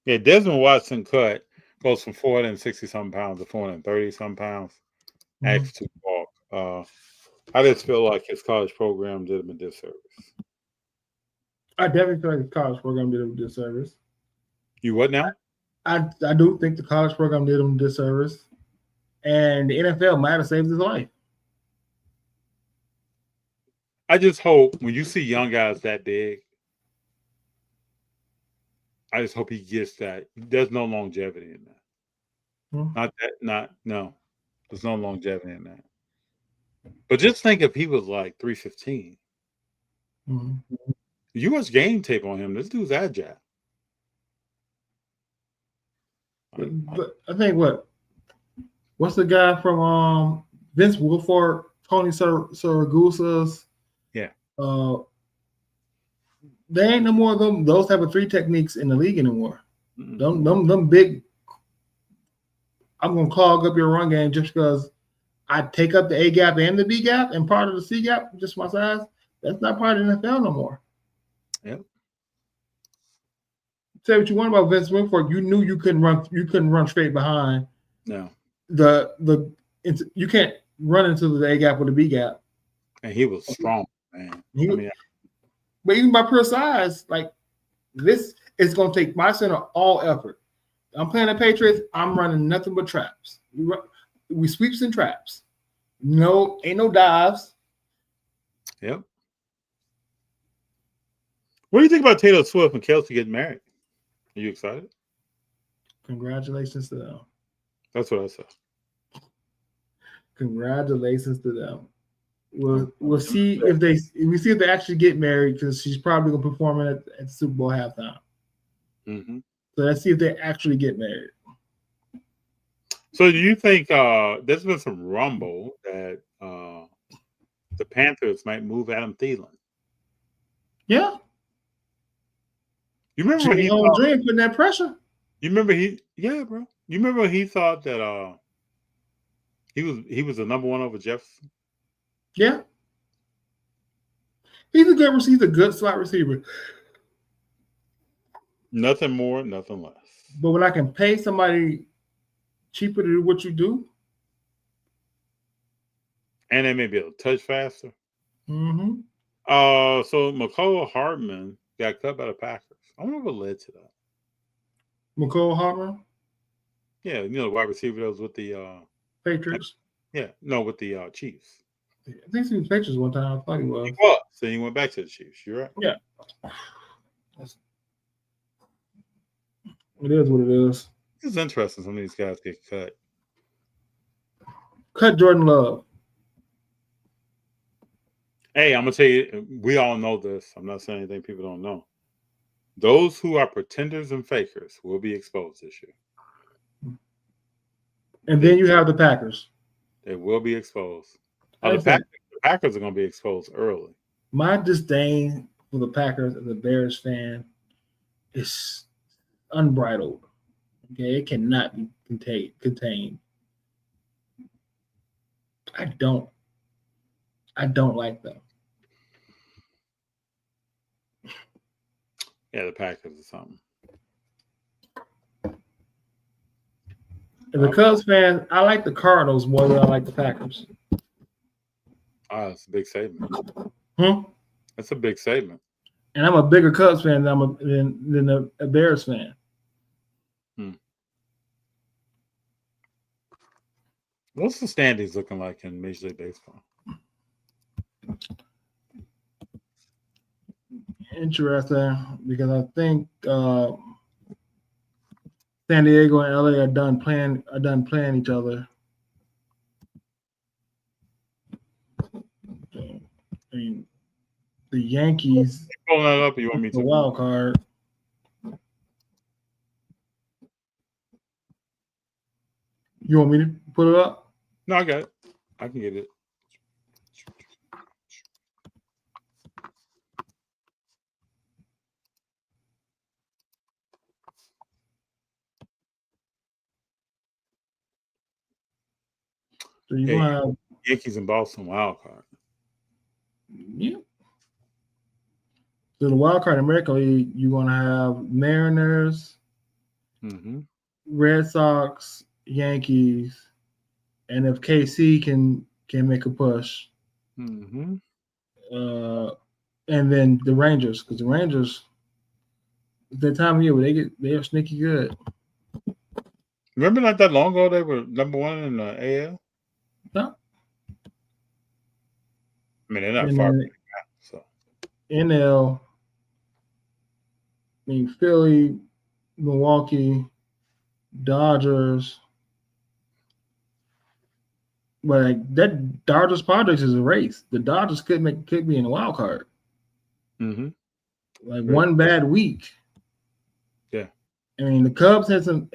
Yeah, Desmond Watson goes from 460-something pounds to 430-something pounds. Asked to walk. I just feel like his college program did him a disservice. I definitely feel like the college program did him a disservice. You what now? I do think the college program did him a disservice. And the NFL might have saved his life. I just hope when you see young guys that big, I just hope he gets that. There's no longevity in that. No. There's no longevity in that. But just think if he was like 315. You watch game tape on him. This dude's agile. But I think what's the guy from Vince Wilfork, Tony Saragusa's? Yeah. There ain't no more of them. Those type of 3 techniques in the league anymore. Them big. I'm gonna clog up your run game just because I take up the A gap and the B gap and part of the C gap, just my size. That's not part of the NFL no more. Yep. Say what you want about Vince Wilfork. You knew you couldn't run straight behind. No. You can't run into the A gap or the B gap. And he was strong, man. But even by pure size, like this is going to take my center all effort. I'm playing the Patriots. I'm running nothing but traps. We sweeps and traps. No, ain't no dives. Yep. What do you think about Taylor Swift and Kelce getting married? Are you excited? Congratulations to them. That's what I said. Congratulations to them. We'll see if they actually get married, because she's probably gonna perform at the Super Bowl halftime. Mm-hmm. So let's see if they actually get married. So do you think there's been some rumble that the Panthers might move Adam Thielen? Yeah. You remember when he own dream putting that pressure? You remember bro. You remember when he thought that he was the number one over Jefferson? Yeah. He's a good receiver. He's a good slot receiver. Nothing more, nothing less. But when I can pay somebody cheaper to do what you do, and they may be able to touch faster. Mm-hmm. So Mecole Hardman got cut by the Packers. I wonder what led to that. Mecole Hardman? Yeah, the wide receiver that was with the Patriots. Yeah, no, with the Chiefs. I think he was Patriots one time. I thought he was. He was. So he went back to the Chiefs. You're right. Yeah. It is what it is. It's interesting. Some of these guys get cut. Cut Jordan Love. Hey, I'm gonna tell you, we all know this. I'm not saying anything people don't know. Those who are pretenders and fakers will be exposed this year. And then you have the Packers. They will be exposed. The Packers are going to be exposed early. My disdain for the Packers as a Bears fan is unbridled. Okay, it cannot be contained. I don't like them. Yeah, the Packers or something. As a Cubs fan, I like the Cardinals more than I like the Packers. That's a big statement. That's a big statement. And I'm a bigger Cubs fan than a Bears fan. What's the standings looking like in Major League Baseball? Interesting, because I think San Diego and LA are done playing each other. I mean, the Yankees. Pulling that up, or you want me to? The wild card. You want me to put it up? No, I got it. I can get it. So you have Yankees and Boston wild card. Yeah. So the wild card in America League, you're gonna have Mariners, Red Sox, Yankees, and if KC can make a push, and then the Rangers, because the Rangers, the time of year where they're sneaky good. Remember not that long ago they were number one in the AL? No. I mean, they're not far from that, so. NL, I mean, Philly, Milwaukee, Dodgers. But like that Dodgers Padres is a race. The Dodgers could be in the wild card. Like one bad week. Yeah. I mean, the Cubs had some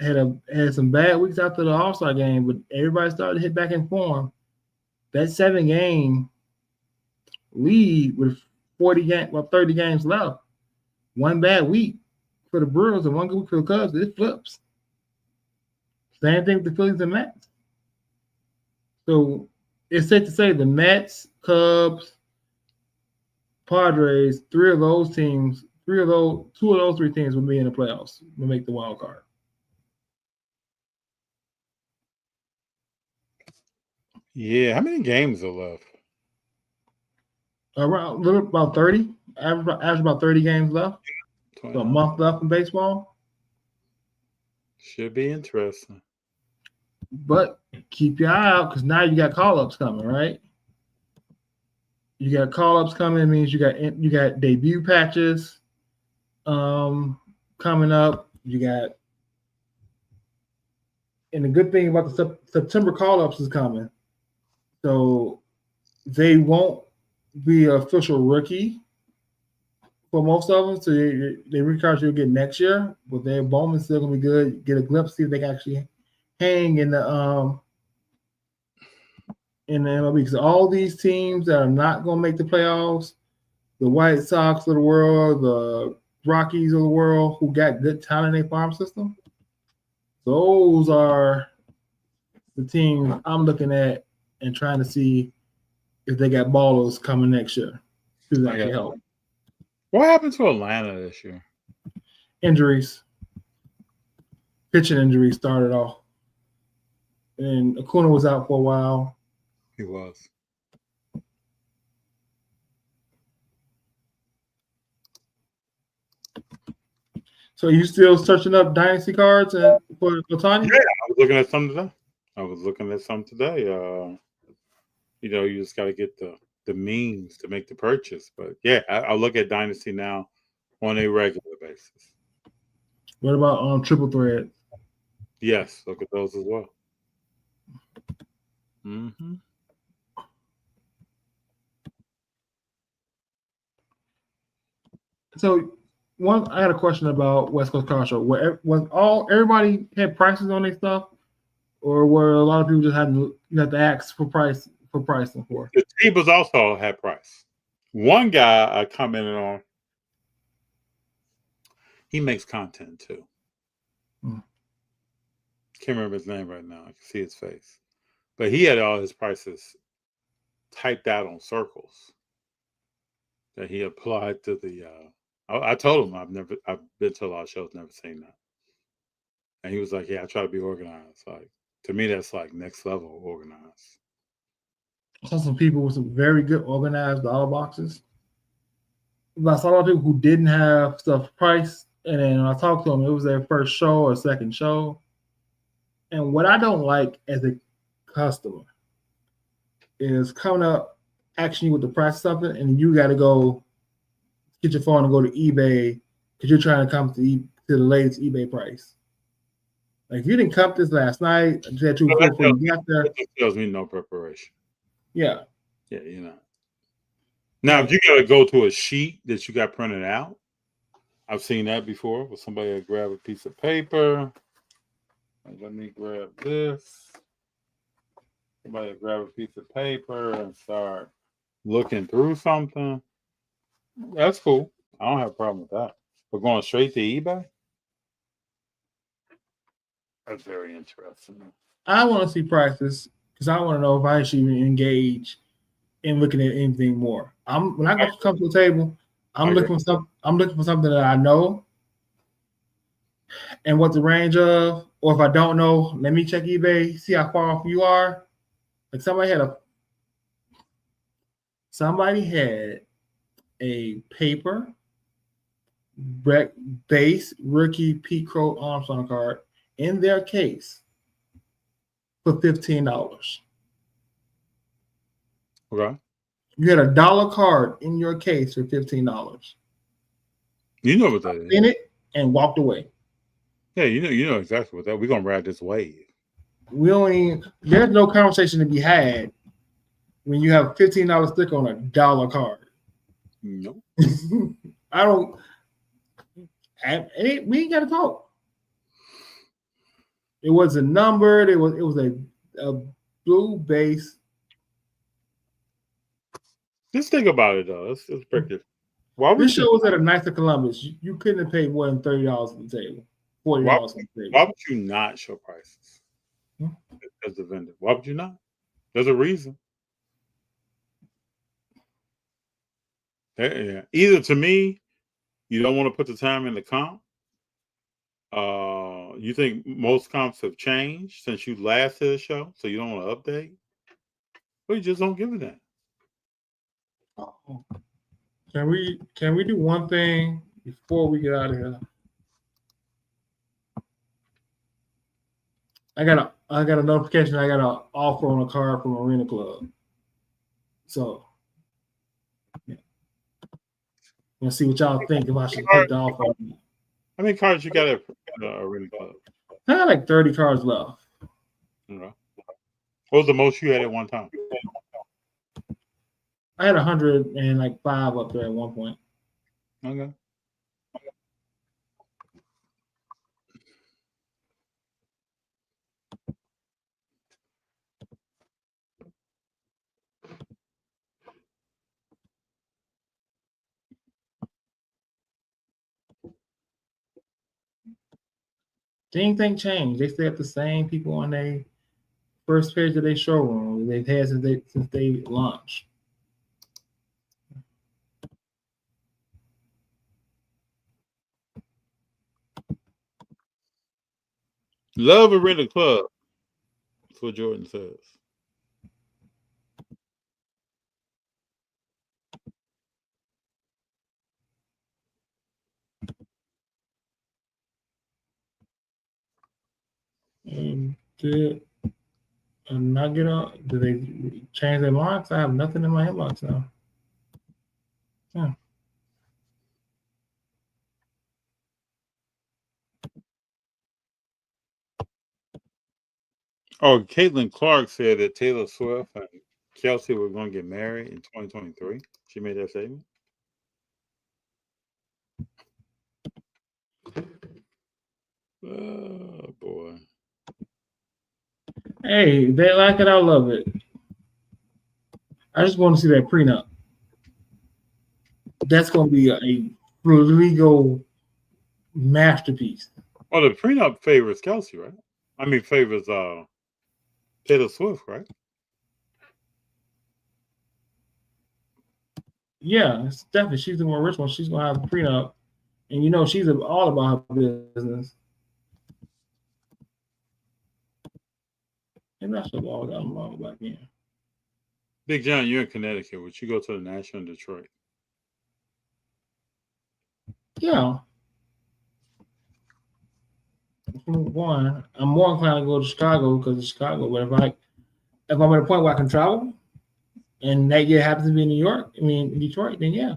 bad weeks after the All-Star game, but everybody started to hit back in form. That 7-game lead with 30 games left. One bad week for the Brewers and one good week for the Cubs, it flips. Same thing with the Phillies and Mets. So it's safe to say the Mets, Cubs, Padres, two of those three teams will be in the playoffs. Will make the wild card. Yeah, how many games are left? About 30. Average about 30 games left. So a month left in baseball. Should be interesting. But keep your eye out because now you got call-ups coming, right? You got call-ups coming means you got debut patches coming up. You got, and the good thing about the September call-ups is coming. So they won't be an official rookie for most of them. So they recards you'll get next year, but their Bowman's still gonna be good. Get a glimpse, see if they can actually hang in the MLB. Because all these teams that are not gonna make the playoffs, the White Sox of the world, the Rockies of the world, who got good talent in their farm system, those are the teams I'm looking at and trying to see if they got ballers coming next year. Who that can help. What happened to Atlanta this year? Injuries. Pitching injuries started off. And Acuna was out for a while. He was. So you still searching up dynasty cards for Ohtani? Yeah, I was looking at some today. You just got to get the means to make the purchase. But yeah, I look at dynasty now on a regular basis. What about triple thread? Yes, look at those as well. Mm-hmm. So I had a question about West Coast Car Show. Everybody had prices on their stuff, or were a lot of people just had to ask for pricing for? The tables also had price. One guy I commented on, he makes content too. Can't remember his name right now. I can see his face, but he had all his prices typed out on circles that he applied to the. I told him I've been to a lot of shows, never seen that, and he was like, "Yeah, I try to be organized." Like to me, that's like next level organized. I saw some people with some very good organized dollar boxes. But I saw a lot of people who didn't have stuff priced, and then when I talked to them, it was their first show or second show. And what I don't like as a customer is coming up, asking you with the price of something, and you got to go get your phone and go to eBay because you're trying to come to the latest eBay price. Like if you didn't come this last night, that you got there. That tells me no preparation. Yeah. Yeah, you're not. Now, if you got to go to a sheet that you got printed out, I've seen that before where somebody grab a piece of paper. Let me grab this. Somebody grab a piece of paper and start looking through something. That's cool. I don't have a problem with that. But going straight to eBay? That's very interesting. I want to see prices because I want to know if I should even engage in looking at anything more. When I come to the table, I'm looking for something that I know and what the range of, or if I don't know, let me check eBay, see how far off you are. Like somebody had a paper base rookie Pete Crow Armstrong card in their case for $15. Okay. You had a $1 card in your case for $15. You know what that is. In it and walked away. Yeah, you know exactly what that. We're gonna ride this wave. There's no conversation to be had when you have a $15 sticker on a $1 card. Nope. We ain't got to talk. It wasn't numbered. It was a blue base. Just think about it though. Let's break it. This show was at a Knights of Columbus. You couldn't have paid more than $30 at the table. $40 at the table. Why would you not show prices as the vendor? Why would you not? There's a reason. Yeah. Either to me, you don't want to put the time in the comp. You think most comps have changed since you last did a show, so you don't want to update? Or you just don't give a damn. Oh. Can we do one thing before we get out of here? I got a notification. I got an offer on a card from Arena Club. So, yeah. Let's see what y'all think if I should take the offer. How many cards you got at Arena Club? I had like 30 cards left. Okay. What was the most you had at one time? I had 105 up there at one point. Okay. Anything changed? They still have the same people on their first page of their showroom they've had since they launched. Love Arena Club. That's what Jordan says. Did not get on? Did they change their marks? I have nothing in my inbox now. Yeah. Oh, Caitlin Clark said that Taylor Swift and Kelce were going to get married in 2023. She made that statement. Oh, boy. Hey, they like it. I love it. I just want to see that prenup. That's going to be a legal masterpiece. Oh, the prenup favors Kelce, right? I mean, favors Taylor Swift, right? Yeah, it's definitely. She's the more rich one. She's going to have a prenup. And you know, she's all about her business. And that's the ball got them all back in. Big Jon, you're in Connecticut. Would you go to the National in Detroit? Yeah. One, I'm more inclined to go to Chicago because of Chicago. But if I'm at a point where I can travel, and that year happens to be in Detroit, then yeah.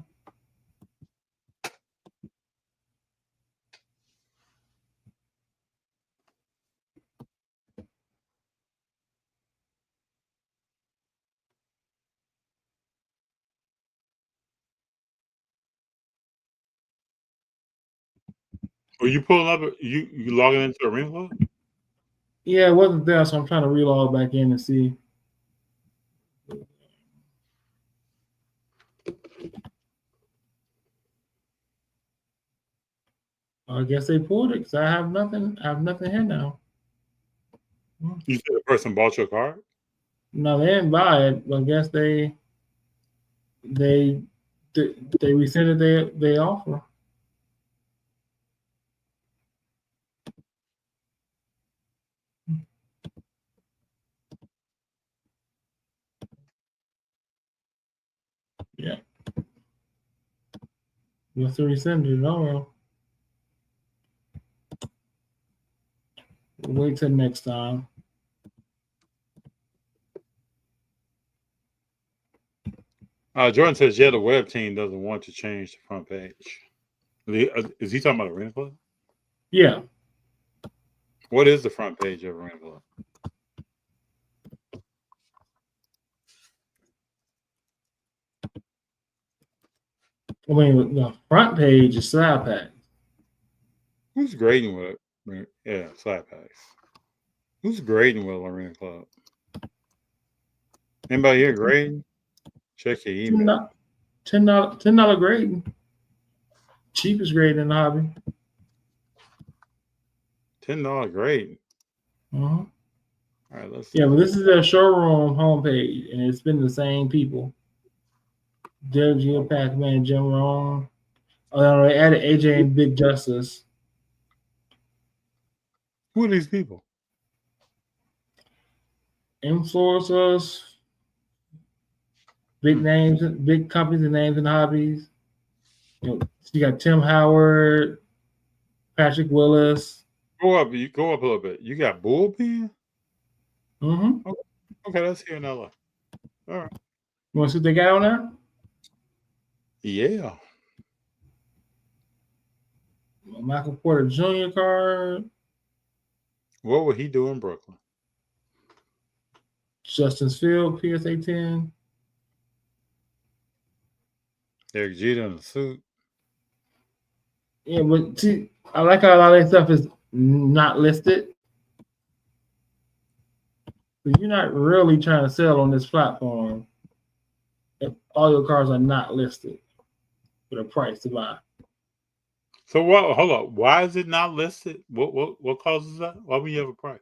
Were you pulling up? You logging into Arena Club? Yeah, it wasn't there, so I'm trying to relog back in and see. I guess they pulled it because I have nothing. I have nothing here now. You said the person bought your card? No, they didn't buy it. But I guess they rescinded their offer. Yeah. Must have rescinded it. Oh well. We'll wait till next time. Jordan says, yeah, the web team doesn't want to change the front page. Is he talking about Arena Club? Yeah. What is the front page of Arena Club? I mean, the front page is slide pack. Who's grading with it? Yeah, slide packs. Who's grading with Arena Club? Anybody here grading? Check your email. $10 grading. Cheapest grade in the hobby. $10 grade. Uh-huh. All right, let's. Yeah, but this is their showroom homepage, and it's been the same people. JG, Pac-Man, Jim Rohn. Oh, they added AJ and Big Justice. Who are these people? Influencers, big names, big companies and names and hobbies. You got Tim Howard, Patrick Willis. Go up a little bit. You got Bullpen? Mm-hmm. Okay, that's here in LA. All right. You want to see what they got on there? Yeah. Michael Porter Jr. card. What would he do in Brooklyn? Justin Field, PSA 10. Derek Jeter in a suit. Yeah, but see, I like how a lot of that stuff is not listed. So you're not really trying to sell on this platform if all your cards are not listed with a price to buy. So what? Hold up. Why is it not listed? What causes that? Why would you have a price?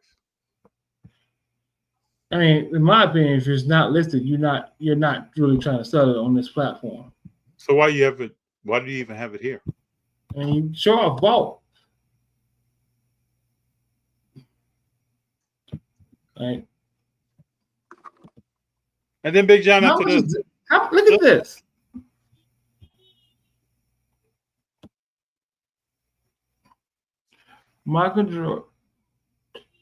I mean, in my opinion, if it's not listed, you're not really trying to sell it on this platform. So why you have it? Why do you even have it here? I mean, show off bulk. Right. And then Big Jon after this. Look at this. Michael Jordan,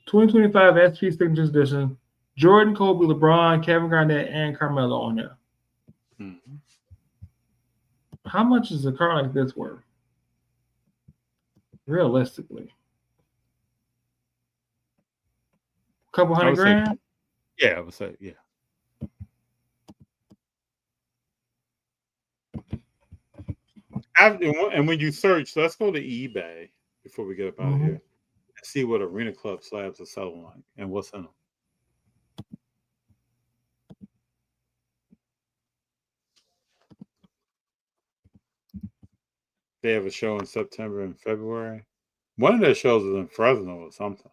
2025 SP Signatures Edition. Jordan, Kobe, LeBron, Kevin Garnett, and Carmelo on there. Mm-hmm. How much is a car like this worth? Realistically. A couple hundred grand? Yeah, I would say, yeah. And when you search, let's go to eBay before we get up out of here and see what Arena Club slabs are selling like and what's in them. They have a show in September and February. One of their shows is in Fresno or something.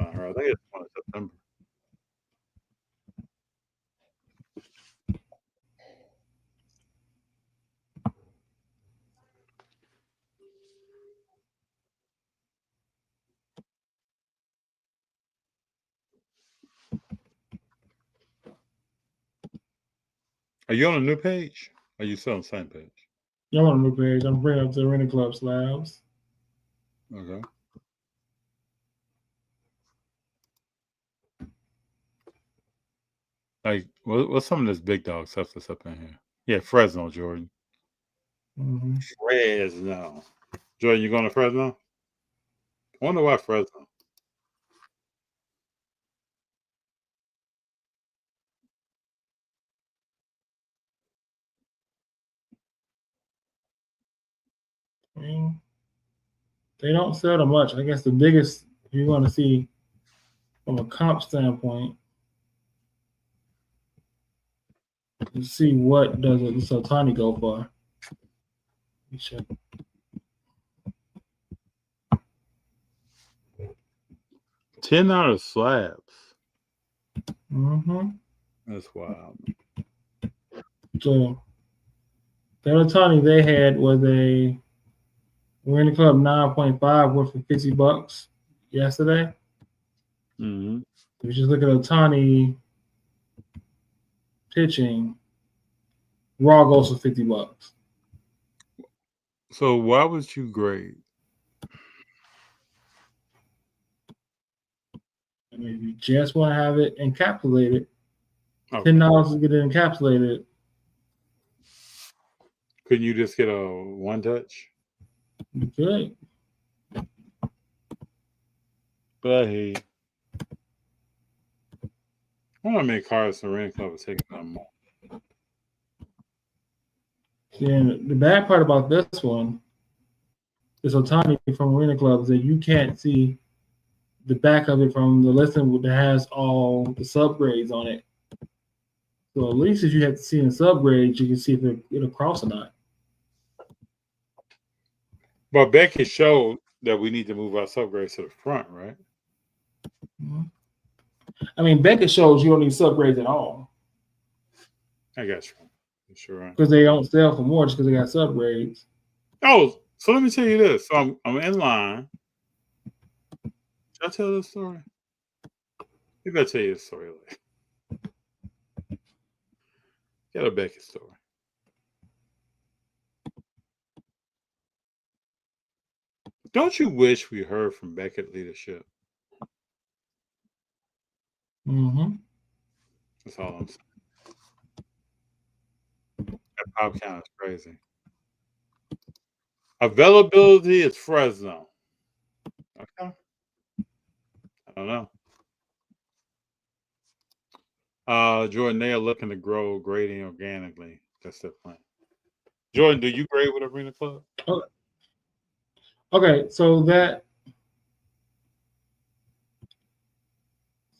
I heard. I think it's one in September. Are you on a new page? Or are you still on the same page? Yeah, I'm on a new page. I'm bringing up the Arena Club slabs. Okay. Like, what's some of this big dog stuff that's up in here? Yeah, Fresno, Jordan. Mm-hmm. Fresno. Jordan, you going to Fresno? I wonder why Fresno. I mean, they don't sell them much. I guess the biggest, if you want to see from a comp standpoint, to see what does it Otani go for. You should. $10 slabs. Mm-hmm. That's wild. So the Otani they had was a Arena Club 9.5 worth for $50 yesterday. Mm-hmm. If you just look at Otani pitching, raw goes for $50. So why would you grade? I mean, if you just want to have it encapsulated, Okay. $10 to get it encapsulated. Couldn't you just get a one touch? You could. But I hate. I want to make cards and Arena Club taking them more. And the bad part about this one is Otani from Arena Club is that you can't see the back of it from the listing that has all the subgrades on it. So at least if you have to see in subgrades, you can see if it'll cross or not. But Beckett showed that we need to move our subgrades to the front, right? Mm-hmm. I mean, Beckett shows you don't need subgrades at all. I guess you're sure right. Because they don't sell for more just because they got subgrades. Oh, so let me tell you this. So I'm in line. Should I tell this story? Maybe I'll tell you this story later. Get a Beckett story. Don't you wish we heard from Beckett leadership? Mm-hmm. That's all I'm saying. That pop count is crazy. Availability is Fresno. Okay. I don't know. Jordan, they are looking to grow grading organically. That's their plan. Jordan, do you grade with Arena Club? Okay, so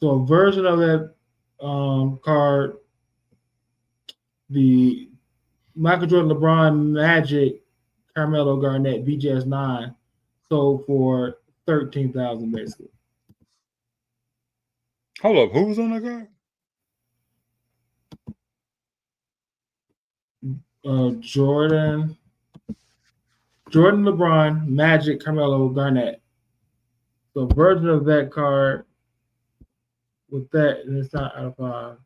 a version of that card, the Michael Jordan, LeBron, Magic, Carmelo, Garnett, BGS9 sold for $13,000 basically. Hold up, who's on that card? Jordan, LeBron, Magic, Carmelo, Garnett. So a version of that card with that, and it's not out of 5.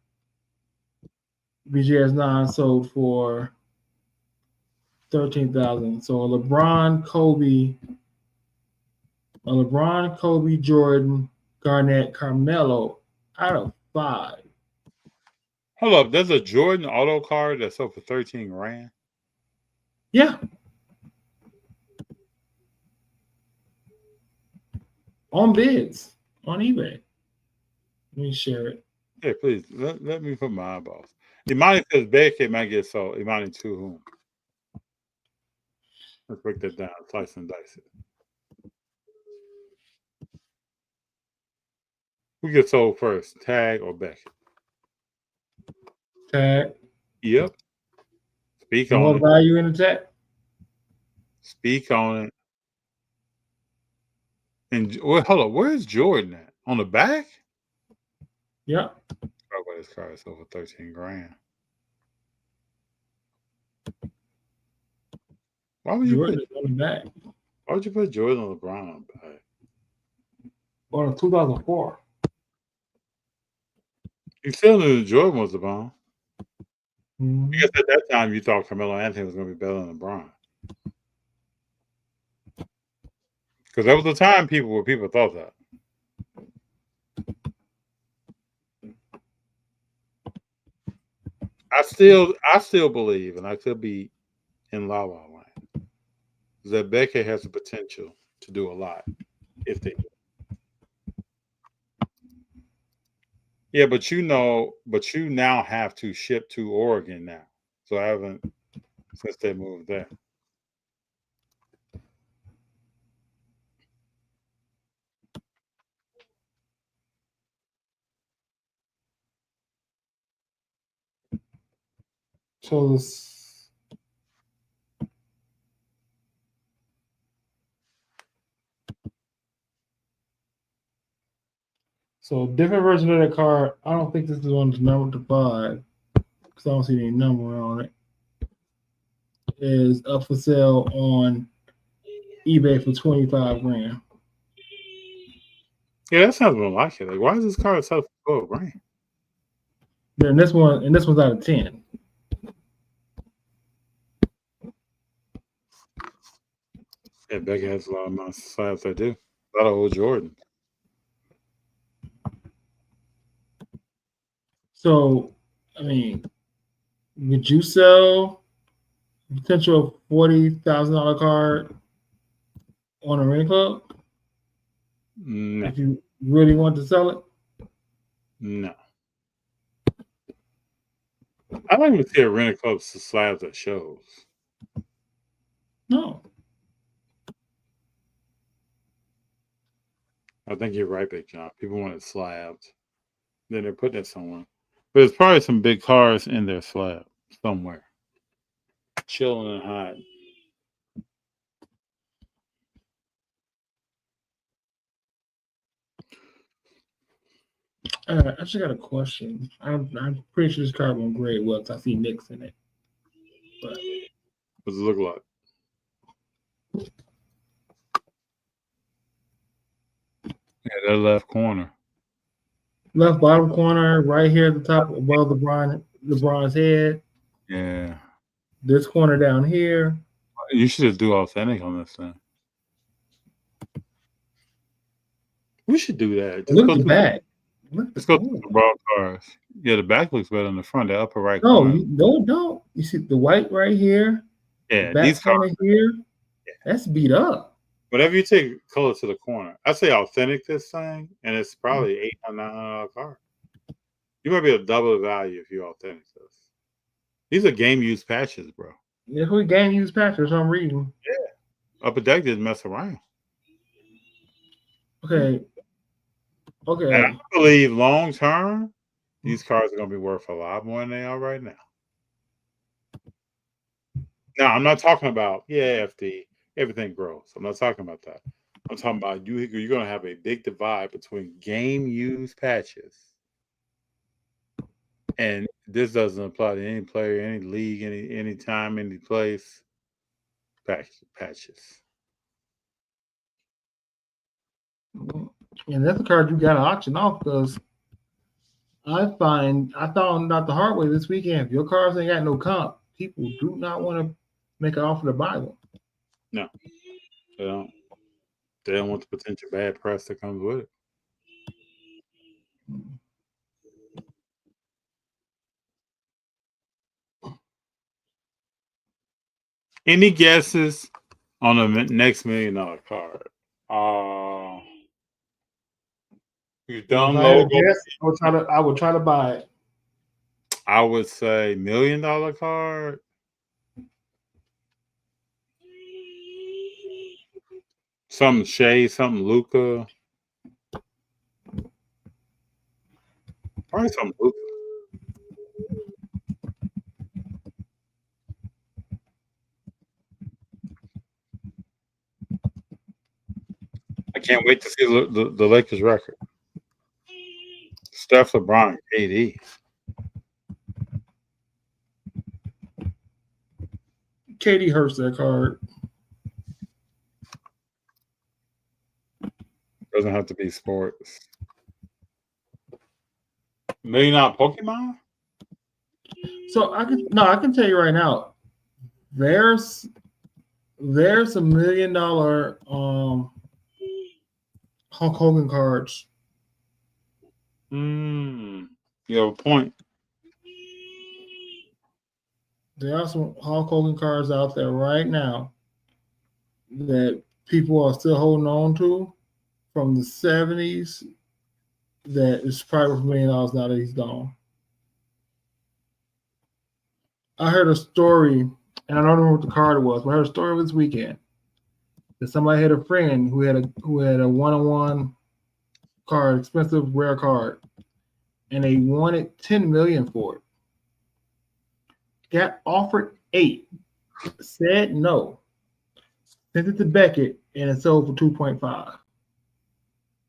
BGS9 sold for $13,000. So a LeBron, Kobe, Jordan, Garnett, Carmelo out of 5. Hold up, there's a Jordan auto card that sold for $13,000. Yeah. On bids on eBay. Let me share it. Yeah, please let me put my eyeballs. Imani says Beckett might get sold. Imani to whom? Let's break that down. Slice and dice it. Who gets sold first, Tag or Beckett? Tag. Yep. Speak on More it. value in the tag. Speak on it. And hold up, where's Jordan at? On the back? Yep. Oh, but his card is over $13,000. Why would you Jordan put is on the back. Why would you put Jordan and LeBron on the back? On a 2004. You still knew Jordan was the bomb. Mm-hmm. Because at that time you thought Carmelo Anthony was going to be better than LeBron. Because there was a time people thought that. I still believe, and I could be in La La Land, that Beckett has the potential to do a lot if they do. Yeah, but you now have to ship to Oregon now. So I haven't since they moved there. So different version of that card. I don't think this is on the number to 5 because I don't see any number on it. Is up for sale on eBay for $25,000. Yeah, that sounds more like it. Like, why is this card sell for $12,000? Then this one's out of 10. Yeah, Beckett has a lot of my slabs. I do. A lot of old Jordan. So, I mean, would you sell a potential $40,000 card on a ring club? No. If you really want to sell it? No. I don't even see a rental club slabs at shows. No. I think you're right, Big Jon. People want it slabs. Then they're putting it somewhere. But there's probably some big cars in their slab somewhere. Chilling and hot. I just got a question. I'm pretty sure this card won't grade well because I see Knicks in it. But What does it look like? Yeah, that left corner. Left bottom corner, right here at the top above LeBron's head. Yeah. This corner down here. You should just do authentic on this thing. We should do that. Just Look go at the through back. Let's go through the raw cars. Yeah, the back looks better than the front. The upper right No, corner. no, don't. You see the white right here. Yeah, Back these corner cars. here. Yeah. That's beat up. Whenever you take color to the corner, I say authentic this thing, and it's probably $800, $900 car. You might be able to double the value if you authentic this. These are game used patches, bro. Yeah, who game use patches? I'm reading. Yeah. Upper Deck didn't mess around. Okay. Okay. And I believe long term, these cars are going to be worth a lot more than they are right now. Now, I'm not talking about, FD, everything grows. I'm not talking about that. I'm talking about you're going to have a big divide between game used patches. And this doesn't apply to any player, any league, any time, any place. Patches. And that's a card you got to auction off because I found out the hard way this weekend. If your cars ain't got no comp, people do not want to make an offer to buy them. No, they don't. They don't want the potential bad press that comes with it. Any guesses on the next $1 million card? You done logo? I would try to buy it. I would say $1 million card. Something Shea, something Luca. Probably something Luca. I can't wait to see the Lakers record. Steph, LeBron, KD. KD hurts that card. Doesn't have to be sports. $1 million Pokemon? So I can tell you right now, there's $1 million Hulk Hogan cards. You have a point. There are some Hulk Hogan cards out there right now that people are still holding on to from the 70s that is probably worth $1 million now that he's gone. I heard a story, and I don't remember what the card was, but I heard a story this weekend that somebody had a friend who had a one-on-one card, expensive rare card, and they wanted $10 million for it. Got offered $8, said no, sent it to Beckett, and it sold for $2.5.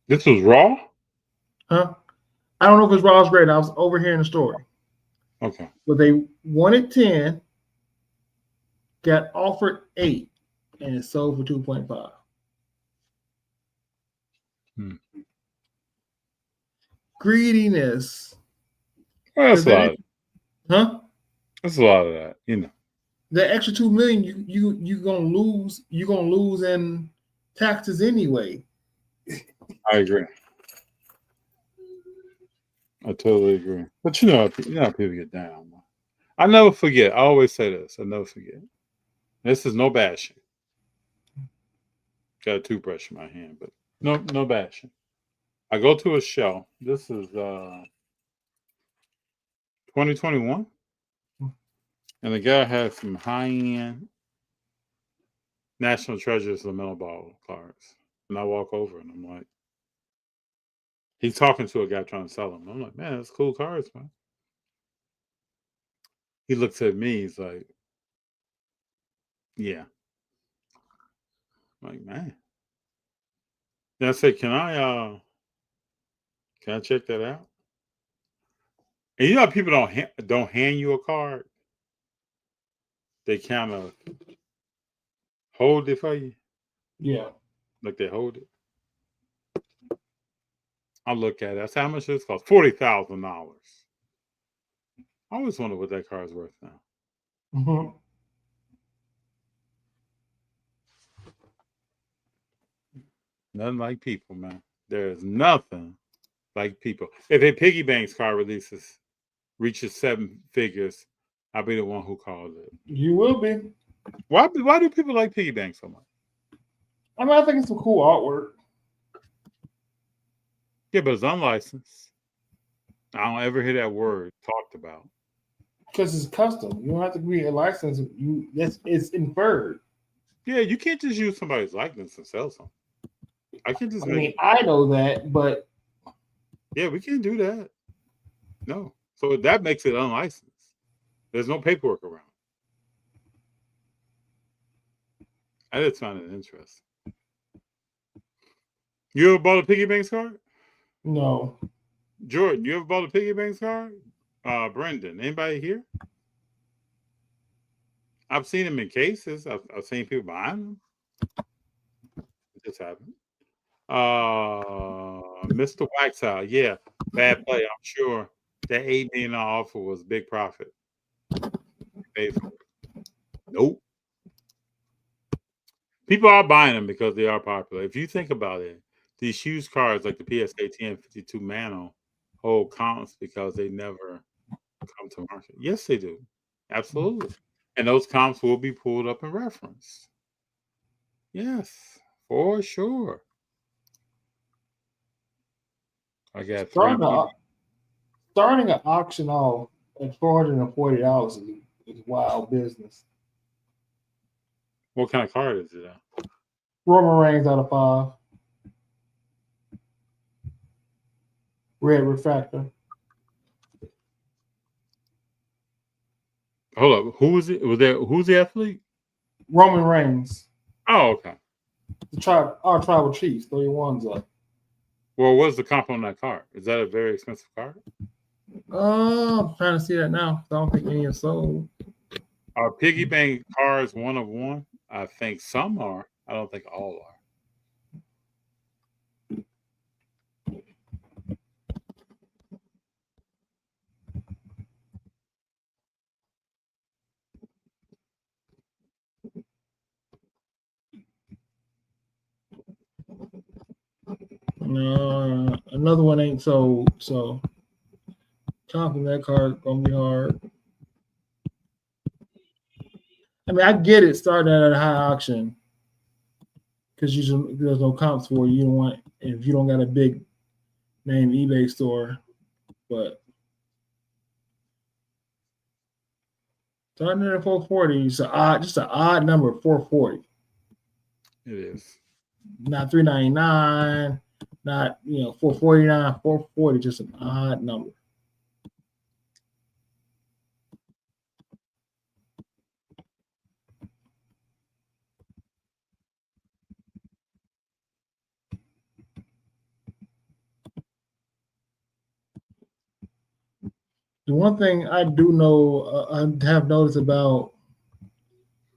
This was Raw? Huh? I don't know if it's Raw's great. I was overhearing the story. Okay. But they wanted 10, got offered 8, and it sold for 2.5. Greediness. Well, that's a lot. Huh? That's a lot of that, The extra $2 million you're gonna lose. You're gonna lose in taxes anyway. I agree. I totally agree. But you know how people get down. I never forget. I always say this. I never forget. This is no bashing. Got a toothbrush in my hand, but no bashing. I go to a show. This is 2021. And the guy had some high-end National Treasures LaMelo Ball cards. And I walk over and I'm like, he's talking to a guy trying to sell them. I'm like, man, that's cool cards, man. He looks at me. He's like, yeah. I'm like, man. Then I said, can I check that out? And you know how people don't hand you a card? They kind of hold it for you. Yeah. Like they hold it. I look at it. I say, how much does this cost? $40,000. I always wonder what that card's worth now. Mm-hmm. Nothing like people, man. There's nothing like people. If a piggy banks card reaches 7 figures, I'll be the one who calls it. You will be. Why do people like piggy banks so much? I mean, I think it's some cool artwork. Yeah, but it's unlicensed. I don't ever hear that word talked about. Because it's custom. You don't have to be a license. It's inferred. Yeah, you can't just use somebody's likeness and sell something. I can just I mean, I know that, but yeah, we can't do that. No. So that makes it unlicensed. There's no paperwork around. I just find it interesting. You ever bought a piggy banks card? no. Jordan, you ever bought a piggy banks card? Brendan, anybody here? I've seen them in cases. I've seen people buying them. It just happened. Mr. Waxow, yeah, bad play. I'm sure that $8 million offer was big profit. Nope. People are buying them because they are popular. If you think about it, these huge cards like the PSA 1052 Mano hold comps because they never come to market. Yes, they do. Absolutely. And those comps will be pulled up and referenced. Yes, for sure. I got starting an auction off at $440 is wild business. What kind of card is it? Roman Reigns out of 5. Red refractor. Hold up. Who was it? Who's the athlete? Roman Reigns. Oh, okay. Our tribal chiefs, 31's up. Well, what's the comp on that card? Is that a very expensive card? I'm trying to see that now. I don't think any are sold. Are piggy bank cards one of one? I think some are. I don't think all are. No, another one ain't sold. So comping that card gonna be hard. I mean, I get it starting at a high auction because usually there's no comps for it. You don't want if you don't got a big name eBay store, but starting at 440 is just an odd number, 440. It is. Not 399, not 449, 440, just an odd number. The one thing I do know, I have noticed about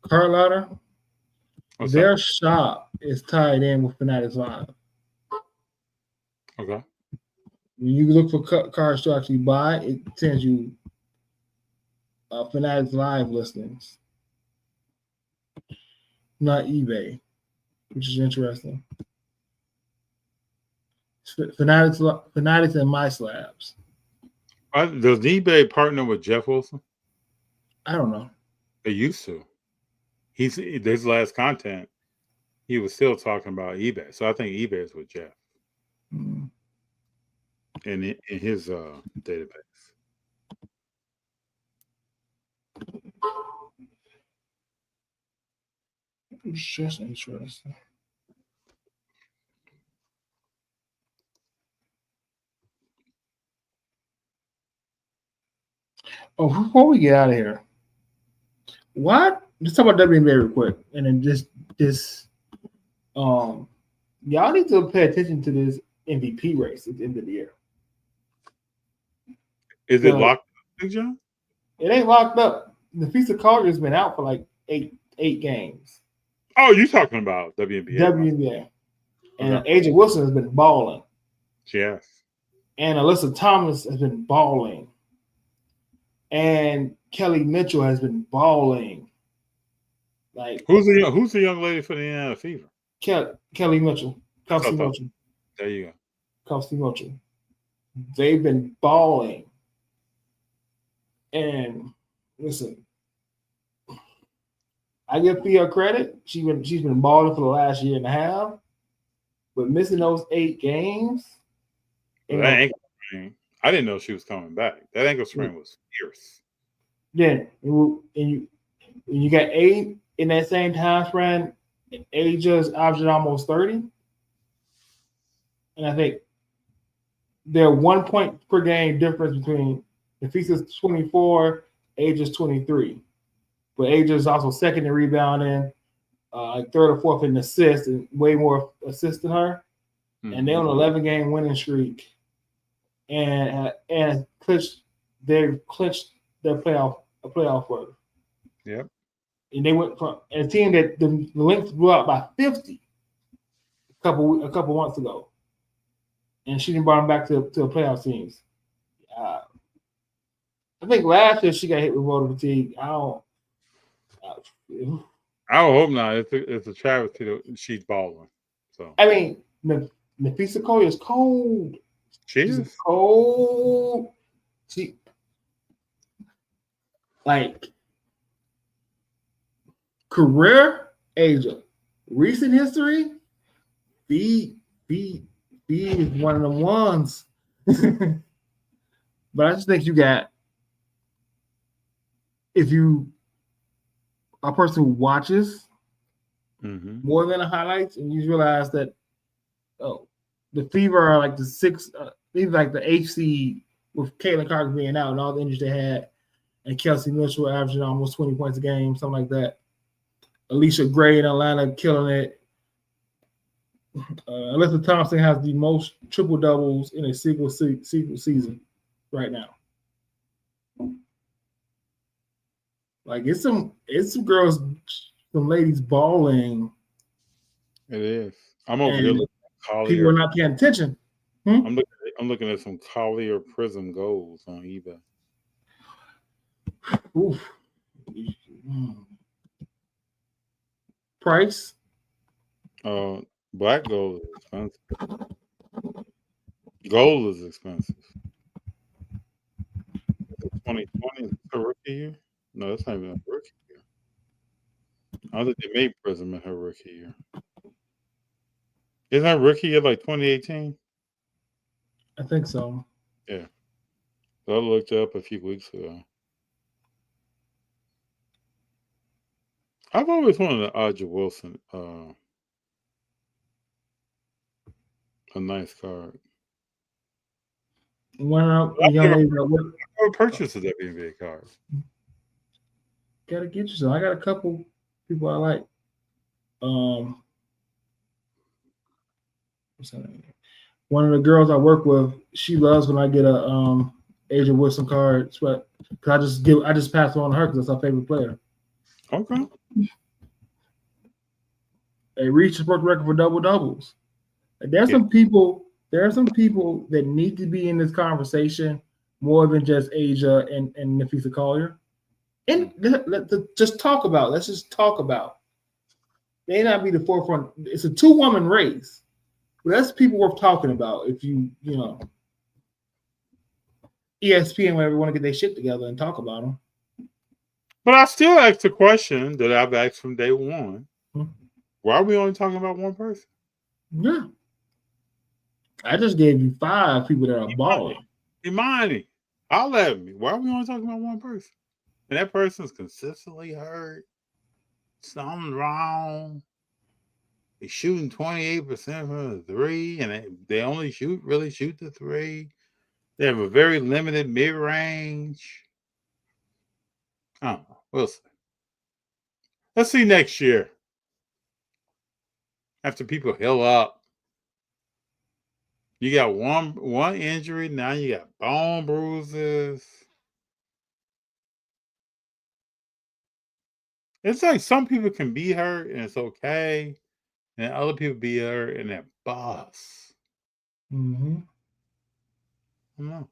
Card Ladder, their shop is tied in with Fanatics Live. Okay. When you look for cards to actually buy, it sends you Fanatics Live listings, not eBay, which is interesting. Fanatics and My Slabs. Does eBay partner with Jeff Wilson? I don't know. They used to. His last content, he was still talking about eBay. So I think eBay is with Jeff. Mm. In his database. It's just interesting. Oh, before we get out of here, let's talk about WNBA real quick, and then this y'all need to pay attention to this MVP race at the end of the year. Is it locked up, Big Jon? It ain't locked up. The Feast Calgary has been out for like eight games. Oh, you're talking about WNBA. WNBA. And AJ Wilson has been balling. Yes. And Alyssa Thomas has been balling. And Kelly Mitchell has been balling. Like who's the young lady for the Indiana Fever? Kelly Mitchell. Kelsey Mitchell. There you go. Kelsey Mitchell. They've been balling. And listen, I give Thea credit. She's been balling for the last year and a half, but missing those 8 games. That ankle sprain, I didn't know she was coming back. That ankle sprain was fierce. Then and you got 8 in that same time span. Aja's averaging almost 30, and I think they're 1 point per game difference between Nafisa's 24, Aja's 23. But Aja's also second in rebounding, third or fourth in assists, and way more assists than her. Mm-hmm. And they're on an 11-game winning streak, and they've clinched their playoff berth. Yep. And they went from a team that the Lynx blew out by 50 a couple months ago, and she didn't bring them back to playoff teams. I think last year she got hit with motor fatigue. I hope not. It's a travesty that she's balling. So I mean, Nafisa Cole is cold. She's cold. She like career Asia, recent history. B is one of the ones. But I just think you got, if you a person who watches more than the highlights, and you realize that the Fever are like the 6, like the HC with Caitlin Carter being out and all the injuries they had, and Kelce Mitchell averaging almost 20 points a game, something like that. Alicia Gray in Atlanta killing it. Alyssa Thompson has the most triple doubles in a single season right now. Like it's some girls, some ladies balling. It is. I'm over here looking at Collier. People are not paying attention. I'm looking at some Collier Prism goals on eBay. Oof. Price? Black gold is expensive. Gold is expensive. 2020 is her rookie year? No, that's not even a rookie year. I don't think they made Prism in her rookie year. Isn't that rookie year like 2018? I think so. Yeah. I looked it up a few weeks ago. I've always wanted an Aja Wilson, a nice card. I've never purchased a WNBA card. Gotta get you some. I got a couple people I like. What's her name? One of the girls I work with, she loves when I get a Aja Wilson card. But I just pass it on to her because that's our favorite player. Okay. They reached the record for double doubles. There are some people that need to be in this conversation more than just Aja and Nafisa Collier. And let's just talk about. They may not be the forefront. It's a 2-woman race. But that's people worth talking about. If you ESPN, whenever want to get their shit together and talk about them. But I still ask the question that I've asked from day one. Why are we only talking about one person? Yeah. I just gave you 5 people that are balling. Imani, I'll let me. Why are we only talking about one person? And that person's consistently hurt. Something wrong. They're shooting 28% from the 3, and they only shoot the 3. They have a very limited mid-range. I don't know. We'll see. Let's see next year. After people heal up. You got one injury, now you got bone bruises. It's like some people can be hurt and it's okay. And other people be hurt and they're boss. Mm-hmm. I don't know.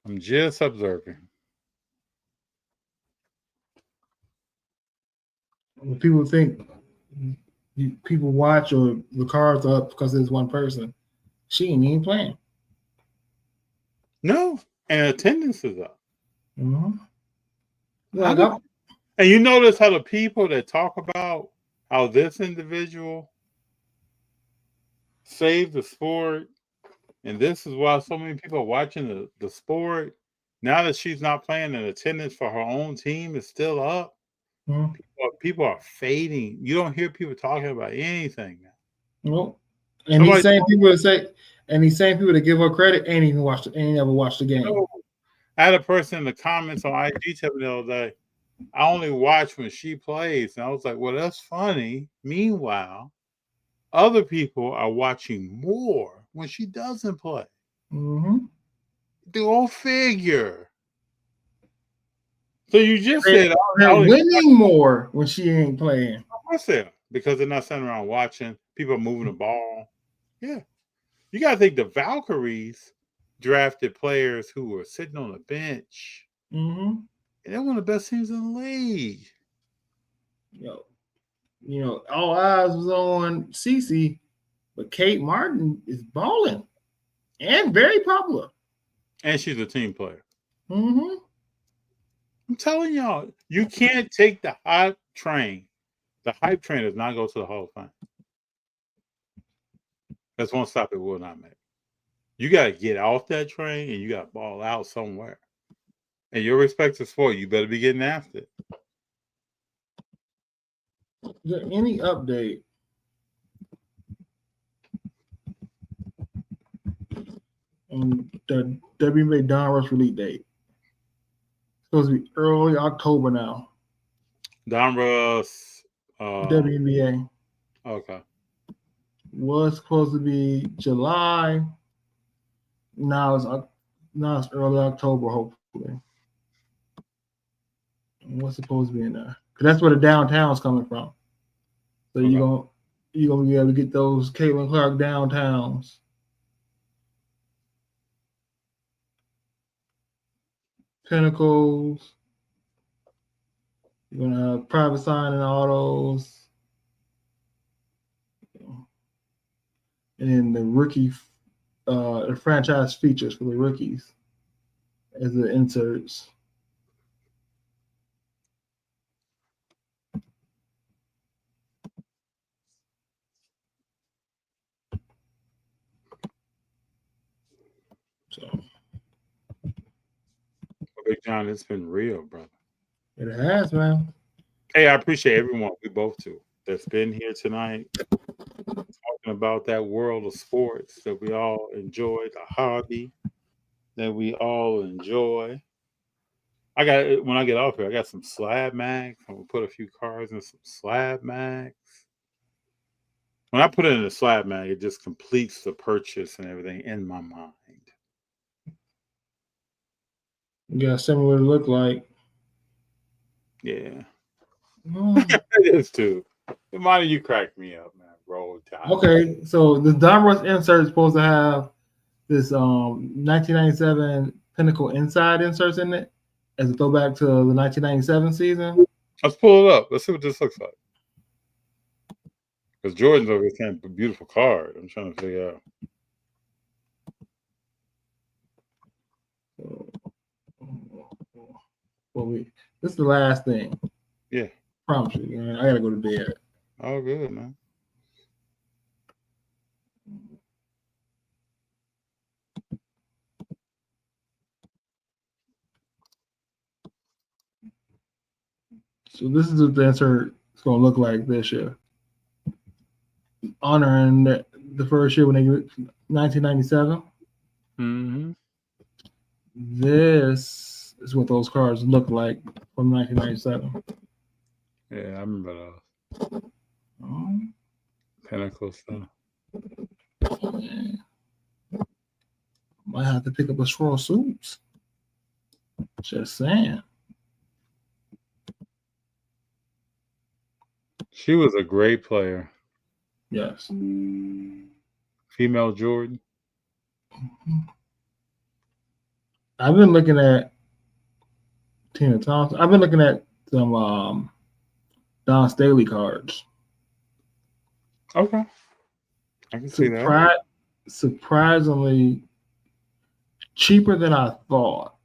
I'm just observing. When people think people watch or the cards up because there's one person, she ain't even playing. No, and attendance is up. Mm-hmm. And you notice how the people that talk about how this individual saved the sport, and this is why so many people are watching the sport. Now that she's not playing, and attendance for her own team is still up, people are fading. You don't hear people talking about anything now. Nope. And these same people that give her credit ain't never watched the game. No. I had a person in the comments on IG tell me the other day, I only watch when she plays. And I was like, well, that's funny. Meanwhile, other people are watching more when she doesn't play. Mm-hmm. Go figure. So you just said they're winning more when she ain't playing. Of course they are, because they're not sitting around watching. People are moving the ball. Yeah. You got to think the Valkyries drafted players who were sitting on the bench. Mm-hmm. And they're one of the best teams in the league. All eyes was on Cece, but Kate Martin is balling and very popular. And she's a team player. Mm-hmm. I'm telling y'all, you can't take the hype train. The hype train does not go to the Hall of Fame. That's one stop it will not make. You got to get off that train and you got to ball out somewhere. And your respective sport, you better be getting after it. Is there any update on the WNBA Donruss release date? It's supposed to be early October now. Donruss. WNBA. Okay. Was supposed to be July. Now it's early October, hopefully. And what's supposed to be in there? Because that's where the downtown's coming from. So you're gonna be able to get those Caitlin Clark downtowns. Pinnacles. You're gonna have private signing autos. And then the rookie, the franchise features for the rookies as the inserts. So, Big Jon, it's been real, brother. It has, man. Hey, I appreciate everyone. We both do. That's been here tonight. Talking about that world of sports that we all enjoy, the hobby that we all enjoy. When I get off here, I got some slab mags. I'm gonna put a few cards in some slab mags. When I put it in a slab mag, it just completes the purchase and everything in my mind. You got something what it look like. Yeah. It is too. Reminder, you cracked me up, man. Roll Tide. Okay, so the Donruss insert is supposed to have this 1997 Pinnacle Inside inserts in it as a throwback to the 1997 season. Let's pull it up. Let's see what this looks like. Because Jordan's over here saying a beautiful card. I'm trying to figure out. This is the last thing. Yeah. Promise you, man. I gotta go to bed. Oh, good, man. So this is what the insert is gonna look like this year. Honoring the first year when they 1997. Mm-hmm. This is what those cards look like from 1997. Yeah, I remember those. Pinnacle stuff. Yeah. Might have to pick up a straw suits. Just saying. She was a great player. Yes. Female Jordan. I've been looking at Tina Thompson. I've been looking at some Don Staley cards. Okay. I can see that. Surprisingly, cheaper than I thought.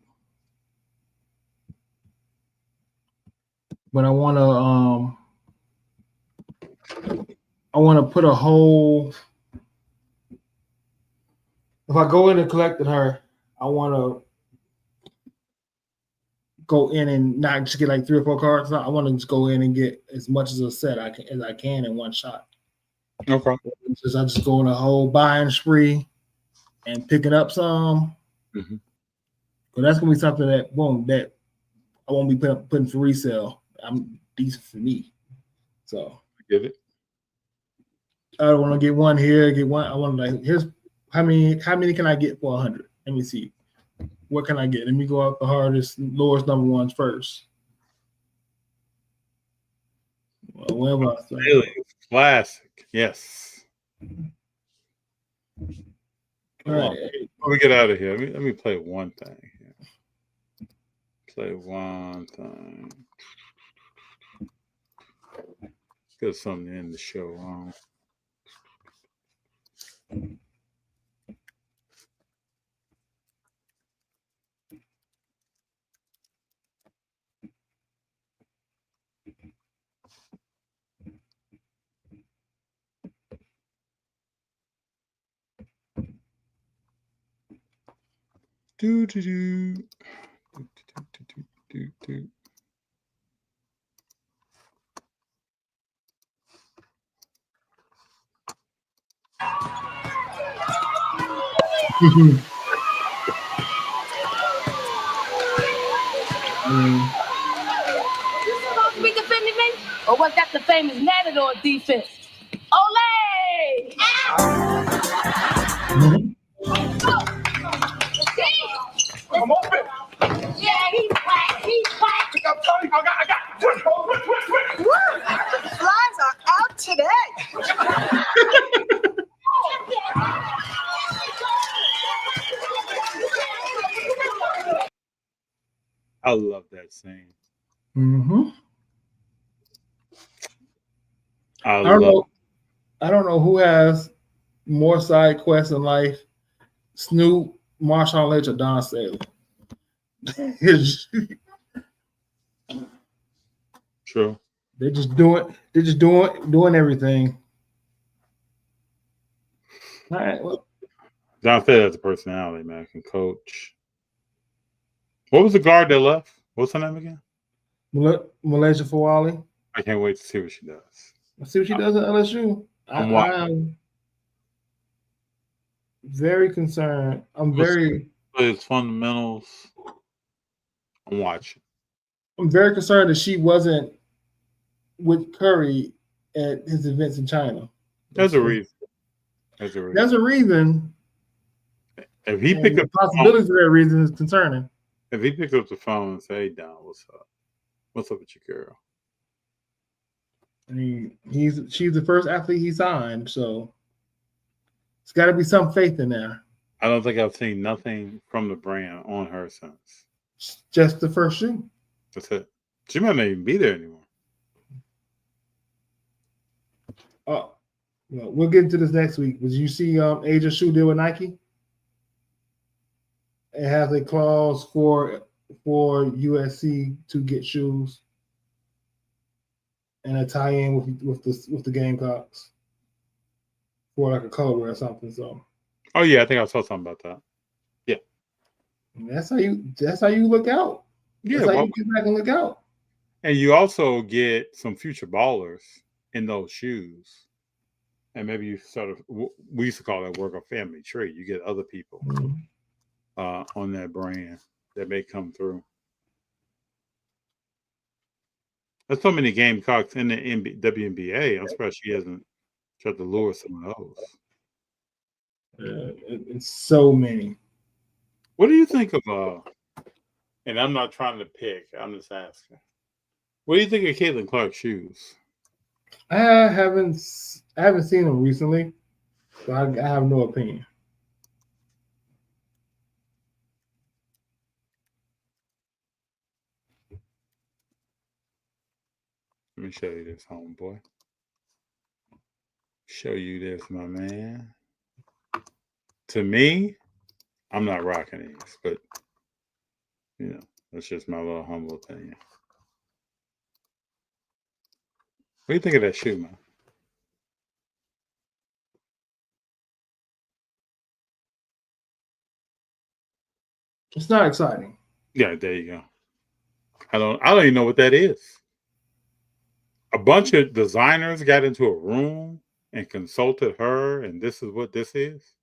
But I want to put a whole. If I go in and collected her, I want to go in and not just get like 3 or 4 cards. I want to just go in and get as much as a set as I can in one shot. Okay. I just go on a whole buying spree and picking up some. Mm-hmm. But that's gonna be something that I won't be putting for resale. I'm decent for me. So I get it. I don't want to get one here, get one. I want to like here's how many can I get for 100? Let me see. What can I get? Let me go out the lowest number ones first. Well, whatever I say. Really classic. Yes. All right. Let me get out of here. Let me play one thing here. Play one thing. Got something to end the show on. Do do do do. You supposed to be defending me? Or was that the famous Matador defense? Olay! I'm open. Yeah, he's whack. He's whack. I'm telling you, I got. Twitch. The flies are out today. I love that scene. Mm-hmm. I don't know who has more side quests in life: Snoop, Marshawn Lynch, or Don Staley. True. They're just doing everything. All right. Well, Don Staley has a personality, man. Can coach. What was the guard that left? What's her name again? Malaysia Fawali. I can't wait to see what she does. Let's see what she does at LSU. I'm very concerned. His fundamentals. I'm watching. I'm very concerned that she wasn't with Curry at his events in China. There's a reason. There's a reason. If he picked up the possibilities of that reason is concerning. If he picked up the phone and say, "Hey, Don, what's up? What's up with your girl?" I mean, she's the first athlete he signed, so it's got to be some faith in there. I don't think I've seen nothing from the brand on her since. Just the first shoe. That's it. She might not even be there anymore. Oh, well, we'll get into this next week. Did you see Asia's shoe deal with Nike? It has a clause for USC to get shoes and a tie-in with the Gamecocks for like a colorway or something. So. Oh yeah, I think I saw something about that. Yeah. That's how you look out. Yeah. That's how you get back and look out. And you also get some future ballers in those shoes. And maybe you we used to call that work a family tree. You get other people on that brand that may come through. There's so many Gamecocks in the WNBA. I'm surprised she hasn't tried to lure some of those. It's so many. What do you think of and I'm not trying to pick, I'm just asking. What do you think of Caitlin Clark's shoes? I haven't seen them recently, so I have no opinion. Let me show you this, homeboy. Show you this, my man. To me, I'm not rocking these, but you know, that's just my little humble opinion. What do you think of that shoe, man? It's not exciting. Yeah, there you go. I don't even know what that is. A bunch of designers got into a room and consulted her, and this is what this is.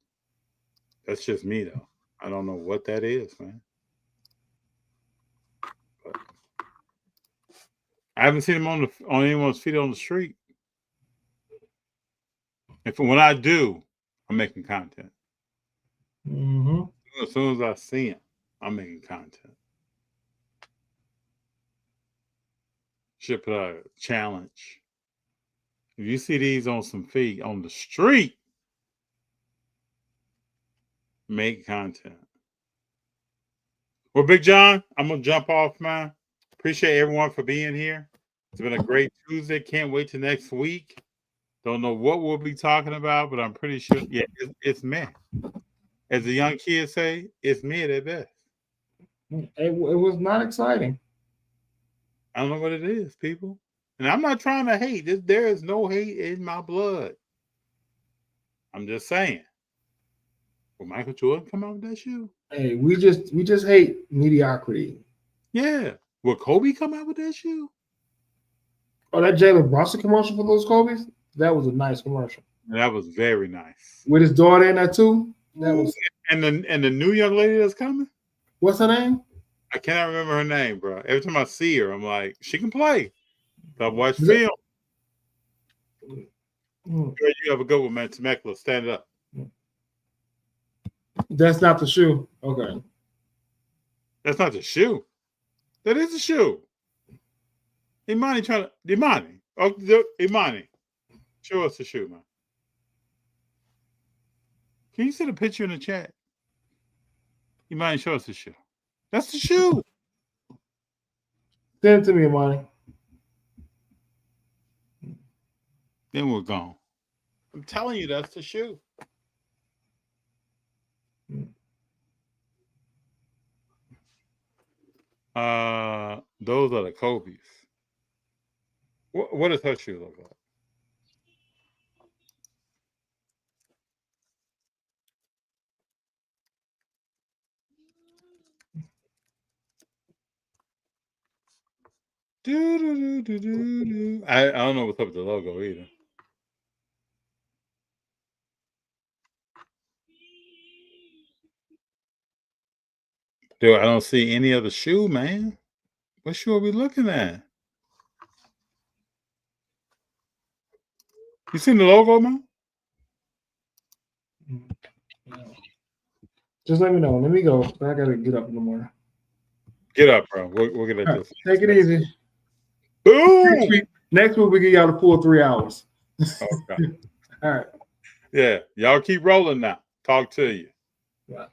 That's just me, though. I don't know what that is, man. But I haven't seen him on anyone's feet on the street. And when I do, I'm making content. Mm-hmm. As soon as I see him, I'm making content. Should put out a challenge. If you see these on some feet on the street, make content. Well, Big Jon, I'm going to jump off, man. Appreciate everyone for being here. It's been a great Tuesday. Can't wait till next week. Don't know what we'll be talking about, but I'm pretty sure, yeah, it's me. As the young kids say, it's me at their best. It was not exciting. I don't know what it is, people. And I'm not trying to hate. There is no hate in my blood. I'm just saying. Will Michael Jordan come out with that shoe? Hey, we just hate mediocrity. Yeah. Will Kobe come out with that shoe? Oh, that Jalen Brunson commercial for those Kobe's? That was a nice commercial. That was very nice. With his daughter in there too? That was. And the new young lady that's coming? What's her name? I cannot remember her name, bro. Every time I see her, I'm like, she can play. I watch film. You have a good one, man. Mecole, stand up. That's not the shoe. Okay. That's not the shoe. That is the shoe. Imani trying to Imani. Oh, Imani. Show us the shoe, man. Can you see the picture in the chat? Imani, show us the shoe. That's the shoe. Send it to me, Imani. Then we're gone. I'm telling you, that's the shoe. Those are the Kobe's. What does her shoe look like? I don't know what's up with the logo either. Dude, I don't see any other shoe, man. What shoe are we looking at? You seen the logo, man? Just let me know. Let me go. I gotta get up in the morning. Get up, bro. We'll get at this. Take it easy. Boom! Next week we give y'all the full 3 hours. Okay. All right. Yeah. Y'all keep rolling now. Talk to you. Bye.